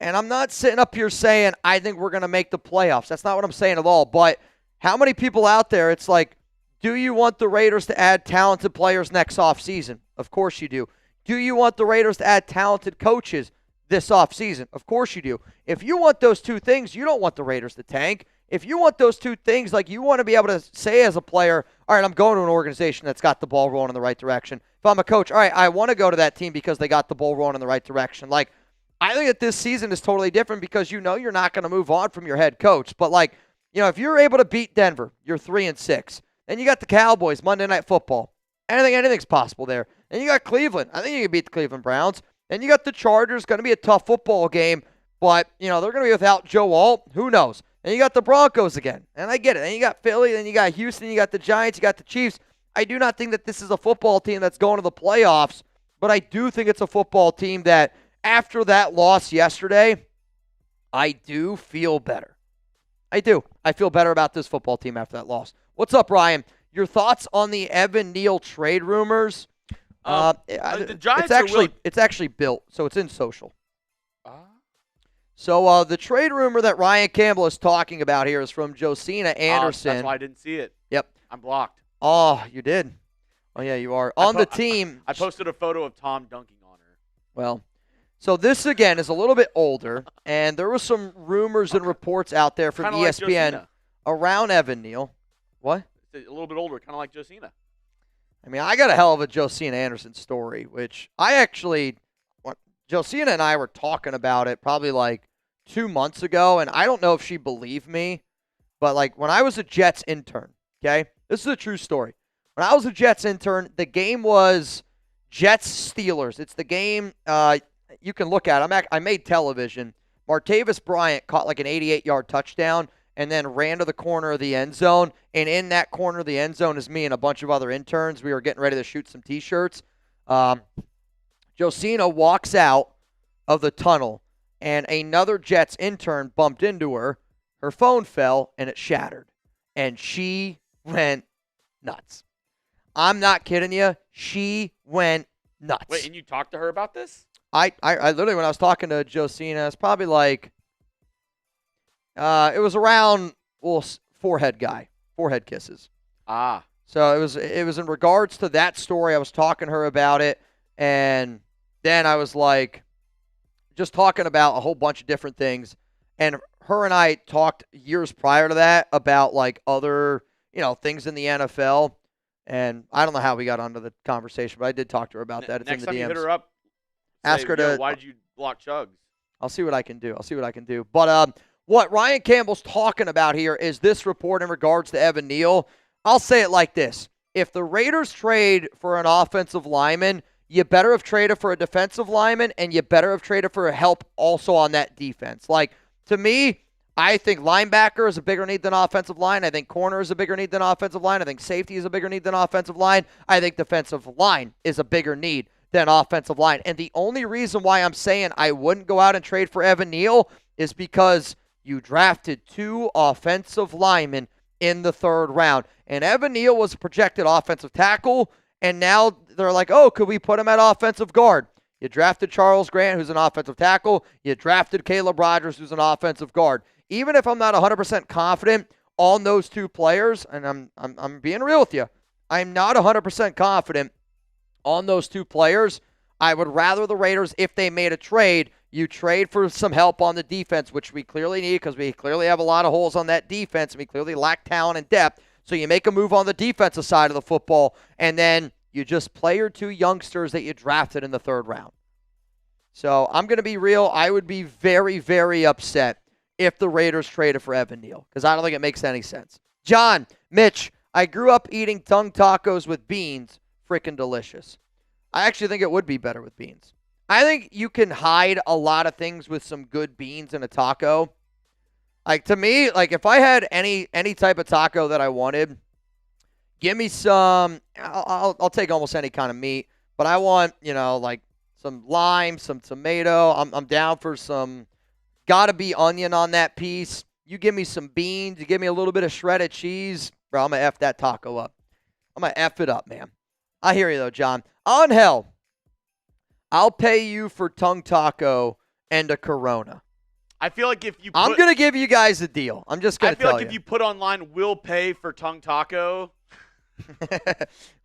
and I'm not sitting up here saying I think we're going to make the playoffs. That's not what I'm saying at all. But how many people out there, it's like, do you want the Raiders to add talented players next offseason? Of course you do. Do you want the Raiders to add talented coaches this offseason? Of course you do. If you want those two things, you don't want the Raiders to tank. If you want those two things, you want to be able to say as a player, all right, I'm going to an organization that's got the ball rolling in the right direction. If I'm a coach, all right, I want to go to that team because they got the ball rolling in the right direction. I think that this season is totally different because you're not going to move on from your head coach. But, if you're able to beat Denver, you're 3-6. Then you got the Cowboys, Monday Night Football. Anything's possible there. And you got Cleveland. I think you can beat the Cleveland Browns. Then you got the Chargers. Going to be a tough football game. But, they're going to be without Joe Alt. Who knows? And you got the Broncos again. And I get it. Then you got Philly. Then you got Houston. You got the Giants. You got the Chiefs. I do not think that this is a football team that's going to the playoffs. But I do think it's a football team that, after that loss yesterday, I do feel better. I do. I feel better about this football team after that loss. What's up, Ryan? Your thoughts on the Evan Neal trade rumors? The Giants it's actually built, so it's in social. So the trade rumor that Ryan Campbell is talking about here is from Josina Anderson. That's why I didn't see it. Yep. I'm blocked. Oh, you did? Oh, yeah, you are. On the team. I posted a photo of Tom dunking on her. Well, so this, again, is a little bit older, and there were some rumors and reports out there from ESPN around Evan Neal. What? It's a little bit older, kind of like Josina. I mean, I got a hell of a Josina Anderson story, which Josina and I were talking about it probably 2 months ago, and I don't know if she believed me, but when I was a Jets intern, okay? This is a true story. When I was a Jets intern, the game was Jets-Steelers. It's the game you can look at. I made television. Martavis Bryant caught an 88-yard touchdown and then ran to the corner of the end zone. And in that corner of the end zone is me and a bunch of other interns. We were getting ready to shoot some T-shirts. Josina walks out of the tunnel, and another Jets intern bumped into her. Her phone fell, and it shattered. And she went nuts. I'm not kidding you. She went nuts. Wait, and you talked to her about this? I literally, when I was talking to Josina, it's probably it was around, forehead kisses. Ah. So it was in regards to that story. I was talking to her about it, and then I was just talking about a whole bunch of different things. And her and I talked years prior to that about other, things in the NFL. And I don't know how we got onto the conversation, but I did talk to her about that. It's next in the DMs. Next time you hit her up, ask her to. Why did you block Chugs? I'll see what I can do. But what Ryan Campbell's talking about here is this report in regards to Evan Neal. I'll say it like this. If the Raiders trade for an offensive lineman, you better have traded for a defensive lineman, and you better have traded for help also on that defense. To me, I think linebacker is a bigger need than offensive line. I think corner is a bigger need than offensive line. I think safety is a bigger need than offensive line. I think defensive line is a bigger need than offensive line. And the only reason why I'm saying I wouldn't go out and trade for Evan Neal is because you drafted 2 offensive linemen in the 3rd round. And Evan Neal was a projected offensive tackle, and now they're could we put him at offensive guard? You drafted Charles Grant, who's an offensive tackle. You drafted Caleb Rogers, who's an offensive guard. Even if I'm not 100% confident on those 2 players, and I'm being real with you, I'm not 100% confident on those 2 players. I would rather the Raiders, if they made a trade, you trade for some help on the defense, which we clearly need because we clearly have a lot of holes on that defense, and we clearly lack talent and depth. So you make a move on the defensive side of the football, and then you just play your 2 youngsters that you drafted in the 3rd round. So I'm going to be real. I would be very, very upset if the Raiders traded for Evan Neal, because I don't think it makes any sense. John, Mitch, I grew up eating tongue tacos with beans. Freaking delicious. I actually think it would be better with beans. I think you can hide a lot of things with some good beans in a taco. Like, to me, like, if I had any type of taco that I wanted, give me some, I'll take almost any kind of meat, but I want, like some lime, some tomato. I'm down for some, gotta be onion on that piece. You give me some beans, you give me a little bit of shredded cheese, bro, I'm going to F that taco up. I'm going to F it up, man. I hear you, though, John. On hell, I'll pay you for tongue taco and a Corona. I feel like if you I'm going to give you guys a deal. I'm just going to tell you. I feel like if you put online, we'll pay for tongue taco.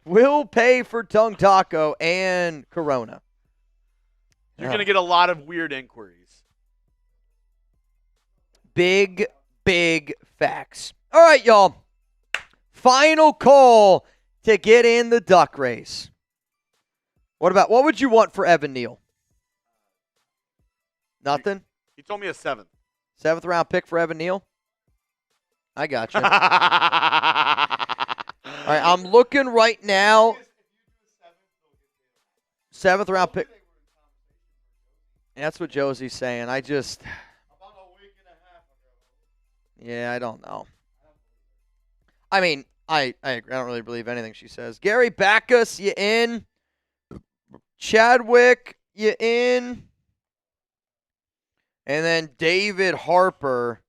We'll pay for tongue taco and Corona. You're going to get a lot of weird inquiries. Big facts. All right, y'all. Final call to get in the duck race. What would you want for Evan Neal? Nothing? He told me a 7th. 7th round pick for Evan Neal? I got you. All right, I'm looking right now. 7th round pick. That's what Josie's saying. About a week and a half ago. Yeah, I don't know. I mean, I agree. I don't really believe anything she says. Gary Backus, you in? Chadwick, you in? And then David Harper,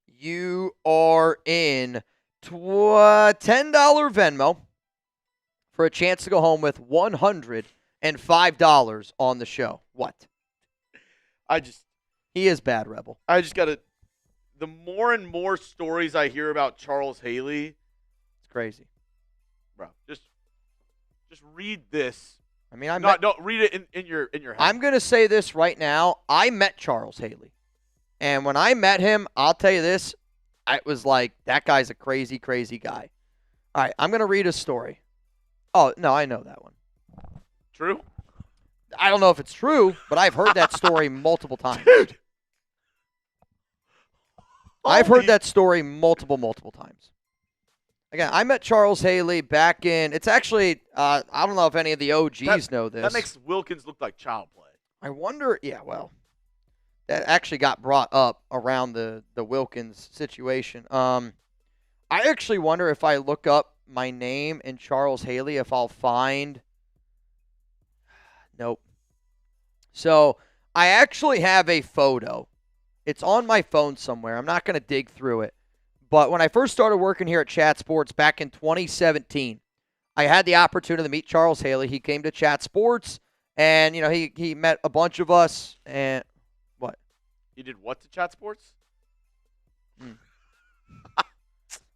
you are in. $10 Venmo for a chance to go home with $105 on the show. What? He is bad, Rebel. I just got to, the more and more stories I hear about Charles Haley. It's crazy. Bro, just read this. I mean, don't read it in your head. I'm going to say this right now. I met Charles Haley. And when I met him, I'll tell you this, I was like, that guy's a crazy, crazy guy. All right, I'm going to read a story. Oh, no, I know that one. True? I don't know if it's true, but I've heard that story multiple times. Dude. I've heard that story multiple times. Again, I met Charles Haley back in, it's actually, I don't know if any of the OGs know this. That makes Wilkins look like child play. I wonder, yeah, well, that actually got brought up around the Wilkins situation. I actually wonder if I look up my name and Charles Haley, if I'll find, nope. So, I actually have a photo. It's on my phone somewhere. I'm not going to dig through it. But when I first started working here at Chat Sports back in 2017, I had the opportunity to meet Charles Haley. He came to Chat Sports, and he met a bunch of us. And what? You did what to Chat Sports?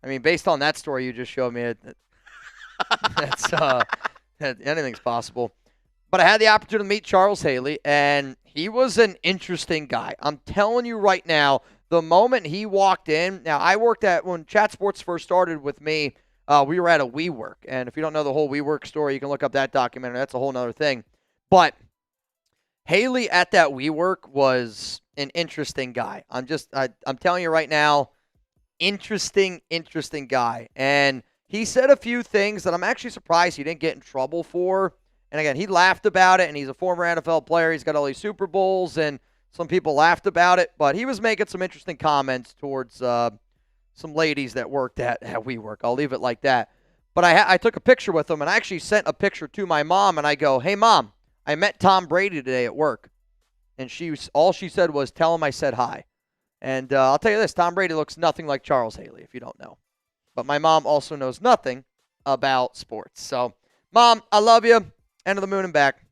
I mean, based on that story you just showed me, that's anything's possible. But I had the opportunity to meet Charles Haley, and he was an interesting guy. I'm telling you right now. The moment he walked in, now I worked when Chat Sports first started with me, we were at a WeWork. And if you don't know the whole WeWork story, you can look up that documentary. That's a whole other thing. But Haley at that WeWork was an interesting guy. I'm telling you right now, interesting guy. And he said a few things that I'm actually surprised he didn't get in trouble for. And again, he laughed about it, and he's a former NFL player. He's got all these Super Bowls, and some people laughed about it, but he was making some interesting comments towards some ladies that worked at WeWork. I'll leave it like that. But I took a picture with him, and I actually sent a picture to my mom, and I go, "Hey, Mom, I met Tom Brady today at work." And all she said was, "Tell him I said hi." And I'll tell you this, Tom Brady looks nothing like Charles Haley, if you don't know. But my mom also knows nothing about sports. So, Mom, I love you. End of the moon and back.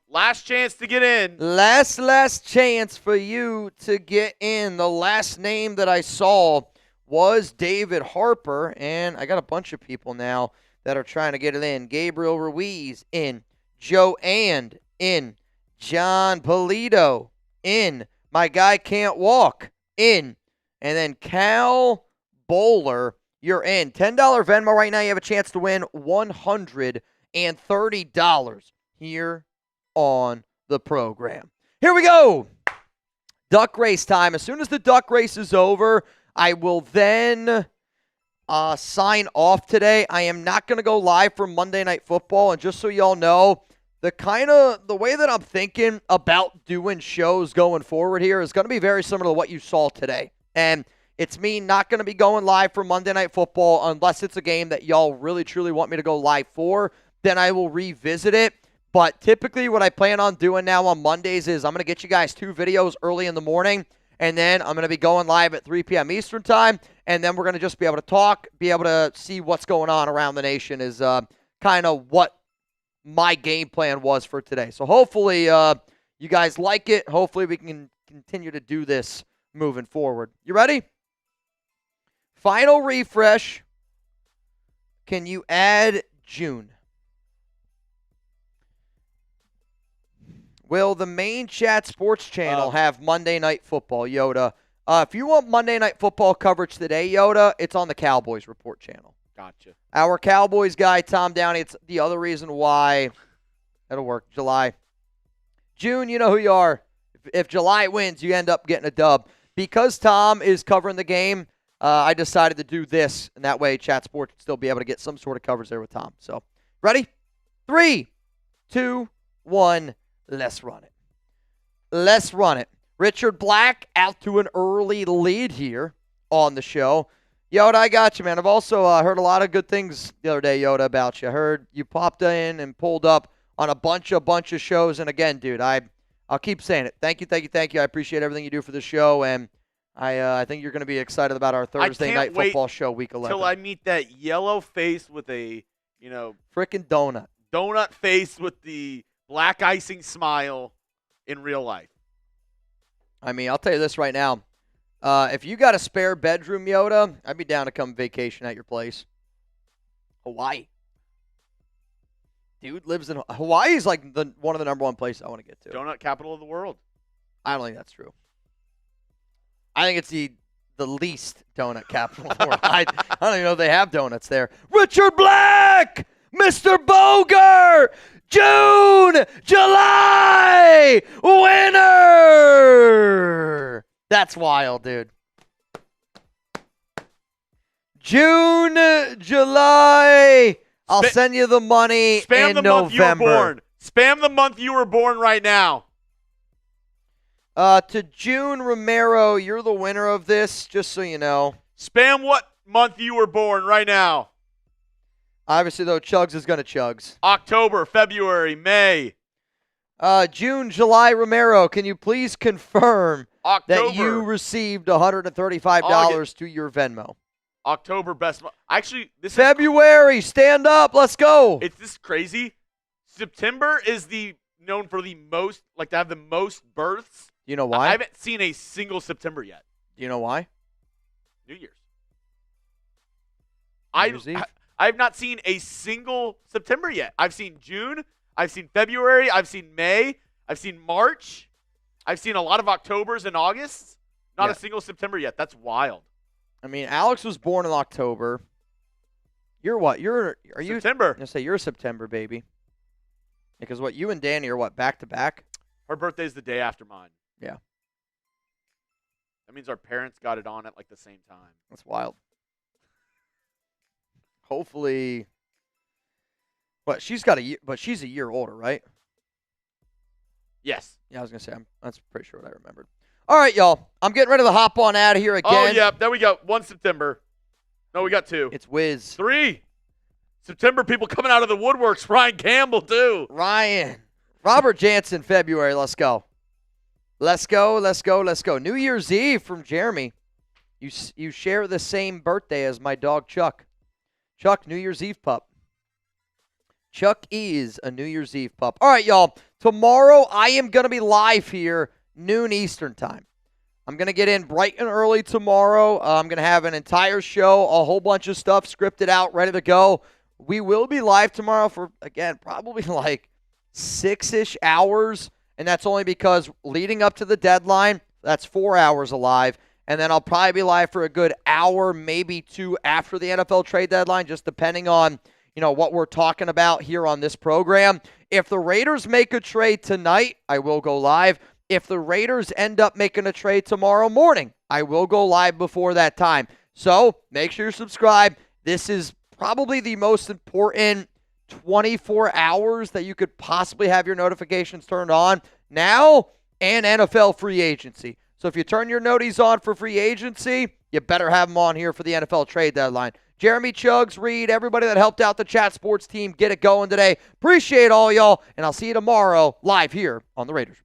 Last chance to get in. Last chance for you to get in. The last name that I saw was David Harper, and I got a bunch of people now that are trying to get it in. Gabriel Ruiz in. Joanne in. John Polito in. My guy can't walk in. And then Cal Bowler, you're in. $10 Venmo right now. You have a chance to win $130 here on the program. Here we go. Duck race time. As soon as the duck race is over, I will then sign off today. I am not going to go live for Monday Night Football. And just so y'all know, the way that I'm thinking about doing shows going forward here is going to be very similar to what you saw today. And it's me not going to be going live for Monday Night Football unless it's a game that y'all really, truly want me to go live for. Then I will revisit it. But typically what I plan on doing now on Mondays is I'm going to get you guys 2 videos early in the morning. And then I'm going to be going live at 3 p.m. Eastern time. And then we're going to just be able to talk, be able to see what's going on around the nation is kind of what my game plan was for today. So hopefully you guys like it. Hopefully we can continue to do this moving forward. You ready? Final refresh. Can you add June? Will the main chat sports channel have Monday Night Football, Yoda? If you want Monday Night Football coverage today, Yoda, it's on the Cowboys Report channel. Gotcha. Our Cowboys guy, Tom Downey, it's the other reason why. That'll work. July. June, you know who you are. If July wins, you end up getting a dub. Because Tom is covering the game, I decided to do this, and that way Chat Sports would still be able to get some sort of coverage there with Tom. So, ready? 3, 2, 1, let's run it. Let's run it. Richard Black out to an early lead here on the show. Yoda, I got you, man. I've also heard a lot of good things the other day, Yoda, about you. I heard you popped in and pulled up on a bunch of shows. And again, dude, I'll keep saying it. Thank you. I appreciate everything you do for the show. And I think you're going to be excited about our Thursday Night Football show, Week 11. Until I meet that yellow face with a, frickin' donut. Donut face with the black icing smile in real life. I mean, I'll tell you this right now. If you got a spare bedroom, Yoda, I'd be down to come vacation at your place. Hawaii. Dude lives in Hawaii is like one of the number one places I want to get to. Donut capital of the world. I don't think that's true. I think it's the least donut capital of the world. I don't even know if they have donuts there. Richard Black, Mr. Boger, June, July, winner. That's wild, dude. June, July. I'll send you the money Spam in the November. month you were born. Spam the month you were born right now. To June Romero, you're the winner of this, just so you know. Spam what month you were born right now. Obviously, though, Chugs is going to Chugs. October, February, May. June, July, Romero, can you please confirm October. that you received $135 to your Venmo? October, best month. Actually, this February, stand up. Let's go. It's this crazy. September is known for the most, to have the most births. You know why? I haven't seen a single September yet. Do you know why? New Year's. New Year's Eve? I have not seen a single September yet. I've seen June. I've seen February. I've seen May. I've seen March. I've seen a lot of Octobers and Augusts. Not a single September yet. That's wild. I mean, Alex was born in October. You're what? Are you September? I'm going to say you're a September baby. Because you and Danny are back to back? Her birthday's the day after mine. Yeah. That means our parents got it on at the same time. That's wild. Hopefully. But she's a year older, right? Yes. Yeah, I was going to say, that's pretty sure what I remembered. All right, y'all. I'm getting ready to hop on out of here again. Oh, yeah. There we go. 1 September. No, we got 2. It's Wiz. 3. September people coming out of the woodworks. Ryan Campbell, too. Ryan. Robert Jansen, February. Let's go. Let's go. New Year's Eve from Jeremy. You share the same birthday as my dog, Chuck. Chuck, New Year's Eve pup. Chuck is a New Year's Eve pup. All right, y'all. Tomorrow, I am going to be live here, noon Eastern time. I'm going to get in bright and early tomorrow. I'm going to have an entire show, a whole bunch of stuff scripted out, ready to go. We will be live tomorrow for, again, probably 6-ish hours. And that's only because leading up to the deadline, that's 4 hours alive. And then I'll probably be live for a good hour, maybe 2 after the NFL trade deadline, just depending on, what we're talking about here on this program. If the Raiders make a trade tonight, I will go live. if the Raiders end up making a trade tomorrow morning, I will go live before that time. So make sure you're subscribed. This is probably the most important 24 hours that you could possibly have your notifications turned on now and NFL free agency. So if you turn your noties on for free agency, you better have them on here for the NFL trade deadline. Jeremy, Chugs, Reed, everybody that helped out the Chat Sports team, get it going today. Appreciate all y'all, and I'll see you tomorrow live here on the Raiders.